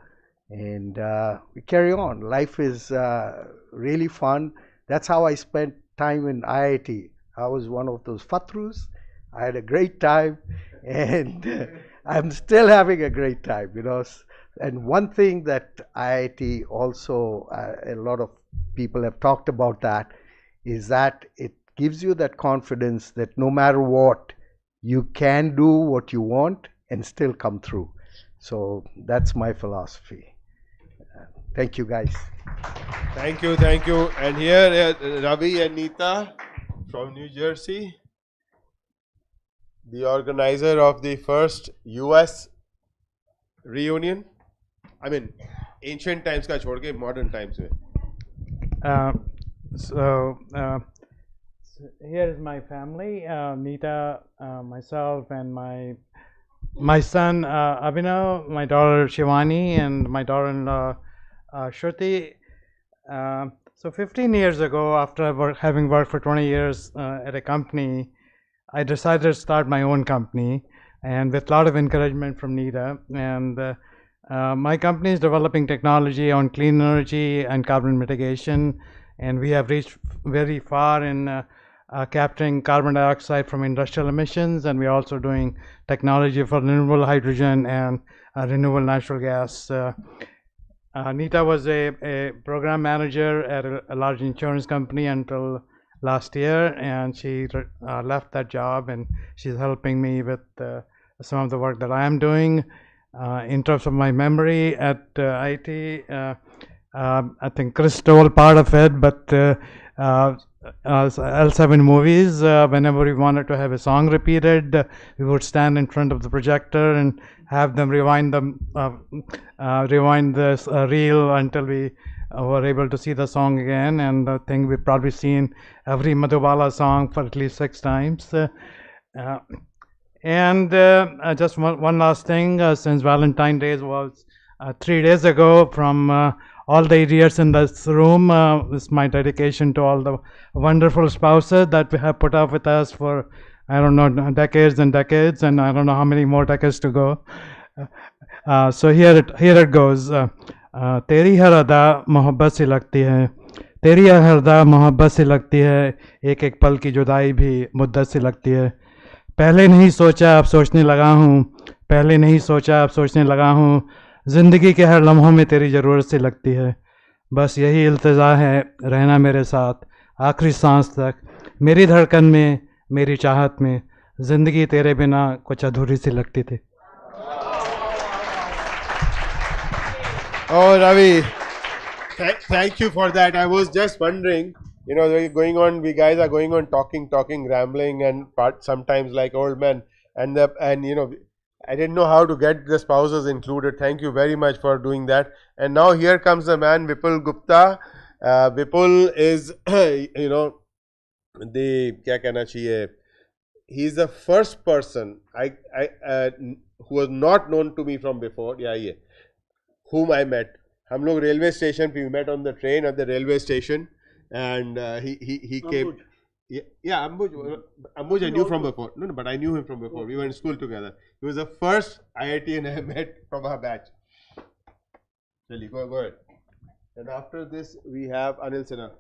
and we carry on. Life is really fun. That's how I spent time in IIT. I was one of those fatrus. I had a great time, and I'm still having a great time, And one thing that IIT also, a lot of people have talked about that, is that it gives you that confidence that no matter what, you can do what you want and still come through. So that's my philosophy. Thank you, guys. Thank you. And here, Ravi and Neeta from New Jersey, the organizer of the first US reunion. I mean, ancient times का छोड़ के modern times में. here is my family, Nita, myself, and my son Abhinav, my daughter Shivani, and my daughter-in-law Shruti. So 15 years ago, after having worked for 20 years at a company, I decided to start my own company, and with a lot of encouragement from Nita. And my company is developing technology on clean energy and carbon mitigation, and we have reached very far in capturing carbon dioxide from industrial emissions, and we're also doing technology for renewable hydrogen and renewable natural gas. Nita was a program manager at a large insurance company until last year, and she left that job, and she's helping me with some of the work that I am doing. In terms of my memory at IIT, I think Chris stole part of it, but L7 movies, whenever we wanted to have a song repeated, we would stand in front of the projector and have them rewind this reel until we were able to see the song again. And I think we've probably seen every Madhubala song for at least 6 times. Just one last thing, since Valentine's Day was 3 days ago, from all the idiots in this room, this is my dedication to all the wonderful spouses that we have put up with us for, I don't know, decades and decades, and I don't know how many more decades to go. So here it goes. तेरी हर अदा मोहब्बत सी लगती है, तेरी हर अदा मोहब्बत सी लगती है, एक एक पल की जुदाई भी मुद्दत सी लगती है. पहले नहीं सोचा अब सोचने लगा हूँ, पहले नहीं सोचा अब सोचने लगा हूँ, ज़िंदगी के हर लम्हों में तेरी ज़रूरत सी लगती है. बस यही इल्तिजा है रहना मेरे साथ आखिरी सांस तक, मेरी धड़कन में मेरी चाहत में, ज़िंदगी तेरे बिना कुछ अधूरी सी लगती थी. Oh, Ravi, thank you for that. I was just wondering, you know, we guys are going on talking, rambling, and sometimes like old men, and you know, I didn't know how to get the spouses included. Thank you very much for doing that. And now here comes the man, Vipul Gupta. Vipul is, you know, kya कहना चाहिए? He is the first person who was not known to me from before. Yeah. Whom I met. हम लोग railway station, we met on the train at the railway station, and he came. Yeah, Ambuj I knew from before. No, but I knew him from before. We were in school together. He was the first IITian I met from our batch. Really, go ahead. And after this, we have Anil Sinha.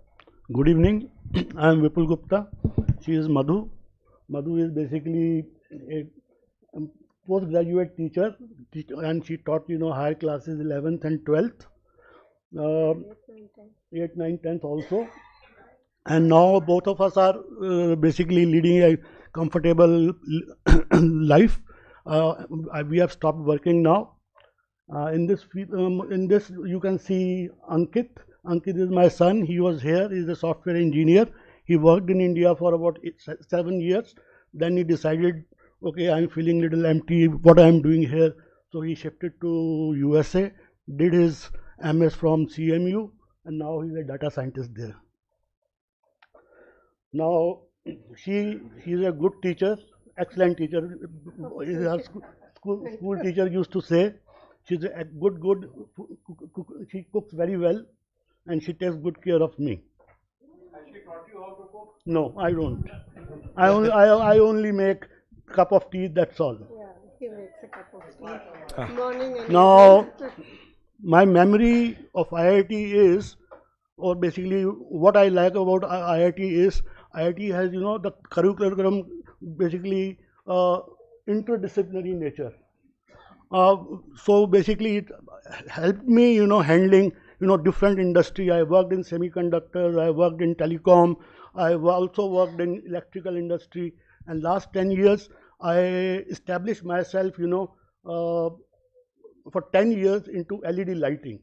Good evening. I am Vipul Gupta. She is Madhu. Madhu is basically a postgraduate teacher, and she taught, you know, higher classes 11th and 12th, 8th, 9th, 10th also. And now both of us are basically leading a comfortable life. We have stopped working now. In this you can see Ankit. Ankit is my son. He was here. He is a software engineer. He worked in India for about 7 years. Then he decided, okay, I'm feeling a little empty, what I'm doing here. So he shifted to USA, did his MS from CMU, and now he's a data scientist there. Now, she's a good teacher, excellent teacher. Her school teacher used to say, she's a good, she cooks very well, and she takes good care of me. Has she taught you how to cook? No, I don't. I only make cup of tea, that's all. Yeah, he makes a cup of tea. Morning and Now, my memory of IIT is, or basically what I like about IIT is, IIT has, you know, the curriculum basically interdisciplinary nature. So basically it helped me, you know, handling, you know, different industry. I worked in semiconductors, I worked in telecom, I've also worked in electrical industry, and last 10 years I established myself, you know, for 10 years into LED lighting.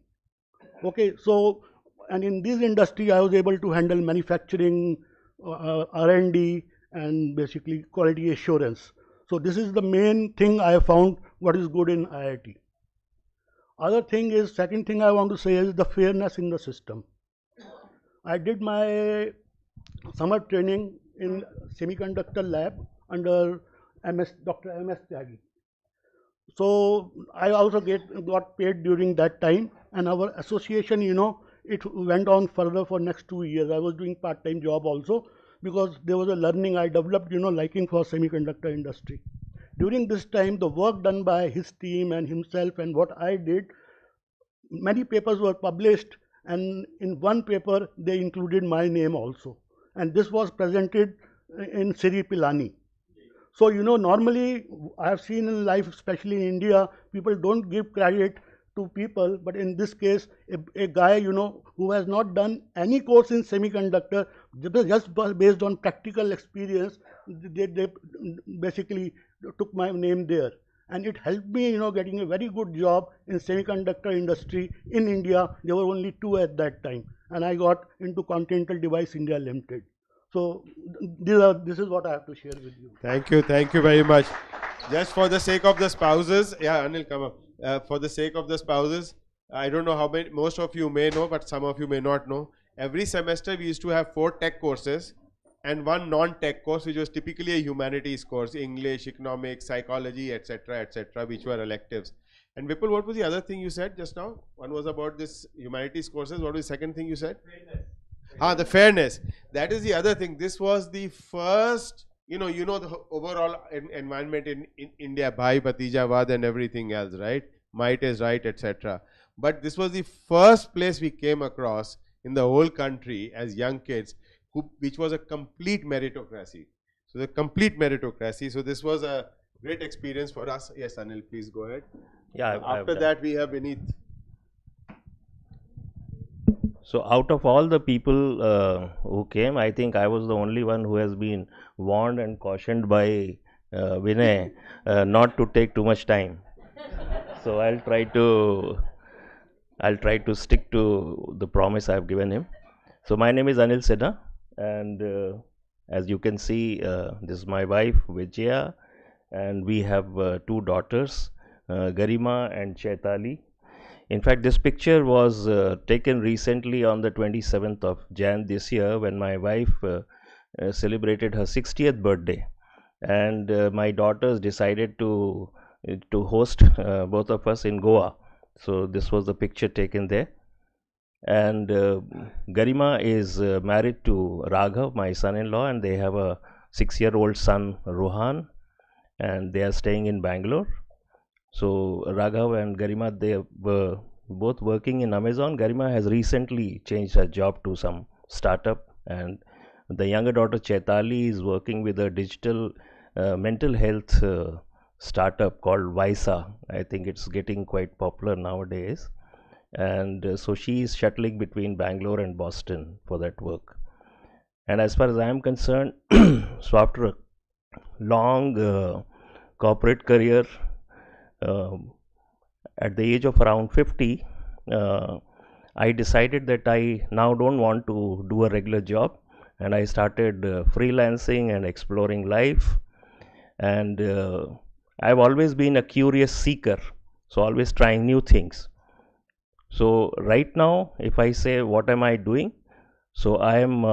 Okay, so, and in this industry I was able to handle manufacturing, R&D, and basically quality assurance. So this is the main thing I found what is good in IIT. Other thing is, second thing I want to say is the fairness in the system. I did my summer training in semiconductor lab under Dr. MS Tyagi. So I also got paid during that time, and our association, it went on further for next 2 years. I was doing part-time job also because there was a learning I developed, liking for semiconductor industry. During this time, the work done by his team and himself and what I did, many papers were published, and in one paper they included my name also, and this was presented in Sri Pilani. So, normally I have seen in life, especially in India, people don't give credit to people, but in this case, a guy, who has not done any course in semiconductor, just based on practical experience, they basically took my name there. And it helped me, getting a very good job in semiconductor industry in India. There were only 2 at that time, and I got into Continental Device India Limited. So this is what I have to share with you. Thank you very much. Just for the sake of the spouses, yeah, Anil, come up. For the sake of the spouses, I don't know how many, most of you may know, but some of you may not know. Every semester we used to have 4 tech courses and 1 non-tech course, which was typically a humanities course, English, economics, psychology, etc., which were electives. And Vipul, what was the other thing you said just now? One was about this humanities courses. What was the second thing you said? The fairness. That is the other thing. This was the first, the overall environment in India, Bhai Bhatijawad and everything else, right? Might is right, etc. But this was the first place we came across in the whole country as young kids, which was a complete meritocracy. So the complete meritocracy. So this was a great experience for us. Yes, Anil, please go ahead. Yeah. After that, we have Vineet. So out of all the people who came, I think I was the only one who has been warned and cautioned by Vinay not to take too much time. So I'll try to stick to the promise I've given him. So my name is Anil Sinha, and as you can see, this is my wife Vijaya, and we have 2 daughters, Garima and Chaitali. In fact, this picture was taken recently on the 27th of Jan this year, when my wife celebrated her 60th birthday, and my daughters decided to host both of us in Goa. So this was the picture taken there. And Garima is married to Raghav, my son-in-law, and they have a 6-year-old son, Rohan, and they are staying in Bangalore. So Raghav and Garima, they were both working in Amazon. Garima has recently changed her job to some startup, and the younger daughter Chaitali is working with a digital mental health startup called Visa. I think it's getting quite popular nowadays, and so she is shuttling between Bangalore and Boston for that work. And as far as I am concerned, so after a long corporate career, at the age of around 50, I decided that I now don't want to do a regular job, and I started freelancing and exploring life. And I've always been a curious seeker, so always trying new things. So right now, if I say what am I doing, so I am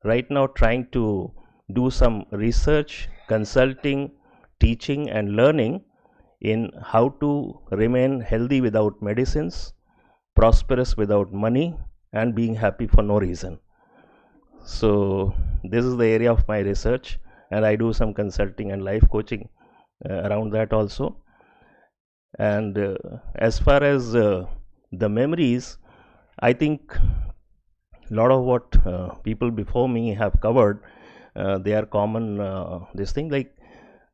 right now trying to do some research, consulting, teaching and learning in how to remain healthy without medicines, prosperous without money, and being happy for no reason. So this is the area of my research, and I do some consulting and life coaching around that also. And as far as the memories, I think a lot of what people before me have covered, they are common, this thing, like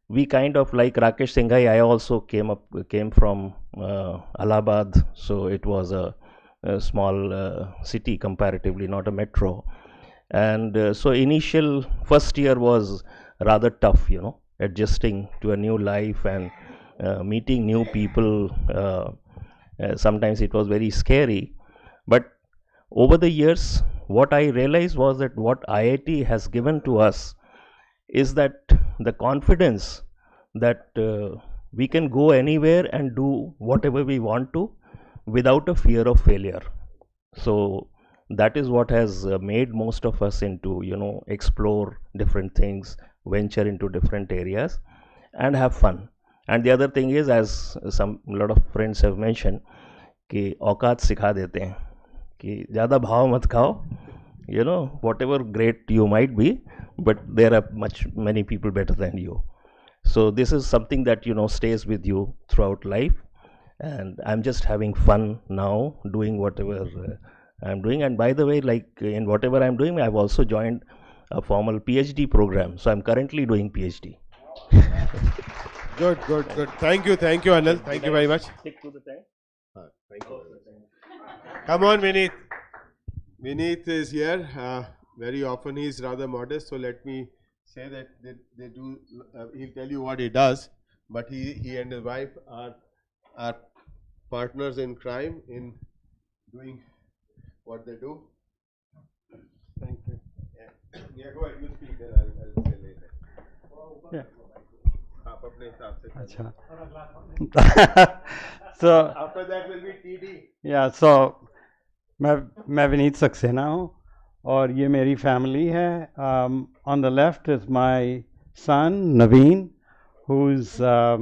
we kind of, like Rakesh Singhai, I also came from Allahabad, so it was a small city comparatively, not a metro. And so initial first year was rather tough, adjusting to a new life and meeting new people. Sometimes it was very scary, but over the years, what I realized was that what IIT has given to us is that the confidence that we can go anywhere and do whatever we want to without a fear of failure. So that is what has made most of us into, explore different things, venture into different areas, and have fun. And the other thing is, as lot of friends have mentioned, कि औकात सिखा देते हैं कि ज़्यादा भाव मत खाओ, whatever great you might be, but there are many people better than you. So this is something that stays with you throughout life, and I'm just having fun now doing whatever I'm doing. And by the way, like in whatever I'm doing, I've also joined a formal PhD program, so I'm currently doing PhD. Good. Thank you, Anil. Thank you very much. Stick to the time. Thank you. Come on, Vineet. Vineet is here. Very often he's rather modest, so let me say that they do. He'll tell you what he does, but he and his wife are partners in crime in doing what they do. Thank you. Yeah, go ahead. You speak, then I'll say later. Yeah. Acha. So After that will be TD. Yeah, so मैं विनीत सक्सेना हूँ और ये मेरी family है. On the left is my son Naveen, who's a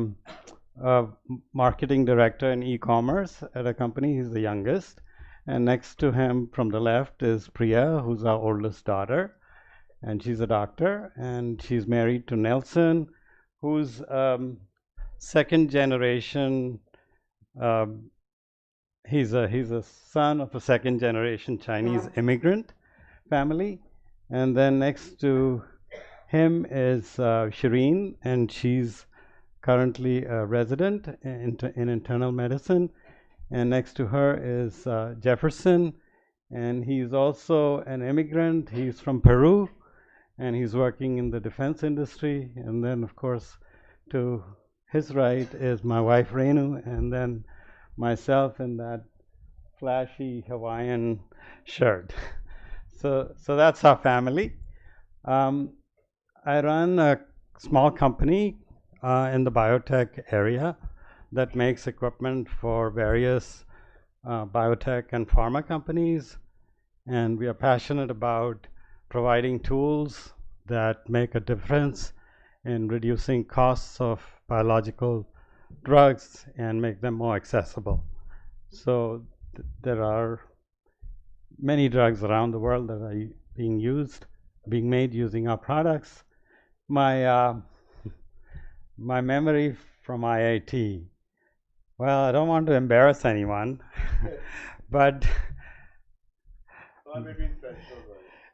marketing director in e-commerce at a company. He's the youngest. And next to him from the left is Priya, who's our oldest daughter, and she's a doctor, and she's married to Nelson, who's second generation. He's a son of a second generation Chinese immigrant family. And then next to him is Shireen, and she's currently a resident in internal medicine. And next to her is Jefferson, and he's also an immigrant. He's from Peru, and he's working in the defense industry. And then, of course, to his right is my wife Renu, and then myself in that flashy Hawaiian shirt. So that's our family. I run a small company in the biotech area that makes equipment for various biotech and pharma companies, and we are passionate about providing tools that make a difference in reducing costs of biological drugs and make them more accessible. So there are many drugs around the world that are being made using our products. My memory from IIT. Well, I don't want to embarrass anyone, but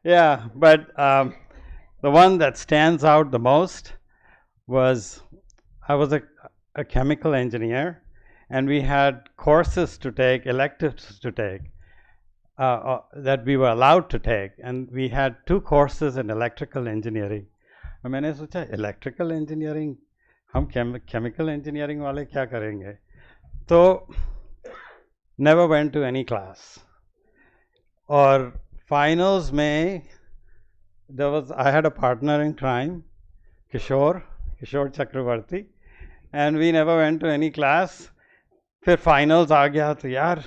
yeah, but the one that stands out the most was I was a chemical engineer, and we had courses to take, electives to take, that we were allowed to take, and we had 2 courses in electrical engineering. और मैंने सोचा electrical engineering, हम chemical engineering वाले क्या करेंगे? तो never went to any class. और finals में I had a partner in crime, Kishore Chakravarti, and we never went to any class. फिर finals आ गया तो यार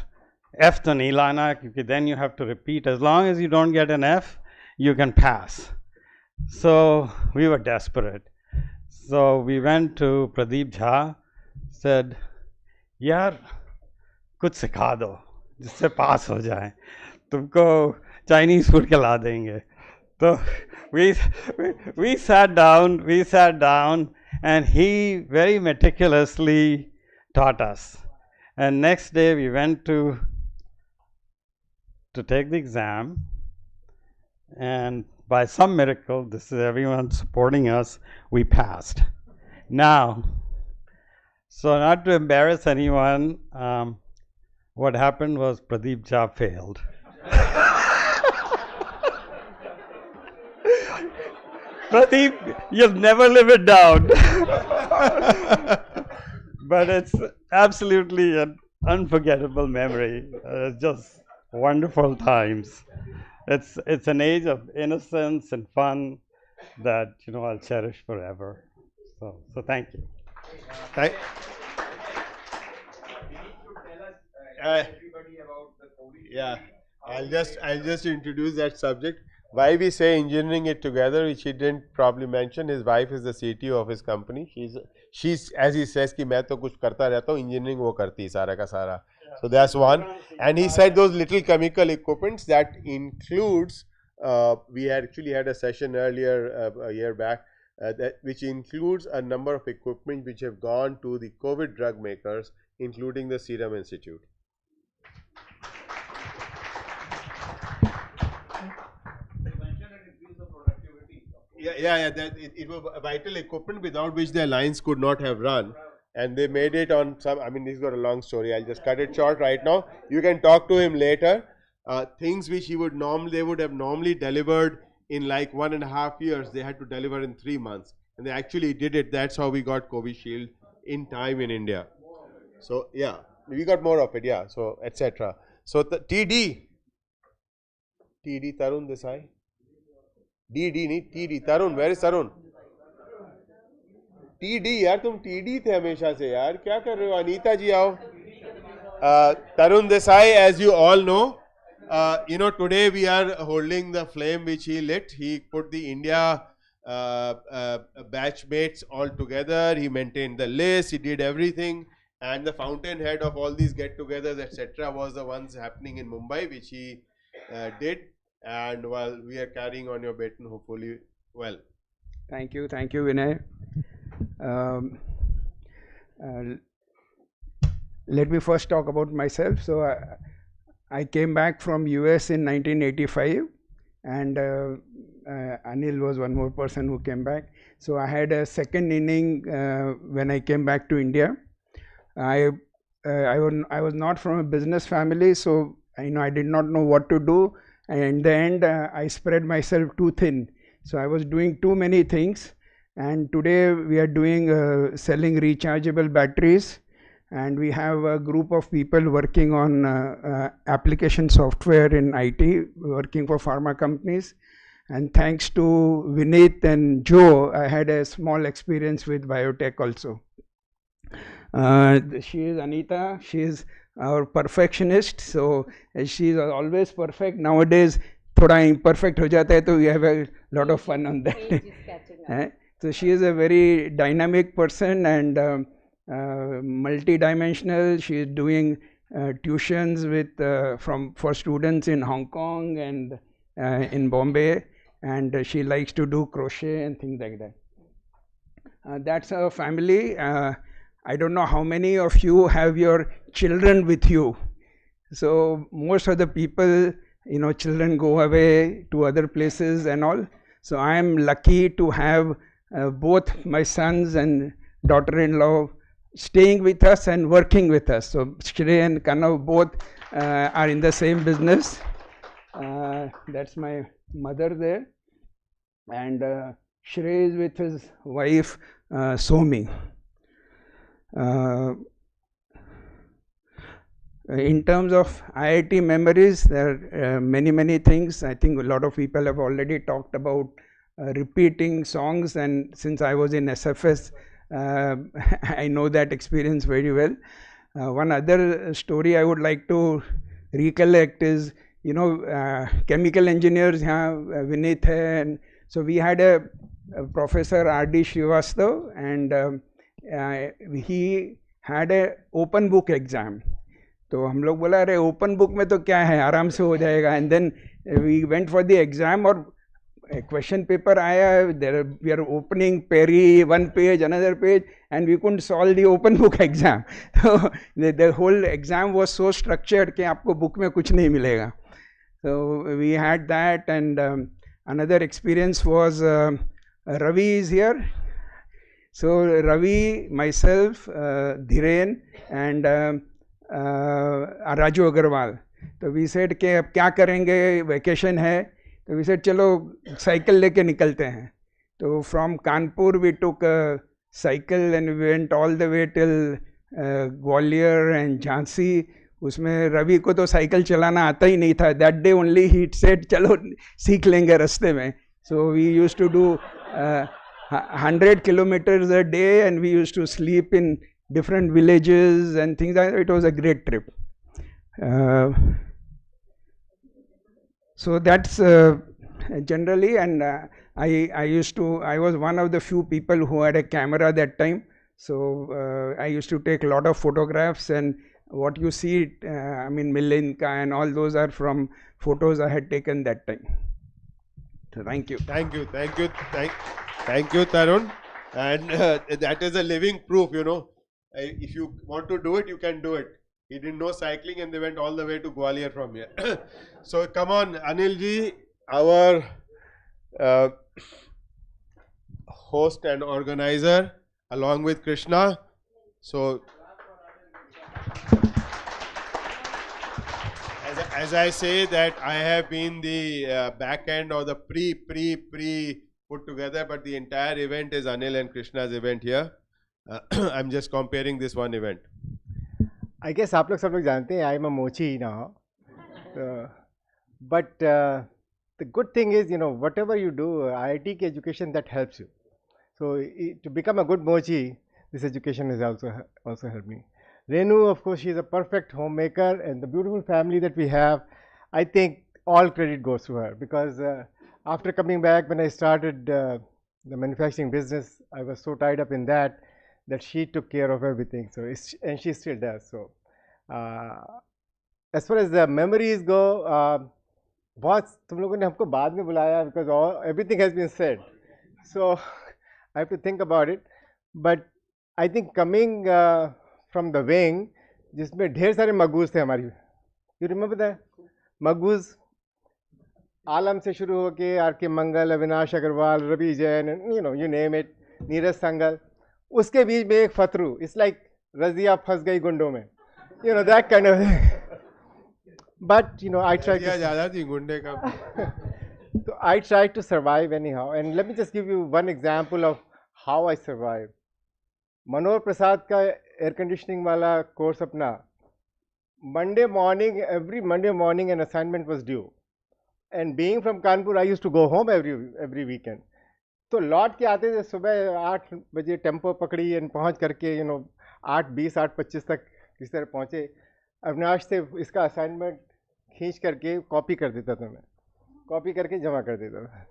F तो नहीं लाना, क्योंकि then you have to repeat. As long as you don't get an F, you can pass. So we were desperate. So we went to Pradeep Jha, said, यार कुछ सिखा दो जिससे पास हो जाए, तुमको चाइनीज फूड खिला देंगे. So we sat down, and he very meticulously taught us. And next day we went to take the exam, and by some miracle, this is everyone supporting us, we passed. Now, so not to embarrass anyone, what happened was Pradeep Jha failed. Pradeep, you'll never live it down. But it's absolutely an unforgettable memory. Just wonderful times. It's an age of innocence and fun that I'll cherish forever. So thank you. Yeah. I'll just introduce that subject. Why we say engineering it together, which he didn't probably mention. His wife is the CTO of his company. She's as he says कि मैं तो कुछ करता रहता हूँ, engineering वो करती है सारा का सारा. So that's one. And he said those little chemical equipments that includes. We had actually had a session earlier a year back which includes a number of equipment which have gone to the COVID drug makers, including the Serum Institute. Yeah. That it was a vital equipment without which their lines could not have run, and they made it on some. I mean, this got a long story. I'll just cut it short right now. You can talk to him later. Things which they would have normally delivered in like 1.5 years, they had to deliver in 3 months, and they actually did it. That's how we got Covishield in time in India. So yeah, we got more of it. Yeah. So etc. So the TD Tarun Desai. DD नहीं TD Tarun. Where is Tarun? TD यार तुम TD थे हमेशा से यार, क्या कर रहे हो? अनीता जी आओ. Tarun Desai, as you all know, today we are holding the flame which he lit. He put the India batchmates all together. He maintained the list. He did everything, and the fountainhead of all these get-togethers, etc., was the ones happening in Mumbai, which he did. And while we are carrying on your baton, hopefully well. Thank you, Vinay. Let me first talk about myself. So I came back from US in 1985, and Anil was one more person who came back. So I had a second inning when I came back to India. I was not from a business family, so I did not know what to do. And in the end, I spread myself too thin. So I was doing too many things. And today we are doing selling rechargeable batteries. And we have a group of people working on application software in IT, working for pharma companies. And thanks to Vineet and Joe, I had a small experience with biotech also. She is Anita. She is our perfectionist, so she is always perfect. Nowadays thoda imperfect ho jata hai, so we have a lot of fun on that. So she is a very dynamic person and multi-dimensional. She is doing tuitions with for students in Hong Kong and in Bombay, and she likes to do crochet and things like that. That's our family. I don't know how many of you have your children with you. So most of the people, children go away to other places and all. So I am lucky to have both my sons and daughter-in-law staying with us and working with us. So Shrey and Kanav both are in the same business. That's my mother there. And Shrey is with his wife, Somi. In terms of IIT memories, there are many things. I think a lot of people have already talked about repeating songs, and since I was in SFS, I know that experience very well. One other story I would like to recollect is, chemical engineers here, Vineet hai, and so we had a Professor R.D. Srivastav, and he had a open book exam. तो हम लोग बोला अरे open book में तो क्या है, आराम से हो जाएगा. And then we went for the exam और क्वेश्चन पेपर आया. देयर वी आर ओपनिंग पेरी one page another page and we couldn't solve the open book exam. The whole exam was so structured कि आपको book में कुछ नहीं मिलेगा. So we had that, and another experience was Ravi is here. So Ravi, myself, Dhiren, and Raju Agarwal. तो we said कि अब क्या करेंगे, वेकेशन है. तो we said चलो साइकिल लेके निकलते हैं. तो from Kanpur we took a cycle and we went all the way till Gwalior and Jhansi. उसमें रवि को तो साइकिल चलाना आता ही नहीं था. That day only he said चलो सीख लेंगे रास्ते में. So we used to do 100 kilometers a day, and we used to sleep in different villages and things like that. It was a great trip. So that's generally, and I was one of the few people who had a camera that time. So I used to take a lot of photographs, and what you see, I mean, Milinka and all those are from photos I had taken that time. So thank you. Thank you, thank you, thank you, Tarun. And that is a living proof, you know. If you want to do it, you can do it. He didn't know cycling, and they went all the way to Gwalior from here. So come on, Anil ji, our host and organizer, along with Krishna. So as I say that I have been the back end or the pre put together, but the entire event is Anil and Krishna's event here. I'm just comparing this one event. I guess आप लोग सब लोग जानते हैं I'm a mochi now. But the good thing is, you know, whatever you do, IIT education that helps you. So to become a good mochi, this education has also helped me. Renu, of course, she is a perfect homemaker, and the beautiful family that we have, I think all credit goes to her, because after coming back, when I started the manufacturing business, I was so tied up in that she took care of everything. So and she still does. So as far as the memories go, बहुत तुम लोगों ने हमको बाद में बुलाया because everything has been said. So I have to think about it. But I think coming from the wing, जिसमें ढेर सारे मगूज थे हमारी. You remember that? मगूज आलम से शुरू होके R K. Mangal, Avinash Agarwal, Ravi Jain, you know, you name it, Neeraj Sangal. उसके बीच में एक फतरू. It's like रजिया फंस गई गुंडों में. You know, that kind of thing. But you know, I tried to survive anyhow. And let me just give you one example of how I survived. Manohar Prasad का air conditioning वाला course अपना, Monday morning, every Monday morning an assignment was due. And being from Kanpur, I used to go home every weekend. तो लौट के आते थे सुबह 8 बजे टेम्पो पकड़ी और पहुँच करके, you know, 8:20, 8:25 तक किस तरह पहुँचे. अविनाश से इसका असाइनमेंट खींच करके कॉपी कर देता था, मैं कॉपी करके जमा कर देता था.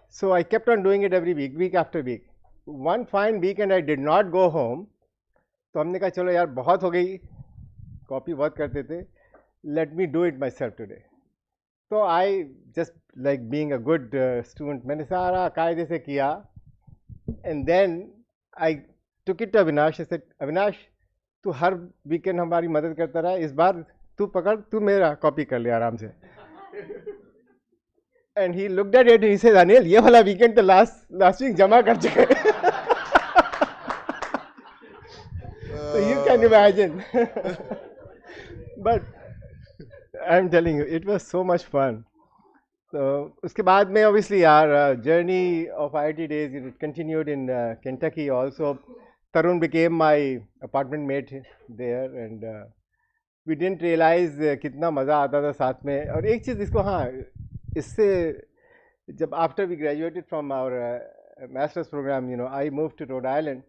So I kept on doing it every week after week. One fine weekend I did not go home. तो हमने कहा चलो यार बहुत हो गई, कॉपी बहुत करते थे, let me do it myself today. So I just like being a good student, मैंने सारा कायदे से किया. And then I took it to Avinash. I said, Avinash, तू हर वीकेंड हमारी मदद करता रहा, इस बार तू पकड़, तू मेरा कॉपी कर ले आराम से. And he looked at it and he said, Anil, ये वाला वीकेंड तो last week जमा कर चुके. So you can imagine. But I'm telling you, it was so much fun. So उसके बाद में obviously our journey of IIT days, it continued in Kentucky also. Tarun became my apartment mate there, and we didn't realize कितना मज़ा आता था साथ में. और एक चीज़ इसको, हाँ, इससे जब after we graduated from our master's program, you know, I moved to Rhode Island.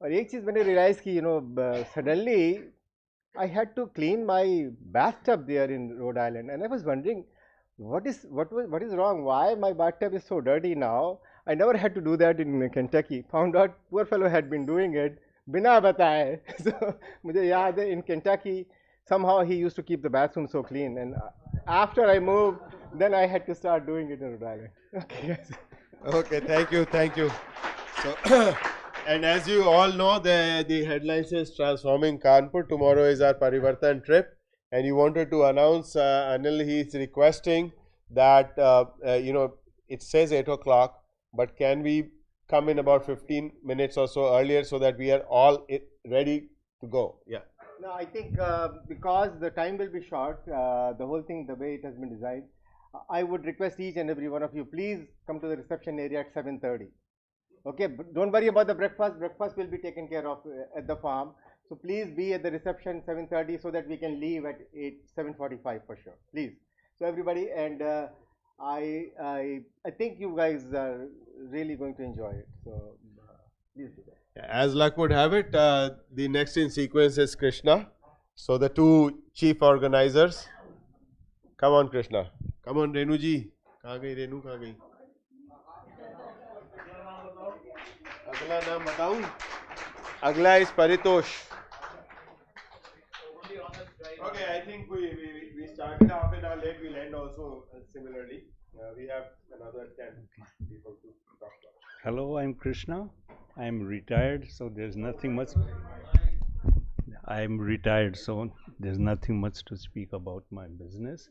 और एक चीज़ मैंने realize कि, you know, suddenly I had to clean my bathtub there in Rhode Island, and I was wondering what is wrong? Why my bathtub is so dirty now? I never had to do that in Kentucky. Found out poor fellow had been doing it बिना बताए. So मुझे याद है in Kentucky somehow he used to keep the bathroom so clean, and after I moved, then I had to start doing it in Rhode Island. Okay, guys. Okay, thank you. So and as you all know, the headline says Transforming Kanpur. Tomorrow is our Parivartan trip, and you wanted to announce, Anil, he is requesting that you know, it says 8 o'clock, but can we come in about 15 minutes or so earlier so that we are all ready to go? Yeah. No, I think because the time will be short, the whole thing, the way it has been designed, I would request each and every one of you, please come to the reception area at 7:30. Okay, but don't worry about the breakfast. Breakfast will be taken care of at the farm. So please be at the reception 7:30 so that we can leave at 7:45 for sure. Please. So everybody, and I think you guys are really going to enjoy it. So please do that. As luck would have it, the next in sequence is Krishna. So the two chief organizers, Come on, Krishna. Come on, Renu ji. कहाँ गई रेनू कहाँ गई? अगला नाम बताऊं? अगला is Paritosh. Okay, I think we started half an hour late. We'll end also similarly. We have another 10 people to talk about. Hello, I'm Krishna. I'm retired, so there's nothing much. I'm retired, so there's nothing much to speak about my business.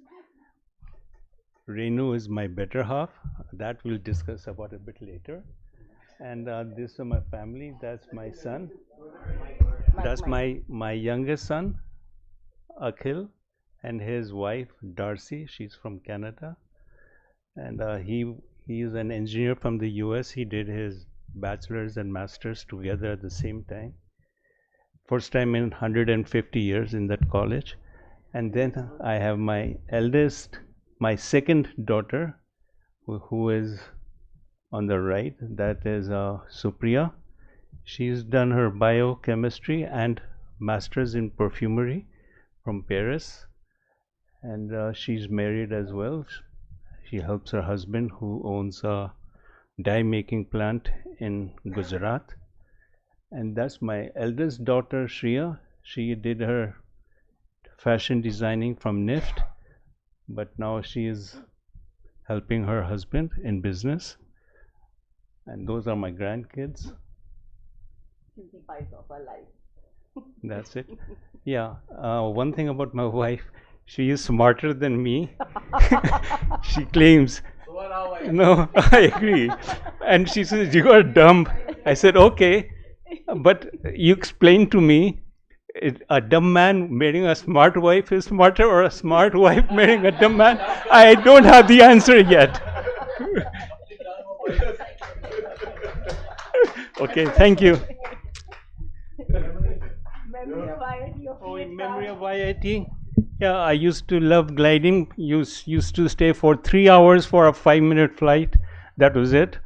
Renu is my better half. That we'll discuss about a bit later. And this is my family. That's my son. That's my youngest son, Akhil, and his wife Darcy. She's from Canada, and he is an engineer from the US. He did his bachelor's and master's together at the same time. First time in 150 years in that college. And then I have my second daughter, who is on the right. That is Supriya. She's done her biochemistry and master's in perfumery from Paris, and she's married as well. She helps her husband, who owns a dye making plant in Gujarat. And that's my eldest daughter, Shreya. She did her fashion designing from NIFT, but now she is helping her husband in business. And those are my grandkids. Cutie pies of our life. That's it. Yeah. One thing about my wife, she is smarter than me. She claims. No, I agree. And she says, "You are dumb." I said, "Okay, but you explain to me, a dumb man marrying a smart wife is smarter, or a smart wife marrying a dumb man?" I don't have the answer yet. Okay, thank you. Memory of IIT. Oh, in memory of IIT? Yeah, I used to love gliding. Used to stay for 3 hours for a 5-minute flight. That was it.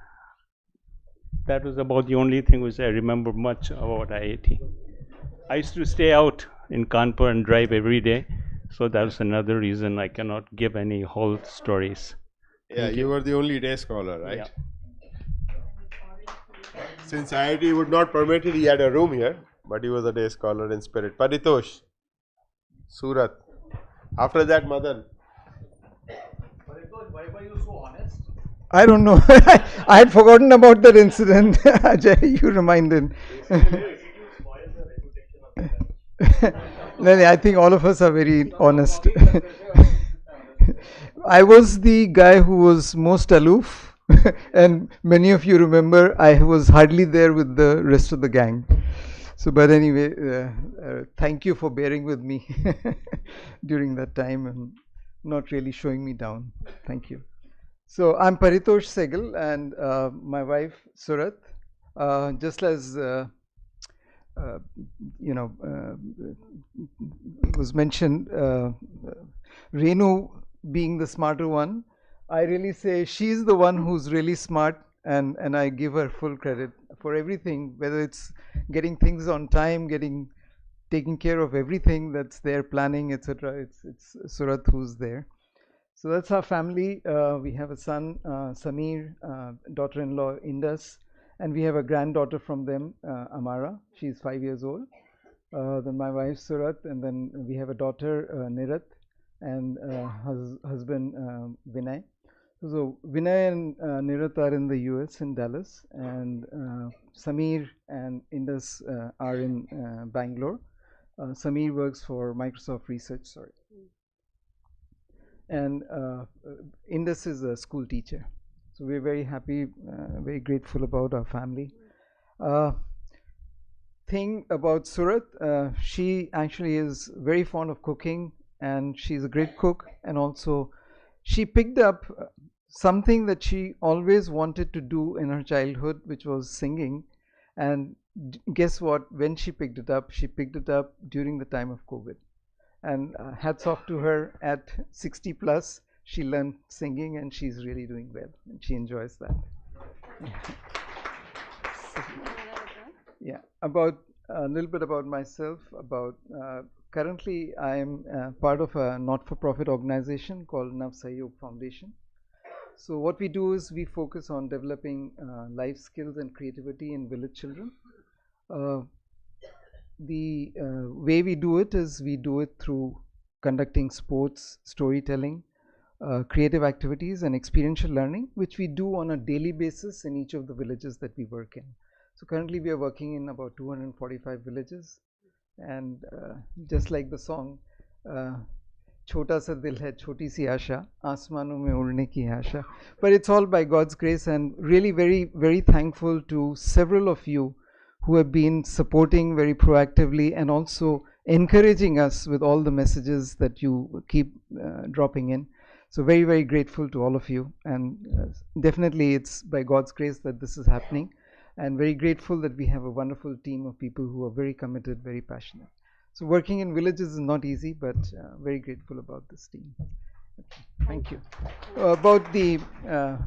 That was about the only thing which I remember much about IIT. I used to stay out in Kanpur and drive every day. So that's another reason I cannot give any whole stories. Yeah, you were the only day scholar, right? Yeah. Since IIT would not permit it, he had a room here, but he was a day scholar in spirit. Paritosh, Surat. After that, Madan. Paritosh, why were you so honest? I don't know. I had forgotten about that incident. Ajay, you reminded. No, I think all of us are very honest. I was the guy who was most aloof, and many of you remember I was hardly there with the rest of the gang. So, but anyway, thank you for bearing with me during that time and not really showing me down. Thank you. So, I'm Paritosh Sehgal, and my wife Surat. Just as was mentioned, Renu being the smarter one, I really say she's the one who's really smart, and I give her full credit for everything, whether it's getting things on time, taking care of everything that's there, planning, etc. It's Surat who's there. So that's our family. We have a son, Samir, daughter-in-law, Indus, and we have a granddaughter from them, Amara. She's 5 years old. Then my wife, Surat, and then we have a daughter, Nirat, and husband, Vinay. So Vinay and Nirat are in the US in Dallas, and Samir and Indus are in Bangalore. Samir works for Microsoft Research, and Indus is a school teacher. So we're very happy, very grateful about our family. Thing about Surat, she actually is very fond of cooking, and she's a great cook, and also she picked up something that she always wanted to do in her childhood, which was singing. And guess what? When she picked it up during the time of COVID. And hats off to her. At 60 plus, she learned singing, and she's really doing well, and she enjoys that. Yeah, about a little bit about myself. About currently I am part of a not-for-profit organization called Nav Sahyog Foundation. So what we do is we focus on developing life skills and creativity in village children. The way we do it is we do it through conducting sports, storytelling, creative activities and experiential learning, which we do on a daily basis in each of the villages that we work in. So currently we are working in about 245 villages, and just like the song, Chota sa dil hai, choti si asha, asmanon mein udne ki asha. But it's all by God's grace, and really very thankful to several of you who have been supporting very proactively and also encouraging us with all the messages that you keep dropping in. So very grateful to all of you, and definitely it's by God's grace that this is happening, and very grateful that we have a wonderful team of people who are very committed, very passionate. So working in villages is not easy, but very grateful about this team. Thank you. About the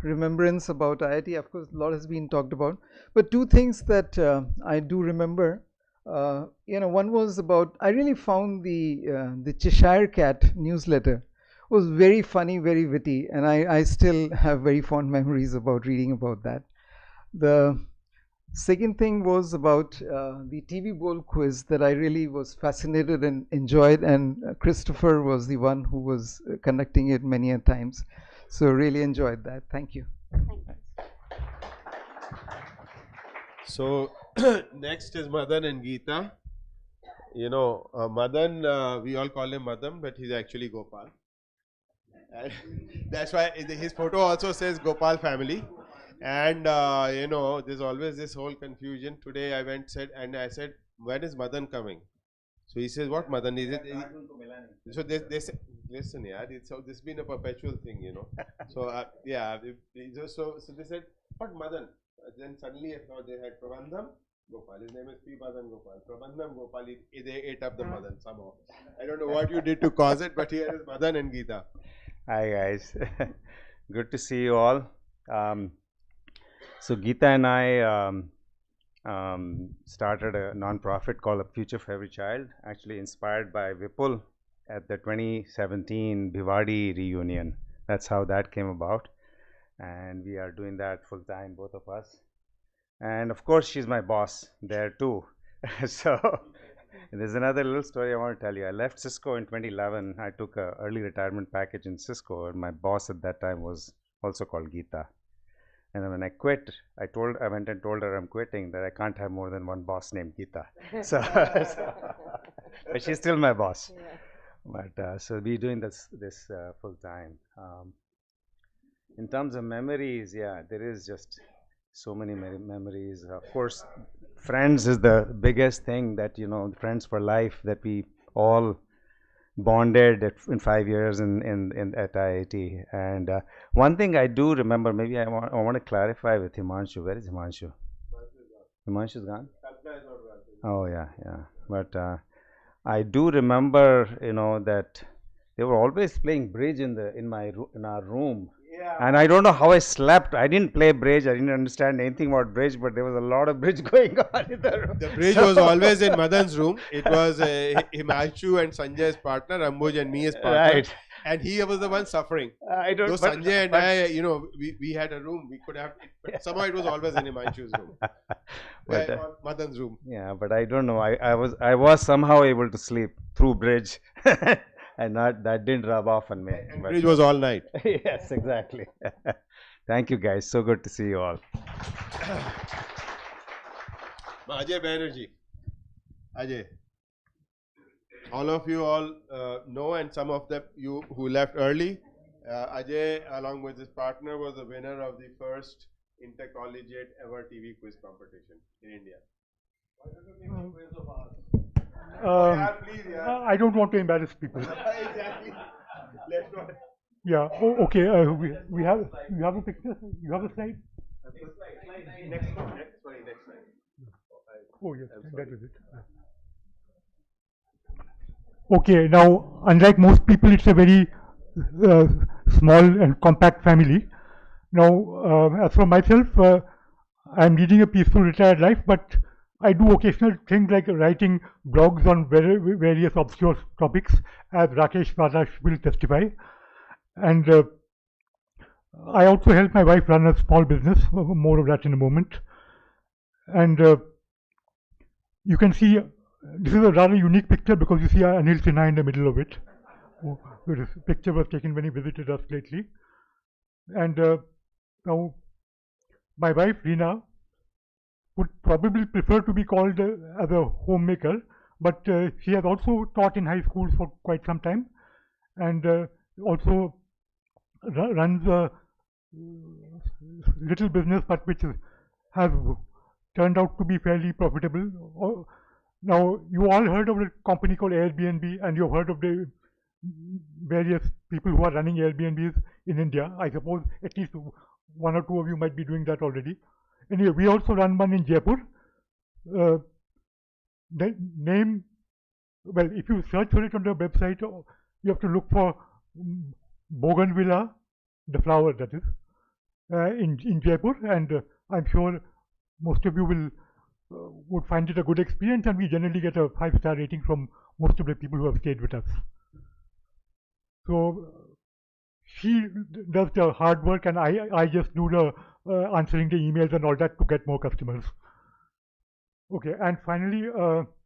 remembrance about IIT, of course, a lot has been talked about, but two things that I do remember. One was about, I really found the Cheshire Cat newsletter was very funny, very witty, and I still have very fond memories about reading about that. The second thing was about the TV Bowl quiz that I really was fascinated and enjoyed, and Christopher was the one who was conducting it many a times. So really enjoyed that. Thank you. So next is Madan and Geeta. Madan, we all call him Madan, but he's actually Gopal. And that's why his photo also says Gopal family. And there's always this whole confusion. Today I I said, when is Madan coming? So he says, what Madan is it? So they say, listen, yeah, this has been a perpetual thing, So so they said, what Madan? Then suddenly they had Prabandham Gopal. His name is P. Madan Gopal. Prabandham Gopal. They ate up the Madan somehow. I don't know what you did to cause it, but here is Madan and Geeta. Hi guys, good to see you all. So Geeta and I started a non-profit called A Future for Every Child, actually inspired by Vipul at the 2017 Bhiwadi reunion. That's how that came about, and we are doing that full time, both of us. And of course she's my boss there too. So there's another little story I want to tell you. I left Cisco in 2011. I took an early retirement package in Cisco, and my boss at that time was also called Geeta. And then when I quit, I went and told her I'm quitting, that I can't have more than one boss named Geeta. But she's still my boss. Yeah. But so we're doing this full time. In terms of memories, yeah, there is just so many memories. Of course, friends is the biggest thing that, friends for life, that we all bonded in 5 years at IIT. And one thing I do remember, maybe I want to clarify with Himanshu. Where is Himanshu? Himanshu's gone? Oh yeah. But I do remember, that they were always playing bridge in our room. Yeah. And I don't know how I slept. I didn't play bridge. I didn't understand anything about bridge, but there was a lot of bridge going on in the room. The bridge was always in Madan's room. It was Himanshu and Sanjay's partner, Ambuj and me as partner. Right. And he was the one suffering. I don't know. Sanjay and I, we had a room. We could have, but somehow it was always in Himanshu's room. Madan's room. Yeah, but I don't know. I was somehow able to sleep through bridge. And that didn't rub off on me. And bridge was all night. Yes, exactly. Thank you guys. So good to see you all. Ajay Banerjee. Ajay. All of you know, and some of you who left early. Ajay, along with his partner, was the winner of the first intercollegiate ever TV quiz competition in India. I don't want to embarrass people. Exactly. Let's not. Yeah. Oh, okay. We have. You have a picture. You have a slide. Next slide. Oh yes, that is it. Okay. Now, unlike most people, it's a very small and compact family. Now, as for myself, I am leading a peaceful, retired life, but I do occasional things like writing blogs on various obscure topics, as Rakesh Pradash will testify. And I also help my wife run a small business, more of that in a moment. And you can see, this is a rather unique picture because you see Anil Sinha in the middle of it. This picture was taken when he visited us lately. And now, my wife, Reena, would probably prefer to be called as a homemaker, but she has also taught in high schools for quite some time, and also runs a little business, but which has turned out to be fairly profitable. Now, you all heard of a company called Airbnb, and you've heard of the various people who are running Airbnbs in India. I suppose at least one or two of you might be doing that already. Anyway, we also run one in Jaipur. The name, well, if you search for it on the website, you have to look for Bougainvillea, the flower that is, in Jaipur, and I'm sure most of you would find it a good experience, and we generally get a 5-star rating from most of the people who have stayed with us. So she does the hard work, and I just do the answering the emails and all that to get more customers. Okay, and finally,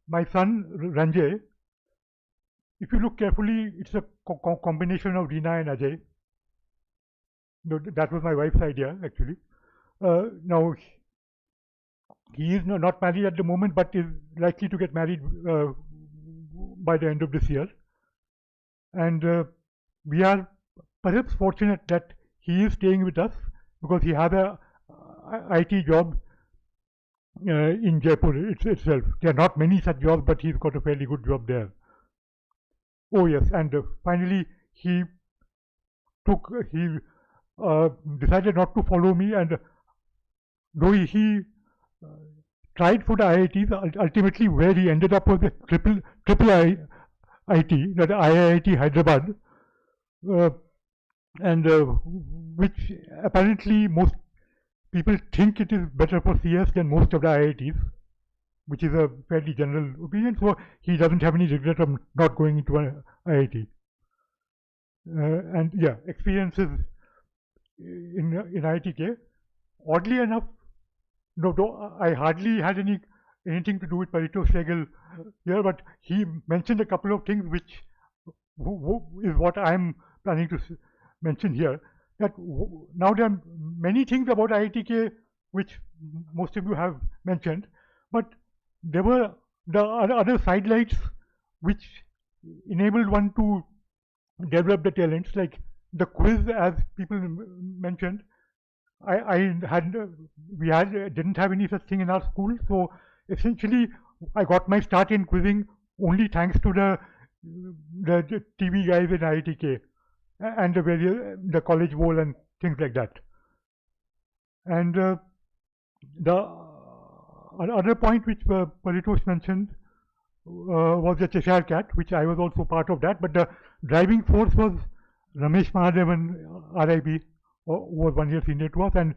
my son Ranjay. If you look carefully, it's a combination of Reena and Ajay. No, that was my wife's idea, actually. Now, he is not married at the moment, but is likely to get married by the end of this year. And we are perhaps fortunate that he is staying with us because he has a IT job in Jaipur itself. There are not many such jobs, but he's got a fairly good job there. Oh yes, and finally he decided not to follow me, and though he tried for the IITs, ultimately where he ended up was the triple IIT, that IIT Hyderabad, and which apparently most people think it is better for CS than most of the IITs, which is a fairly general opinion. So he doesn't have any regret of not going into an IIT. And yeah, experiences in IITK. Oddly enough, no, I hardly had anything to do with Paritosh Sehgal here, but he mentioned a couple of things which is what I'm planning to mention here. That now there are many things about IITK which most of you have mentioned, but there were the other sidelights which enabled one to develop the talents, like the quiz, as people mentioned. We didn't have any such thing in our school, so essentially I got my start in quizzing only thanks to the TV guys in IITK and the college bowl and things like that. And the other point which Paritosh mentioned was the Cheshire Cat, which I was also part of that, but the driving force was Ramesh Mahadevan, RIP, who was 1 year senior to us, and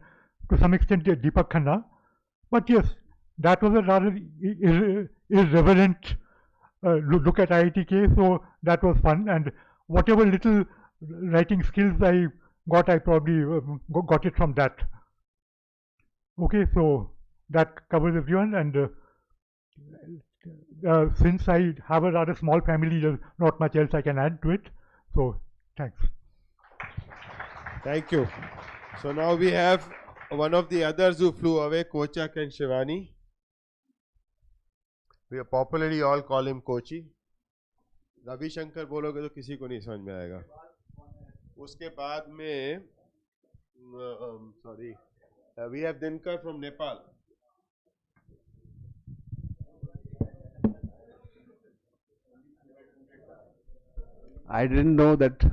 to some extent Deepak Khanna. But yes, that was a rather irreverent look at IITK, so that was fun, and whatever little writing skills I got, I probably got it from that. Okay, so that covers everyone, and since I have a rather small family, there's not much else I can add to it. So, thanks. Thank you. So now we have one of the others who flew away, Kochak and Shivani. We popularly all call him Kochi. Ravi Shankar बोलोगे तो किसी को नहीं समझ में आएगा. उसके बाद में sorry, we have Dinkar from Nepal. I didn't know that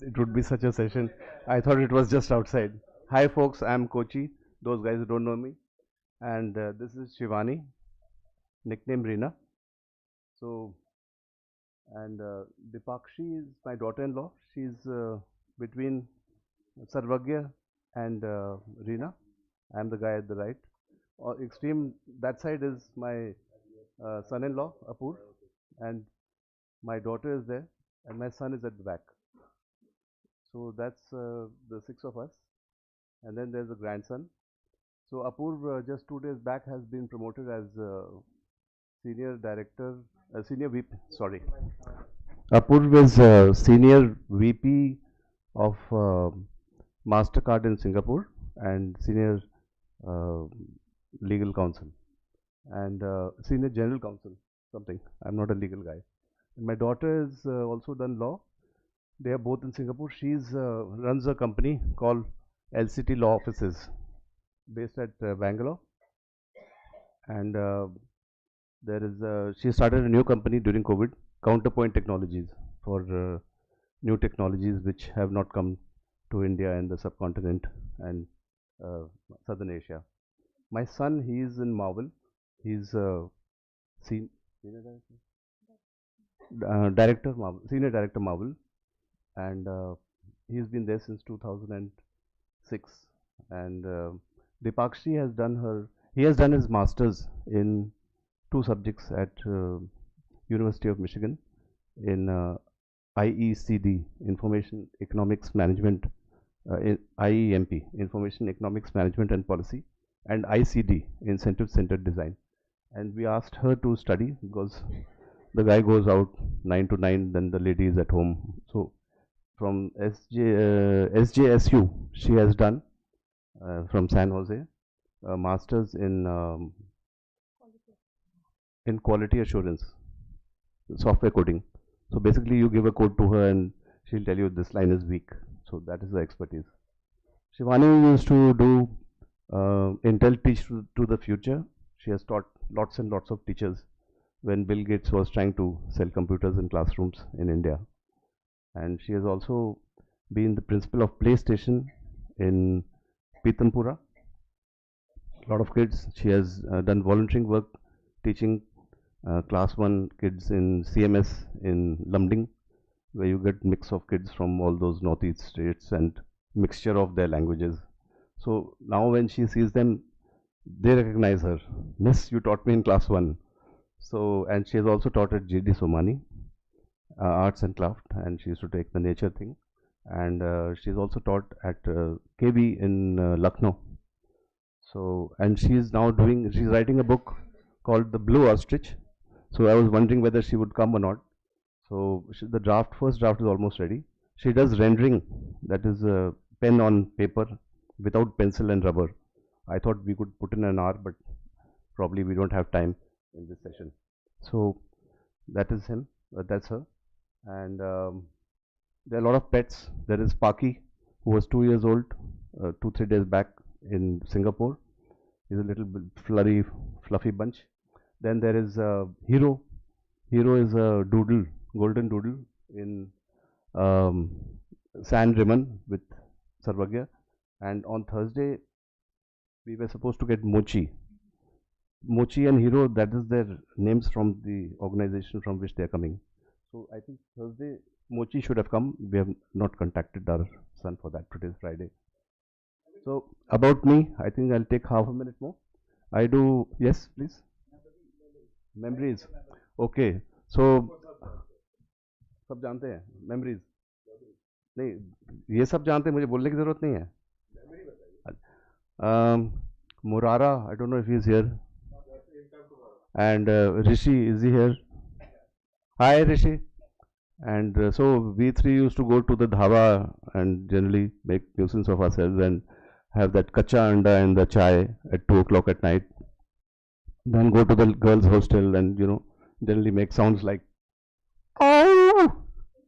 it would be such a session. I thought it was just outside. Hi folks, I'm Kochi. Those guys who don't know me. And this is Shivani, nickname Reena. So, and Dipakshi is my daughter-in-law. She's between Sarvagya and Reena. I'm the guy at the right. extreme that side is my son-in-law Apur, and my daughter is there, and my son is at the back. So that's the six of us, and then there's a grandson. So Apur just 2 days back has been promoted as senior director, senior VP. Sorry, Apur is senior VP of Mastercard in Singapore and senior uh, legal counsel and senior general counsel, something. I'm not a legal guy. And my daughter has also done law. They are both in Singapore. She's runs a company called LCT Law Offices, based at Bangalore. And there is she started a new company during COVID, Counterpoint Technologies, for new technologies which have not come to India and the subcontinent and Southern Asia. My son, he is in Marvel. He's senior director Marvel, senior director Marvel, and he's been there since 2006. And Dipakshi has done he has done his masters in 2 subjects at University of Michigan in IECD, Information Economics Management, IEMP, Information Economics Management and Policy, and ICD, Incentive Centered Design. And we asked her to study because the guy goes out 9 to 9, then the lady is at home. So from SJSU, she has done from San Jose, a master's in quality assurance, software coding. So basically, you give a code to her and she'll tell you this line is weak. So that is the expertise. Shivani used to do Intel Teach to the Future. She has taught lots and lots of teachers when Bill Gates was trying to sell computers in classrooms in India. And she has also been the principal of PlayStation in Pitampura. A lot of kids. She has done volunteering work teaching class 1 kids in CMS in Lumding, where you get mix of kids from all those northeast states and mixture of their languages. So now when she sees them, they recognize her. Miss, you taught me in class 1. So, and she has also taught at J.D. Somani, Arts and Craft, and she used to take the nature thing. And she's also taught at KB in Lucknow. So, and she's now she's writing a book called The Blue Ostrich. So I was wondering whether she would come or not. So the first draft is almost ready. She does rendering, that is pen on paper without pencil and rubber. I thought we could put in an hour, but probably we don't have time in this session. So that is him, that's her. And there are a lot of pets. There is Paki, who was 2 years old 2-3 days back in Singapore. He's a little bit fluffy bunch. Then there is Hero. Hero is a doodle, golden doodle in San Ramon with Sarvagya. And on Thursday, we were supposed to get Mochi. Mochi and Hero, that is their names from the organization from which they are coming. So I think Thursday, Mochi should have come. We have not contacted our son for that. Today is Friday. So about me, I think I'll take half a minute more. I do, yes, please. Memories. Okay. So सब जानते हैं memories. नहीं, ये सब जानते हैं, मुझे बोलने की जरूरत नहीं है. Murara, I don't know if he's here. And Rishi, is he here? Hi, Rishi. And so we three used to go to the dhaba and generally make nuisance of ourselves and have that kacha anda and the chai at 2 o'clock at night. Then go to the girls' hostel and, you know, generally make sounds like, oh!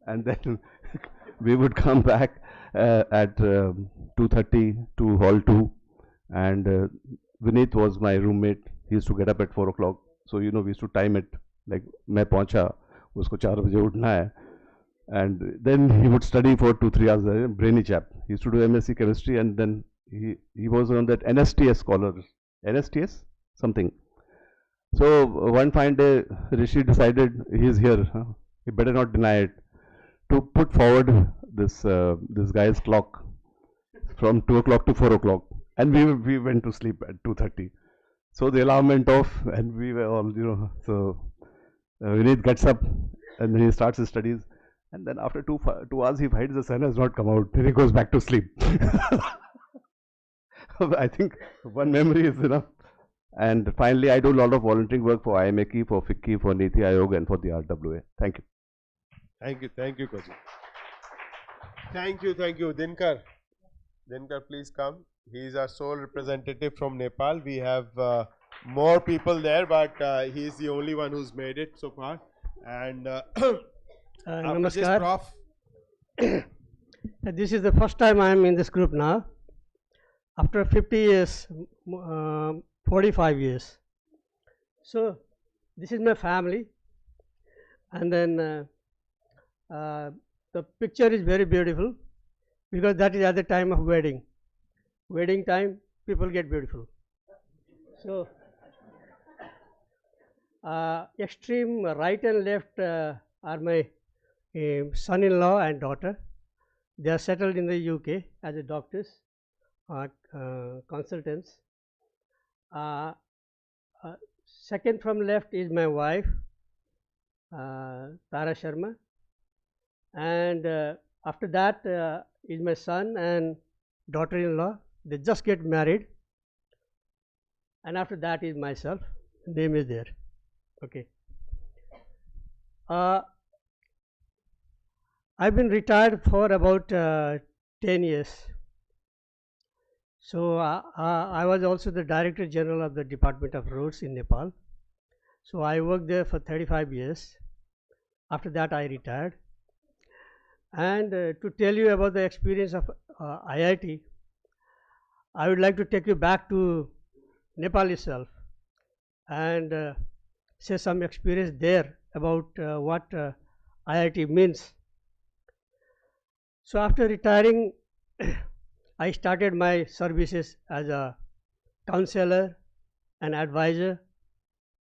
And then we would come back at 2:30 to hall 2. And Vineet was my roommate. He used to get up at 4 o'clock. So, you know, we used to time it. Like, मैं पहुंचा, उसको 4 बजे उठना है. And then he would study for 2-3 hours. Brainy chap. He used to do MSc chemistry, and then he was on that NSTS scholar. NSTS? Something. So one fine day, Rishi decided he's here. He better not deny it. To put forward this guy's clock from 2 o'clock to 4 o'clock. And we went to sleep at 2:30. So the alarm went off, and we were all, so Vineet gets up and then he starts his studies. And then after 2 hours, he finds the sun has not come out. Then he goes back to sleep. I think one memory is enough. And finally, I do a lot of volunteering work for IMAKI, for FICCI, for Niti Aayog, and for the RWA. Thank you. Thank you, Koji. Thank you, Dinkar. Dinkar, please come. He is our sole representative from Nepal. We have more people there, but he is the only one who's made it so far. And after this, Namaskar. Prof. This is the first time I am in this group now. After 50 years, 45 years. So this is my family, and then the picture is very beautiful because that is at the time of wedding. Wedding time, people get beautiful. So extreme right and left are my son-in-law and daughter. They are settled in the UK as a doctors, consultants. Second from left is my wife, Tara Sharma, and after that is my son and daughter-in-law. They just get married, and after that is myself. Name is there. Okay. I've been retired for about 10 years. So I was also the Director General of the Department of Roads in Nepal. So I worked there for 35 years. After that I retired. And to tell you about the experience of IIT, I would like to take you back to Nepal itself and say some experience there about what IIT means. So after retiring, I started my services as a counselor and advisor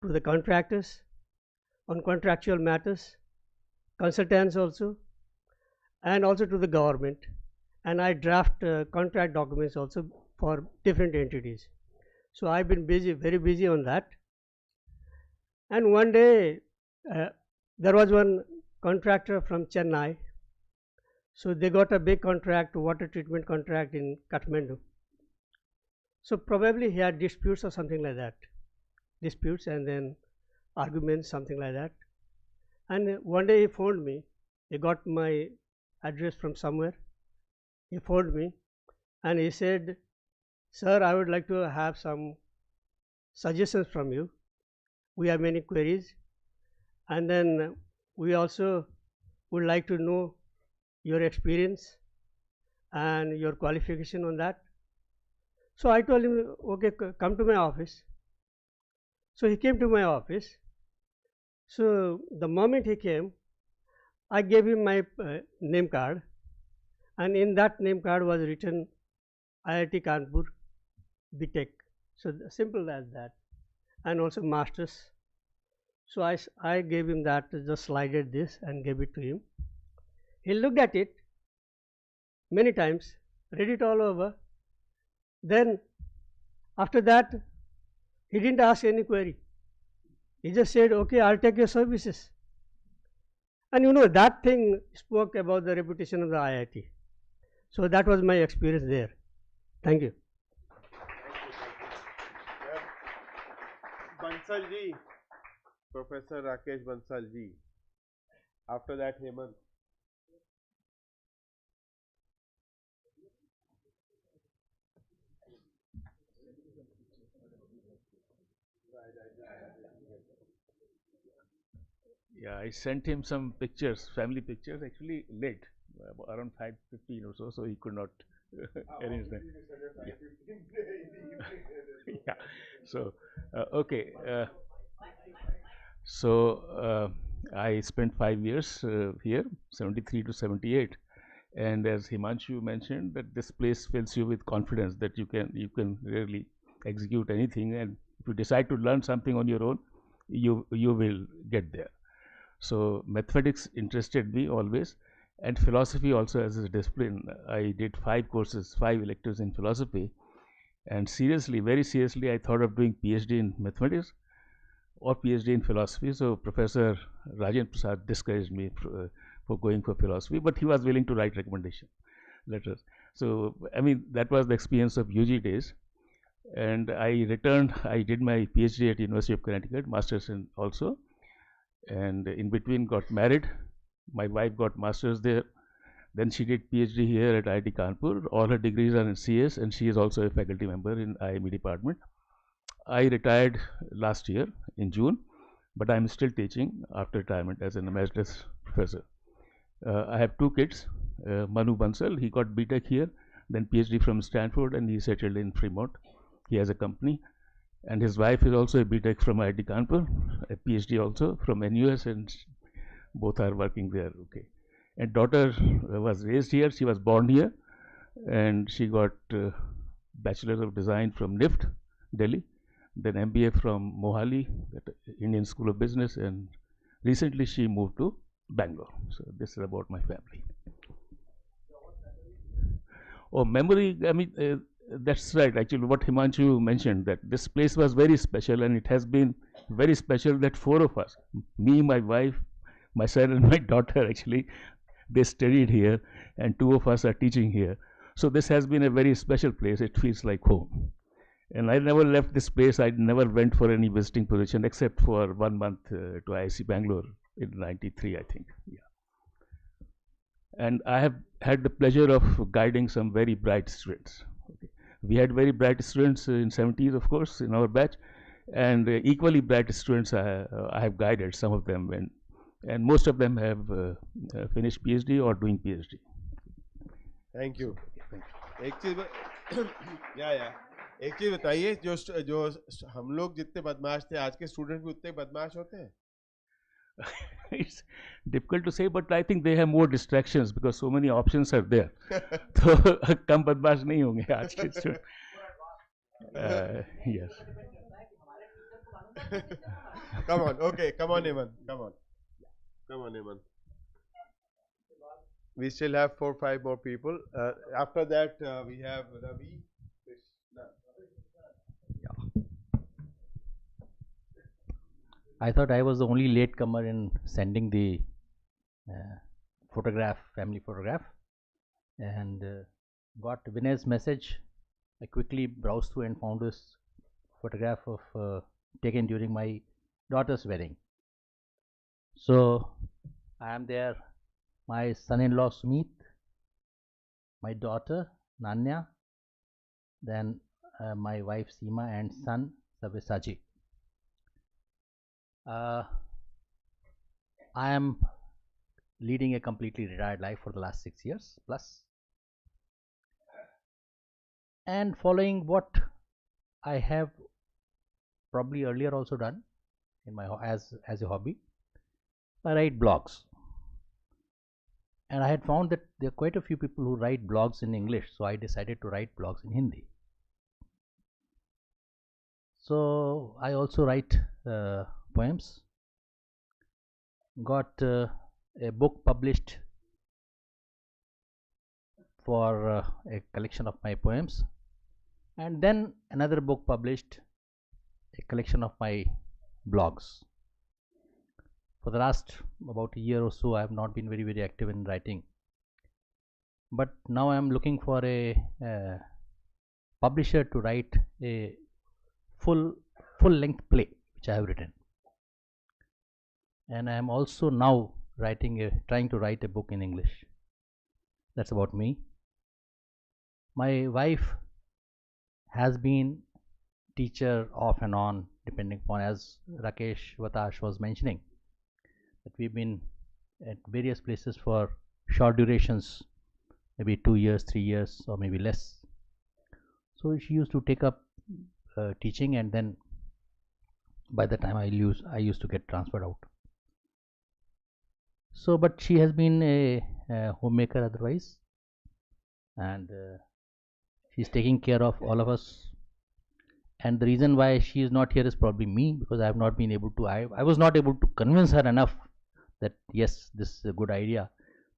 to the contractors on contractual matters, consultants also, and also to the government. And I draft contract documents also for different entities. So I've been busy, very busy on that. And one day there was one contractor from Chennai. So they got a big contract, water treatment contract in Kathmandu. So probably he had disputes or something like that. Disputes and then arguments, something like that. And one day he phoned me. He got my address from somewhere. He phoned me and he said, "Sir, I would like to have some suggestions from you. We have many queries, and then we also would like to know your experience and your qualification on that." So I told him, "Okay, come to my office." So he came to my office. So the moment he came, I gave him my name card, and in that name card was written IIT Kanpur BTech. So simple as that, and also masters. So I gave him that, just slided this and gave it to him. He looked at it many times, read it all over. Then after that, he didn't ask any query. He just said, "Okay, I'll take your services." And you know, that thing spoke about the reputation of the IIT. So that was my experience there. Thank you. Bansal ji, Professor Rakesh Bansal ji. After that, Hemant. Yeah, I sent him some pictures, family pictures, actually late, around 5:15 or so, so he could not arrange them. Yeah. Yeah. So, okay. I spent 5 years here, 73 to 78, and as Himanshu mentioned, that this place fills you with confidence that you can really execute anything, and if you decide to learn something on your own, you will get there. So mathematics interested me always, and philosophy also as a discipline. I did 5 courses, 5 electives in philosophy, And seriously, very seriously, I thought of doing PhD in mathematics or PhD in philosophy. So Professor Rajendra Prasad discouraged me for going for philosophy, but he was willing to write recommendation letters. So I mean, that was the experience of UG days. And I returned, I did my PhD at University of Connecticut, masters in also, and in between got married. My wife got masters there. Then she did PhD here at IIT Kanpur. All her degrees are in CS, and she is also a faculty member in IME department. I retired last year in June, but I'm still teaching after retirement as an emeritus professor. I have two kids. Manu Bansal, he got BTech here, then PhD from Stanford, and he settled in Fremont. He has a company, and his wife is also a BTech from IIT Kanpur, a PhD also from NUS, and both are working there. Okay, and daughter was raised here. She was born here, and she got Bachelor of Design from NIFT, Delhi, then MBA from Mohali, Indian School of Business, and recently she moved to Bangalore. So this is about my family. Oh, memory, I mean, that's right. Actually, what Himanshu mentioned, that this place was very special, and it has been very special that four of us, me, my wife, my son, and my daughter, actually, they studied here, and two of us are teaching here. So this has been a very special place. It feels like home. And I never left this place. I never went for any visiting position except for 1 month to IIT Bangalore in '93, I think. Yeah. And I have had the pleasure of guiding some very bright students. Okay. We had very bright students in '70s, of course, in our batch, and equally bright students I have guided, some of them, and most of them have finished PhD or doing PhD. Thank you. एक चीज या एक चीज बताइए, जो हम लोग जितने बदमाश थे, आज के स्टूडेंट भी उतने बदमाश होते हैं? It's difficult to say, but I think they have more distractions because so many options are there. तो कम बदमाश नहीं होंगे आज के student. Yes. Come on, okay, come on, Eman, come on, Eman. We still have 4 or 5 more people. After that, we have Ravi. I thought I was the only latecomer in sending the family photograph, and got Vinay's message. I quickly browsed through and found this photograph of taken during my daughter's wedding. So I am there, my son-in-law Sumit, my daughter Nanya, then my wife Seema and son Sabyasachi. I am leading a completely retired life for the last 6 years plus, and following what I have probably earlier also done in my as a hobby, I write blogs, and I had found that there are quite a few people who write blogs in English, so I decided to write blogs in Hindi. So I also write poems. Got a book published for a collection of my poems, and then another book published, a collection of my blogs. For the last about a year or so, I have not been very active in writing, but now I am looking for a publisher to write a full-length play which I have written, and I am also now trying to write a book in English. That's about me. My wife has been teacher off and on, depending upon, as Rakesh Vatash was mentioning, that we've been at various places for short durations, maybe 2 years, 3 years, or maybe less. So she used to take up teaching, and then by the time I used to get transferred out. So, but she has been a homemaker otherwise, and she's taking care of all of us. And the reason why she is not here is probably me, because I have not been able to, I was not able to convince her enough that yes, this is a good idea,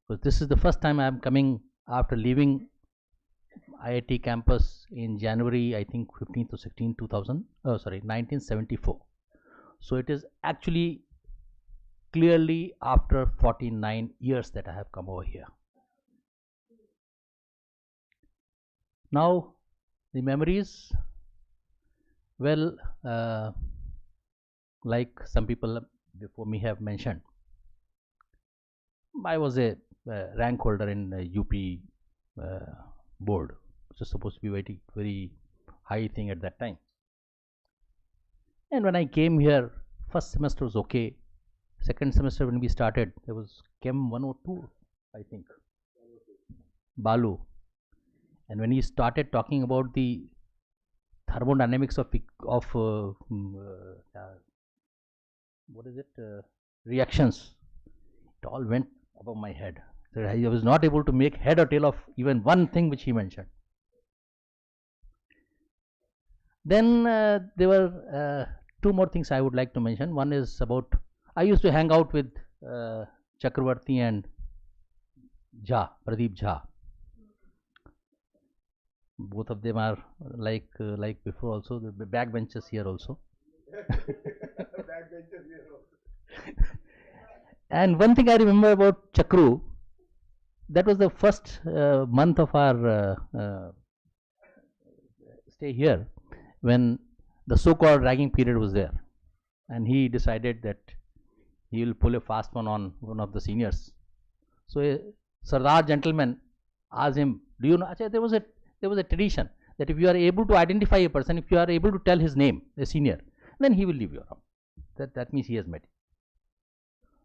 because this is the first time I am coming after leaving IIT campus in January, I think 15th to 16, 2000, oh sorry, 1974. So it is actually clearly after 49 years that I have come over here. Now, the memories, well, like some people before me have mentioned, I was a rank holder in UP board, which is supposed to be very, very high thing at that time. And when I came here, first semester was okay. Second semester when we started, there was Chem 102, I think, Balu. And when he started talking about the thermodynamics of what is it, reactions, it all went above my head. So I was not able to make head or tail of even one thing which he mentioned. Then there were two more things I would like to mention. One is about, I used to hang out with Chakravarti and Jha, Pradeep Jha. Both of them are like before also, the backbenchers here also. And one thing I remember about Chakru, that was the first month of our stay here, when the so-called ragging period was there, and he decided that he will pull a fast one on one of the seniors. So a Sardar gentleman asked him, "Do you know?" Achha, there was a tradition that if you are able to identify a person, if you are able to tell his name, a senior, then he will leave you around. That means he has met.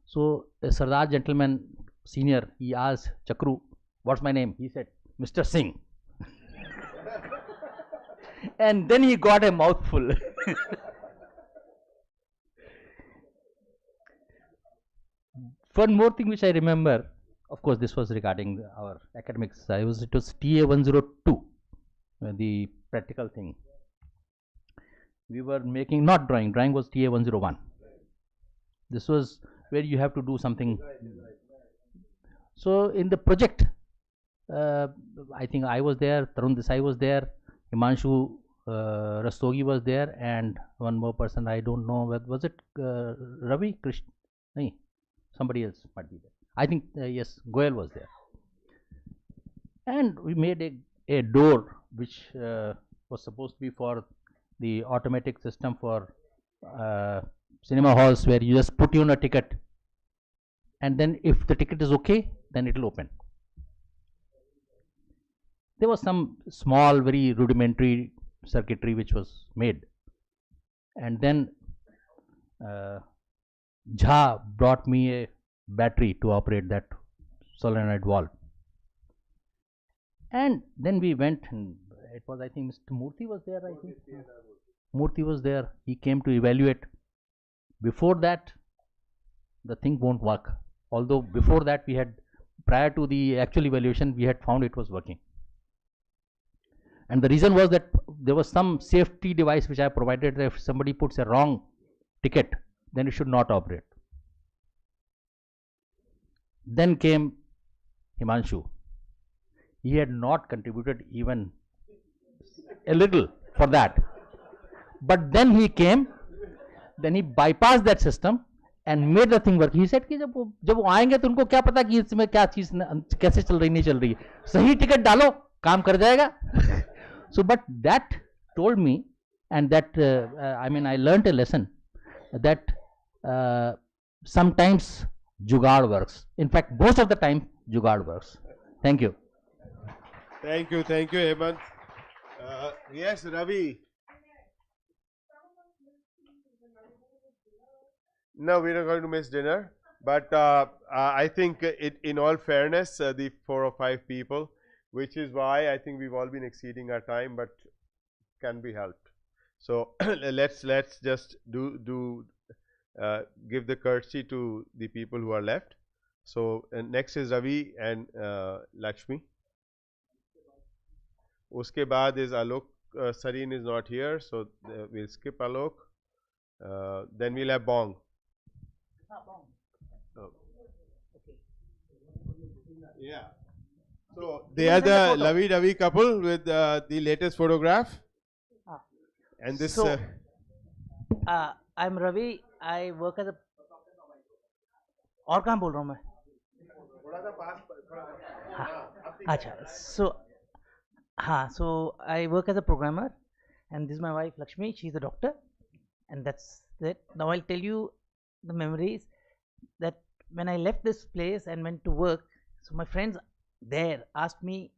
So a Sardar gentleman senior, he asked Chakru, "What's my name?" He said, "Mr. Singh." And then he got a mouthful. One more thing which I remember, of course, this was regarding our academics. It was TA 102, the practical thing. We were making, not drawing, drawing was TA 101. This was where you have to do something. So in the project, I think I was there, Tarun Desai was there, Himanshu Rastogi was there, and one more person, I don't know, was it Ravi Krishna? No, somebody else might be there. I think yes, Goyal was there. And we made a door which was supposed to be for the automatic system for cinema halls, where you just put in a ticket, and then if the ticket is okay, then it will open. There was some small, very rudimentary circuitry which was made, and then Jha brought me a battery to operate that solenoid valve. And then we went, and it was, I think, Mr. Murthy was there, I think. Murthy was there. He came to evaluate. Before that, the thing won't work. Although before that we had, prior to the actual evaluation, we had found it was working. And the reason was that there was some safety device which I provided, that if somebody puts a wrong ticket, then it should not operate. Then came Himanshu. He had not contributed even a little for that. But then he came, then he bypassed that system and made the thing work. He said कि जब वो आएंगे तो उनको क्या पता कि इसमें क्या चीज कैसे चल रही नहीं चल रही, सही टिकट डालो काम कर जाएगा. So but that told me, and that I mean, I learned a lesson that sometimes jugaad works. In fact, most of the time jugaad works. Thank you. Thank you, Hemant. Yes, Ravi. No, we're not going to miss dinner, but I think in all fairness, the 4 or 5 people, which is why I think we've all been exceeding our time, but can be helped. So let's just give the courtesy to the people who are left. So next is Ravi and Lakshmi. Uske baad is Alok. Sareen is not here, so we'll skip Alok. Then we'll have Bong. Oh. Yeah. So they are the lovey-dovey couple with the latest photograph. Ah. And this. So, I'm Ravi. I work as a. और कहाँ बोल रहा हूँ मैं? हाँ, अच्छा. So I work as a programmer, and this is my wife Lakshmi. She's a doctor, and that's it. Now I'll tell you the memories that when I left this place and went to work. So my friends there asked me,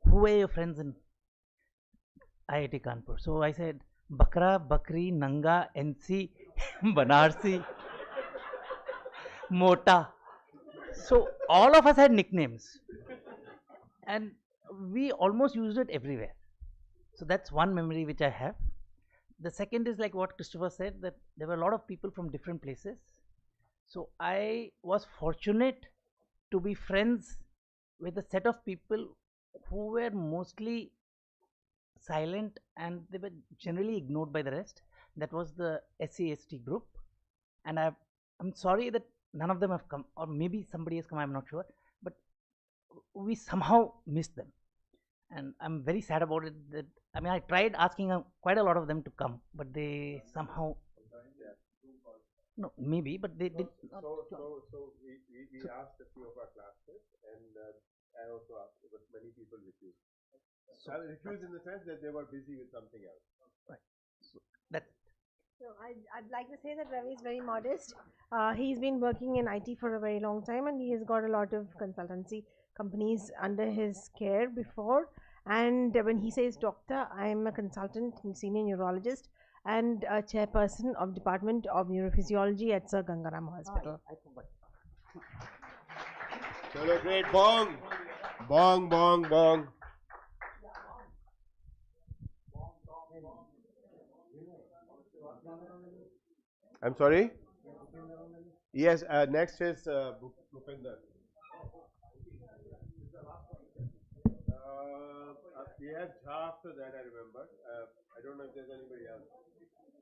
"Who are your friends in IIT Kanpur?" So I said, "Bakra, Bakri, Nanga, NC, Banarsi, Mota." So all of us had nicknames, and we almost used it everywhere. So that's one memory which I have. The second is like what Christopher said, that there were a lot of people from different places. So I was fortunate to be friends with a set of people who were mostly silent and they were generally ignored by the rest. That was the SC/ST group, and I'm sorry that none of them have come, or maybe somebody has come, I'm not sure, but we somehow missed them, and I'm very sad about it. That I mean, I tried asking quite a lot of them to come, but they somehow no, maybe, but they did not. So we asked a few of our classmates, and I also asked, but many people refused. Refused in the sense that they were busy with something else. Right. So that's. So I'd like to say that Ravi is very modest. He's been working in IT for a very long time, and he has got a lot of consultancy companies under his care before. And when he says doctor, I'm a consultant and senior neurologist and a chairperson of Department of Neurophysiology at Sir Gangaram Hospital. Chalo, great. Bong. Bong, bong, bong. I'm sorry? Yes, next is Bhupinder. We have Jha after that, I remember. I don't know if there's anybody else.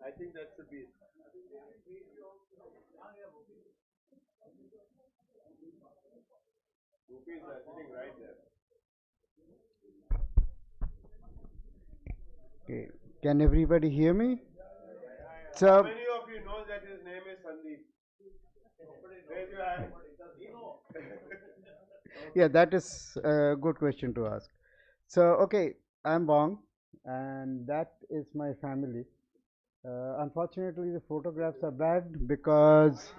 I think that should be it. Bhupi is sitting right there. Okay, can everybody hear me? So, how many of you know that his name is Sandeep? Raise your hand. yeah, that is a good question to ask. So, okay, I'm Bong, and that is my family. Unfortunately, the photographs are bad because.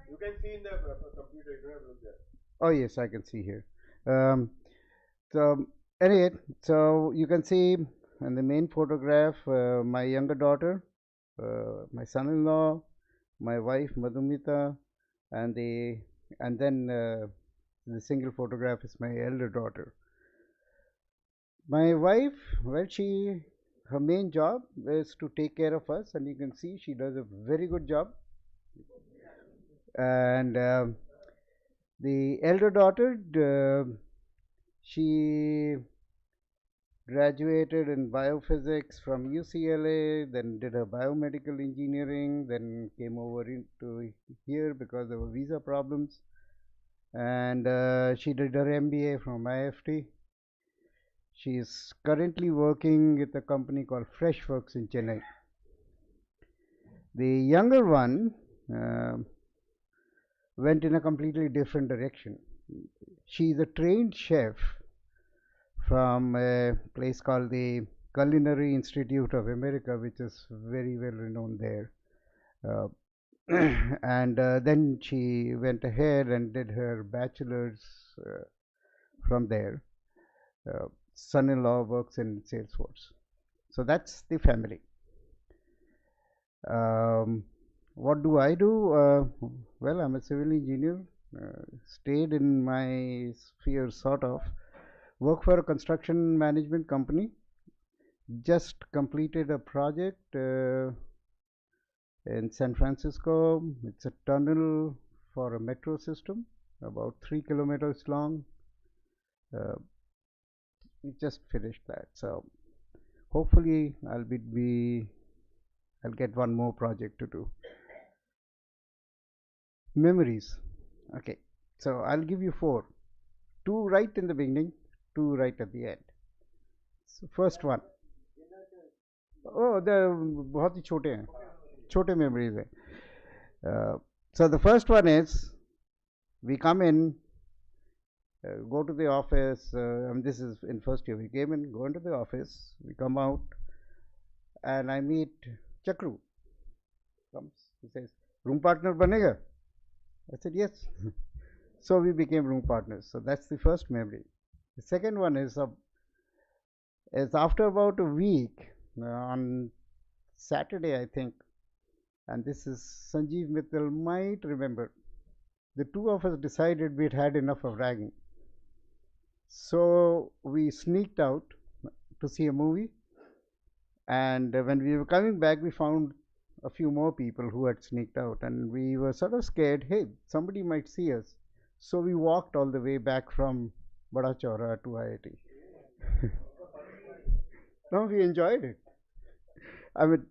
You can see in the computer, you don't have to look there. Oh, yes, I can see here. So, anyway, so you can see in the main photograph my younger daughter, my son-in-law, my wife Madhumita, and then the single photograph is my elder daughter. My wife, well, her main job is to take care of us, and you can see she does a very good job. And the elder daughter, she graduated in biophysics from UCLA, then did her biomedical engineering, then came over into here because there were visa problems, and she did her MBA from IFT. She is currently working with a company called Freshworks in Chennai. The younger one went in a completely different direction. She is a trained chef from a place called the Culinary Institute of America, which is very well renowned there. And then she went ahead and did her bachelor's from there. Son-in-law works in Salesforce. So that's the family. What do I do? Well, I'm a civil engineer, stayed in my sphere sort of, work for a construction management company, just completed a project in San Francisco. It's a tunnel for a metro system, about 3 kilometers long. We just finished that, so hopefully I'll get one more project to do. Memories. Okay, so I'll give you 4. 2 right in the beginning, two right at the end. So first one. Oh, they're बहुत ही छोटे हैं, छोटे memories हैं. So the first one is, we come in, go to the office, and this is in first year, we came in, go into the office, we come out, and I meet Chakru. Comes, he says, room partner banega? I said, yes. So we became room partners. So that's the first memory. The second one is after about a week, on Saturday, I think, and this is Sanjeev Mittal might remember, the two of us decided we'd had enough of ragging. So we sneaked out to see a movie, and when we were coming back, we found a few more people who had sneaked out, and we were sort of scared, hey, somebody might see us. So we walked all the way back from Bada Chaura to IIT. No, we enjoyed it. I mean,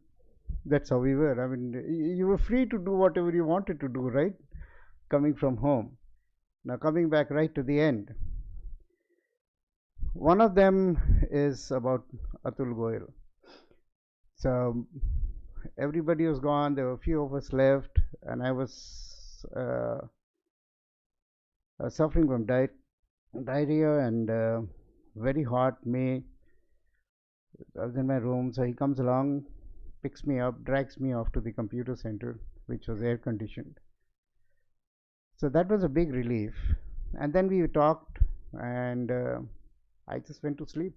that's how we were. I mean, you were free to do whatever you wanted to do, right? Coming from home. Now, coming back right to the end. One of them is about Atul Goyal. So, everybody was gone. There were a few of us left, and I was suffering from diarrhea and very hot May. I was in my room, so he comes along, picks me up, drags me off to the computer center, which was air conditioned. So that was a big relief. And then we talked, and I just went to sleep.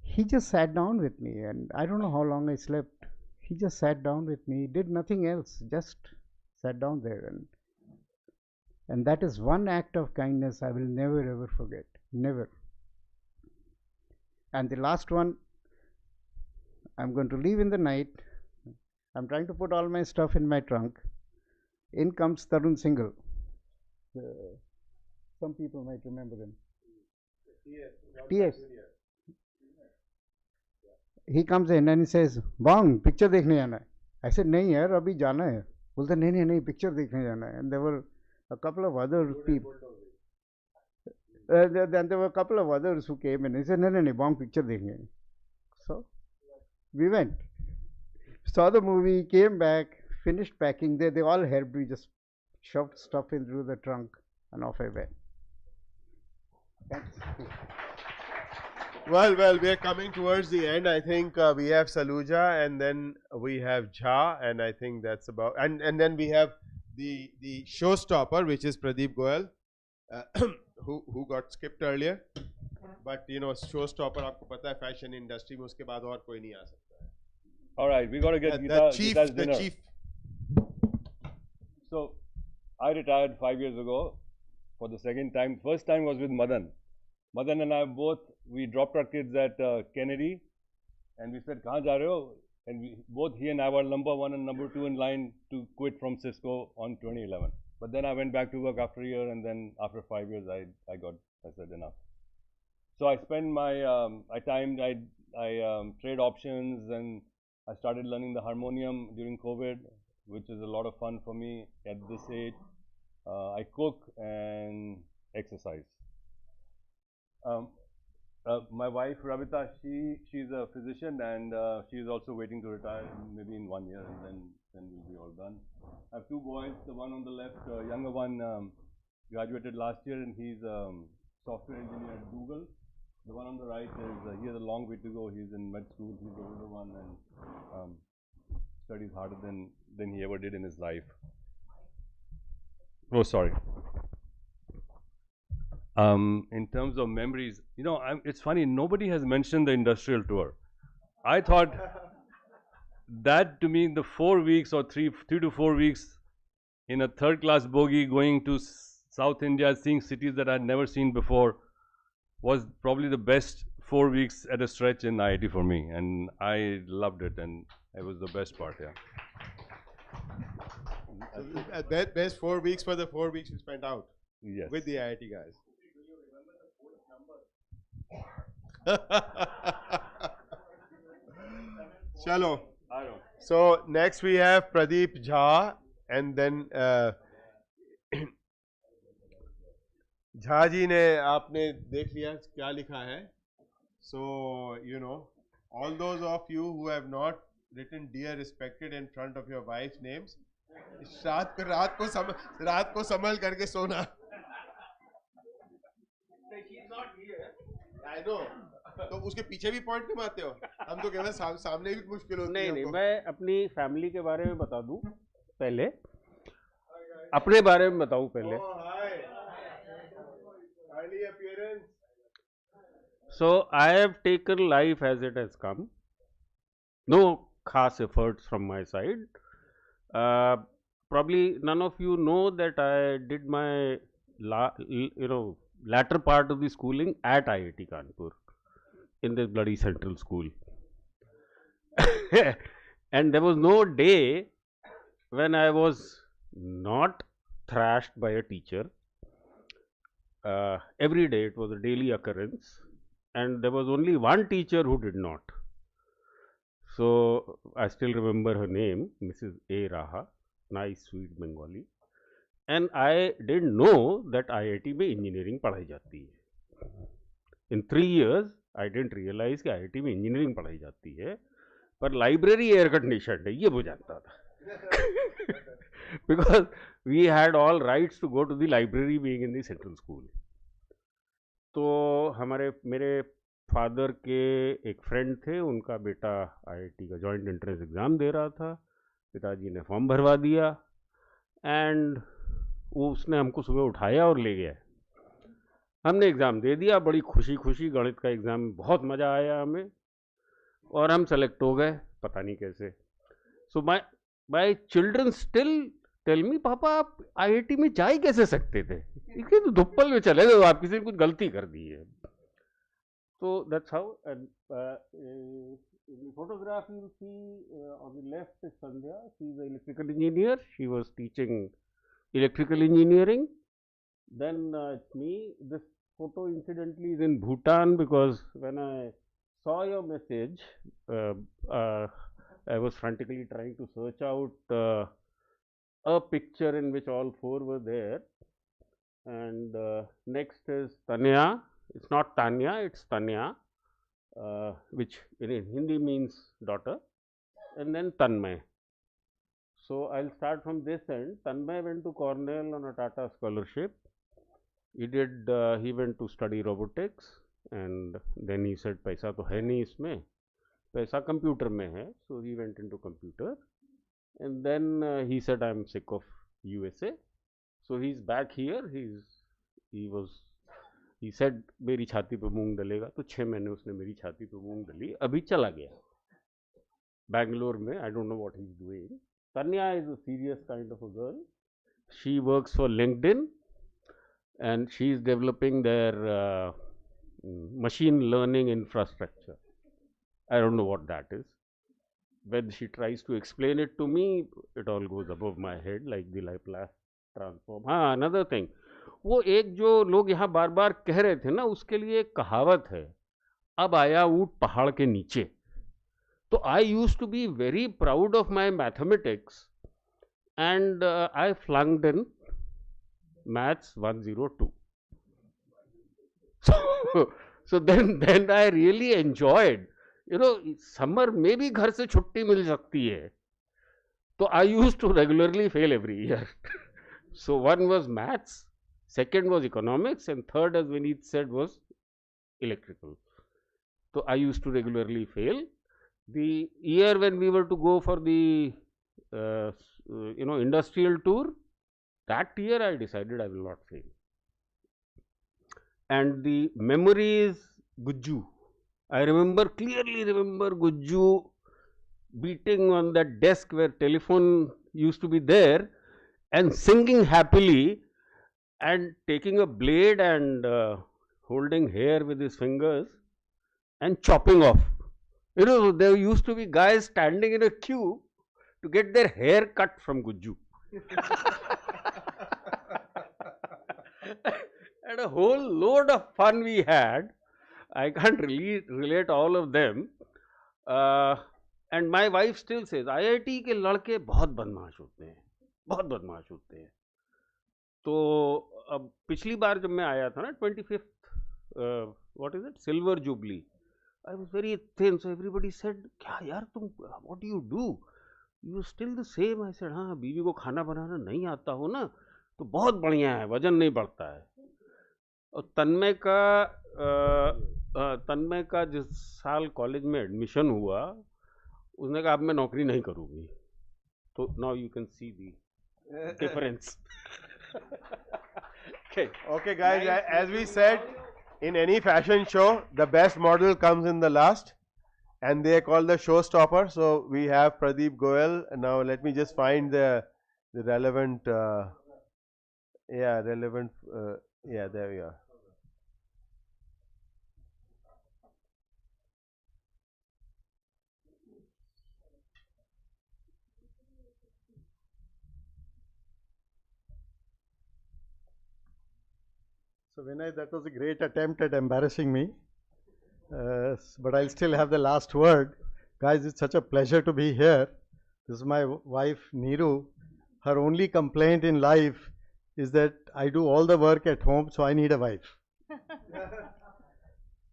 He just sat down with me, and I don't know how long I slept. He just sat down with me, did nothing else, just sat down there. And that is one act of kindness I will never ever forget. Never. And the last one, I'm going to leave in the night. I'm trying to put all my stuff in my trunk. In comes Tarun Singhal. Some people might remember him. TS. He comes in and he says, Bong, picture dekhne jana hai. I said, nahi yaar, abhi jana hai. Bolte, nahi, picture dekhne jana hai. And there were a couple of other people. Then there were a couple of others who came in. He said, nahi, Bong, picture dekhne. So we went, saw the movie, came back, finished packing. They all helped. We just shoved stuff in through the trunk, and off I went. Thanks. Well, we are coming towards the end. I think we have Saluja, and then we have Jha, and I think that's about. And then we have the showstopper, which is Pradeep Goyal, who got skipped earlier. But you know, showstopper, आपको पता है fashion industry में उसके बाद और कोई नहीं आ सकता है. All right, we got to get the chief. So, I retired 5 years ago for the second time. First time was with Madan. Madan and I both, we dropped our kids at Kennedy, and we said, "Kahan ja rahe ho?" And both he and I were number 1 and number 2 in line to quit from Cisco on 2011. But then I went back to work after a year, and then after 5 years, I said enough. So I spend my time, I trade options, and I started learning the harmonium during COVID, which is a lot of fun for me at this age. I cook and exercise. My wife Ravita, she's a physician, and she's also waiting to retire maybe in 1 year, and then we'll be all done. I have two boys. The one on the left, younger one, graduated last year, and he's a software engineer at Google. The one on the right is he has a long way to go. He's in med school. He's the older one, and studies harder than he ever did in his life. Oh, sorry. In terms of memories, you know, it's funny, nobody has mentioned the industrial tour. I thought that, to me, the 4 weeks or 3 to 4 weeks in a third-class bogie going to South India, seeing cities that I'd never seen before, was probably the best 4 weeks at a stretch in IIT for me, and I loved it, and it was the best part, yeah. Best 4 weeks for the 4 weeks we spent out. Yes. With the IIT guys. Chalo. I don't. So next we have Pradeep Jha, and then Jha ji ने आपने देख लिया क्या लिखा है. So you know, all those of you who have not written dear respected in front of your wife's names, रात को संभल करके सोना. I know. तो उसके पीछे भी पॉइंट क्यों आते हो? हम तो केवल सामने भी मुश्किल होती है. नहीं, मैं अपनी फैमिली के बारे में बता दूं पहले, अपने बारे में बताऊं पहले. Early appearance. So I have taken life as it has come. No khas efforts from my side. Probably none of you know that I did my latter part of the schooling at IIT Kanpur in the bloody central school. And there was no day when I was not thrashed by a teacher. Every day it was a daily occurrence, and there was only one teacher who did not. So I still remember her name, Mrs. A. Raha, nice sweet Bengali, and I didn't know that IIT में engineering पढ़ाई जाती है. In 3 years I didn't realize कि IIT में engineering पढ़ाई जाती है, पर library air conditioned है ये वो जानता था. Because we had all rights to go to the library being in the central school. तो मेरे फादर के एक फ्रेंड थे, उनका बेटा आईआईटी का जॉइंट एंट्रेंस एग्ज़ाम दे रहा था. पिताजी ने फॉर्म भरवा दिया एंड उसने हमको सुबह उठाया और ले गया. हमने एग्ज़ाम दे दिया, बड़ी खुशी गणित का एग्ज़ाम, बहुत मज़ा आया हमें और हम सेलेक्ट हो गए, पता नहीं कैसे. So my children still tell me, पापा आप आईआईटी में जा ही कैसे सकते थे, इसके तो धुप्पल में चले गए, आप किसी ने कुछ गलती कर दी है. So that's how. And in the photograph you will see on the left is Sandhya. She is an electrical engineer. She was teaching electrical engineering. Then it's me. This photo incidentally is in Bhutan because when I saw your message, I was frantically trying to search out a picture in which all four were there. And next is Tanya. It's not Tanya, it's Tanya, which in Hindi means daughter, and then Tanmay. So I'll start from this end. Tanmay went to Cornell on a Tata scholarship. He went to study robotics, and then he said, पैसा तो है नहीं इसमें, पैसा computer में है. So he went into computer, and then he said, I'm sick of USA. So he's back here. He said मेरी छाती पे मूंग डलेगा, तो 6 महीने उसने मेरी छाती पे मूंग डली, अभी चला गया बैंगलोर में. I don't know what he's doing. Tanya is a serious kind of a girl. She works for LinkedIn and she is developing their machine learning infrastructure. I don't know what that is. When she tries to explain it to me, it all goes above my head like the Laplace transform. हाँ, another thing. वो एक जो लोग यहाँ बार बार कह रहे थे ना, उसके लिए एक कहावत है, अब आया ऊँट पहाड़ के नीचे. तो I used to be very proud of my mathematics and I flunked in maths 102. So then I really enjoyed. Summer में भी घर से छुट्टी मिल सकती है, तो I used to regularly fail every year. So one was maths, second was economics, and third, as Vineet said, was electrical. So I used to regularly fail. The year when we were to go for the industrial tour, that year I decided I will not fail. And the memory is Gujju. I clearly remember Gujju beating on that desk where telephone used to be there and singing happily and taking a blade and holding hair with his fingers and chopping off. There used to be guys standing in a queue to get their hair cut from Gujju. And a whole load of fun we had. I can't really relate all of them. And my wife still says, IIT के लड़के बहुत बदमाश होते हैं, बहुत बदमाश होते हैं. तो अब पिछली बार जब मैं आया था ना 25th what is it silver jubilee, I was very thin, so everybody said क्या यार तुम what do you do, you still the same. I said हाँ, बीवी को खाना बनाना नहीं आता हो ना तो बहुत बढ़िया है, वजन नहीं बढ़ता है। और तन्मय का जिस साल कॉलेज में एडमिशन हुआ उसने कहा अब मैं नौकरी नहीं करूँगी, तो now you can see the difference. Okay, guys, as we said, in any fashion show, the best model comes in the last, and they are called the showstopper. So we have Pradeep Goyal. Now let me just find the relevant, yeah, there we are. So Vinay, that was a great attempt at embarrassing me, but I'll still have the last word. Guys, it's such a pleasure to be here. This is my wife, Neeru. Her only complaint in life is that I do all the work at home, so I need a wife.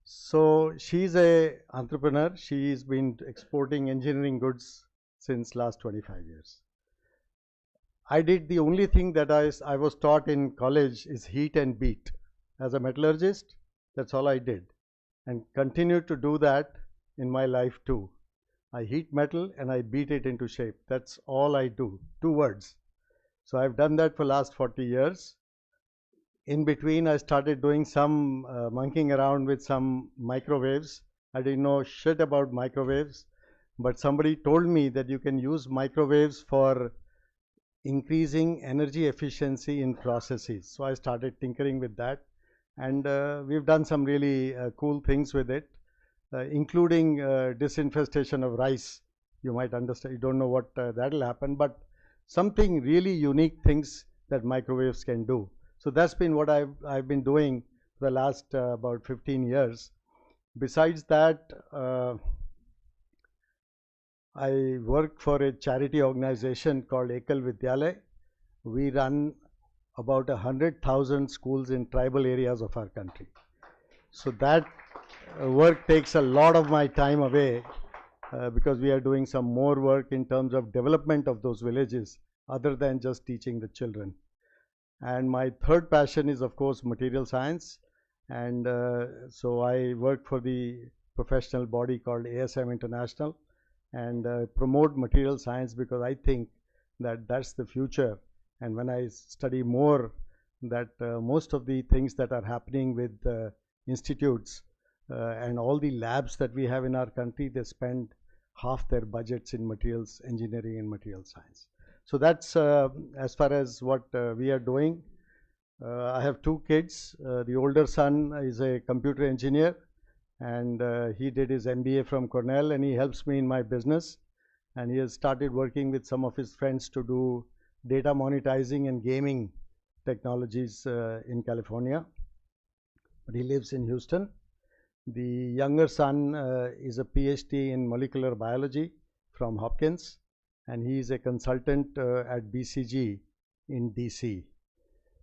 So she's a entrepreneur. She's been exporting engineering goods since last 25 years. I did the only thing that I was taught in college is heat and beat. As a metallurgist, that's all I did, and continue to do that in my life too. I heat metal and I beat it into shape. That's all I do. 2 words. So I've done that for last 40 years. In between, I started doing some monkeying around with some microwaves. I didn't know shit about microwaves, but somebody told me that you can use microwaves for increasing energy efficiency in processes. So I started tinkering with that, and we've done some really cool things with it, including disinfestation of rice. You might understand, you don't know what that'll happen, but something really unique things that microwaves can do. So that's been what I've been doing for the last about 15 years. Besides that, I work for a charity organization called Ekal Vidyalay. We run about 100,000 schools in tribal areas of our country. So that work takes a lot of my time away because we are doing some more work in terms of development of those villages other than just teaching the children. And my third passion is, of course, material science. And so I work for the professional body called ASM International and promote material science because I think that that's the future. And when I study more that most of the things that are happening with institutes and all the labs that we have in our country, they spend half their budgets in materials engineering and material science. So that's as far as what we are doing. I have 2 kids. The older son is a computer engineer, and he did his MBA from Cornell, and he helps me in my business. And he has started working with some of his friends to do data monetizing and gaming technologies in California. But he lives in Houston. The younger son is a PhD in molecular biology from Hopkins, and he is a consultant at BCG in DC.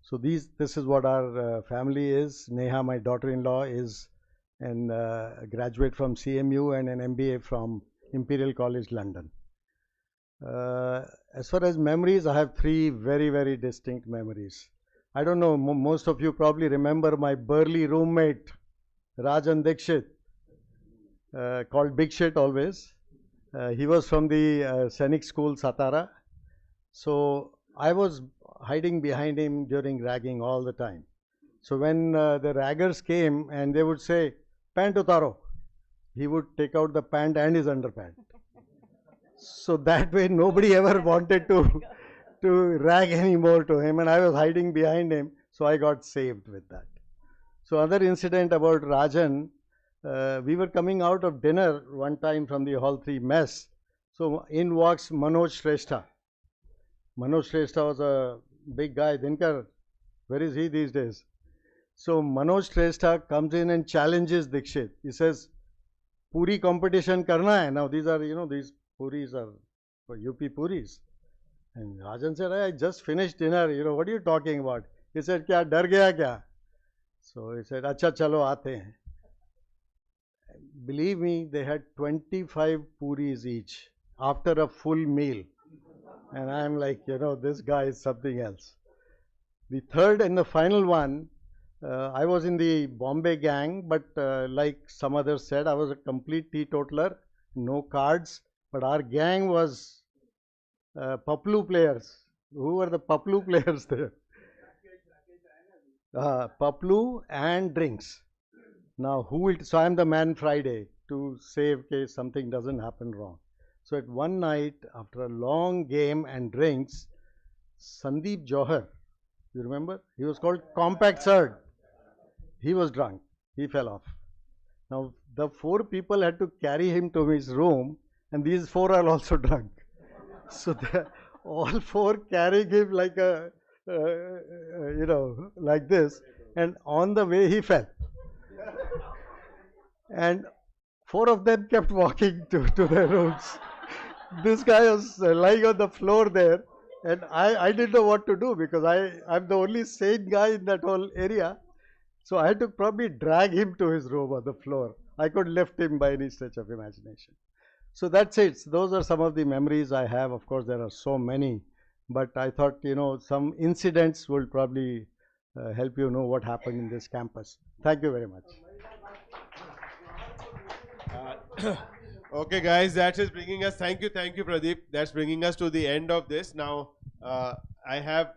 So this is what our family is. Neha, my daughter-in-law, is a graduate from CMU and an MBA from Imperial College London. As far as memories, I have 3 very, very distinct memories. I don't know, most of you probably remember my burly roommate, Rajan Dikshit, called Big Shit always. He was from the Sainik School, Satara. So I was hiding behind him during ragging all the time. So when the raggers came and they would say, "Pant utaro," he would take out the pant and his underpant. So that way nobody ever wanted to rag anymore to him, and I was hiding behind him, so I got saved with that. So other incident about Rajan, we were coming out of dinner one time from the Hall 3 mess. So in walks Manoj Shrestha. Manoj Shrestha was a big guy. Dinkar, where is he these days? So Manoj Shrestha comes in and challenges Dikshit. He says, "Puri competition karna hai." Now these are, these puris are for UP puris. And Rajan said, "I just finished dinner. What are you talking about?" He said, क्या डर गया क्या? So he said, अच्छा चलो आते हैं. Believe me, they had 25 puris each after a full meal. And I'm like, you know, this guy is something else. The third and the final one, I was in the Bombay gang, but like some others said, I was a complete teetotaler, no cards. But our gang was Paplu players. Who were the Paplu players there? Paplu and drinks. Now, who will? So I'm the man Friday to save case something doesn't happen wrong. So at one night, after a long game and drinks, Sandeep Johar, you remember? He was called Compact Third. He was drunk. He fell off. Now, the 4 people had to carry him to his room, and these 4 are also drunk. So all 4 carrying him like a, you know, like this, and on the way he fell. And 4 of them kept walking to their rooms. This guy was lying on the floor there, and I didn't know what to do because I'm the only sane guy in that whole area. So I had to probably drag him to his room on the floor. I couldn't lift him by any stretch of imagination. So that's it. Those are some of the memories I have. Of course, there are so many, but I thought, you know, some incidents will probably help you know what happened in this campus. Thank you very much. Okay, guys, that is bringing us. Thank you, Pradeep. That's bringing us to the end of this. Now, I have,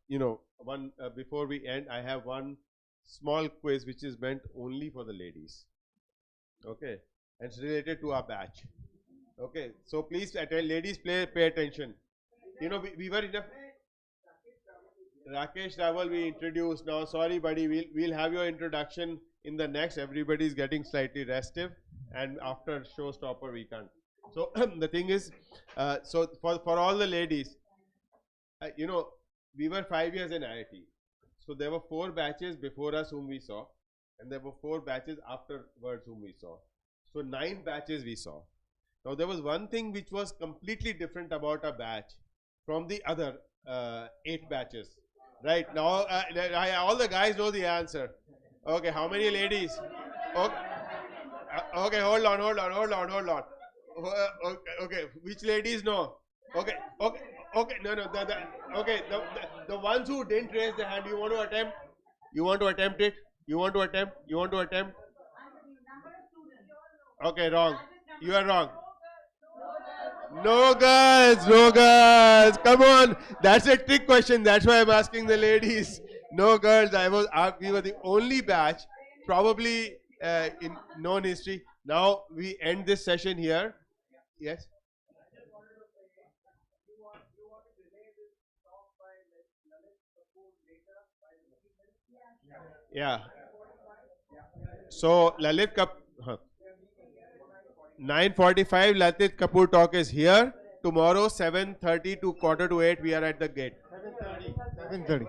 you know, one before we end. I have one small quiz which is meant only for the ladies. Okay, and it's related to our batch. Okay, so please, ladies, pay attention. You know, we were in a Rakesh Raval we introduced. Now, sorry, buddy, we'll have your introduction in the next. Everybody's getting slightly restive, and after showstopper we can't. So the thing is, so for all the ladies, you know, we were 5 years in IIT. So there were 4 batches before us whom we saw, and there were 4 batches afterwards whom we saw. So 9 batches we saw. Now there was one thing which was completely different about a batch from the other 8 batches. Right now, all the guys know the answer. Okay, how many ladies? Okay, okay, hold on. Okay, which ladies know? Okay, no, okay, the ones who didn't raise their hand, you want to attempt? You want to attempt it? You want to attempt? Okay, wrong. You are wrong. No girls. Come on. That's a trick question. That's why I'm asking the ladies. No girls. We were the only batch, probably in known history. Now we end this session here. Yes. Yeah. So Lalit Kapoor. 9:45 Lalit Kapoor talk is here. Tomorrow 7:30 to 7:45 we are at the gate. 7:30.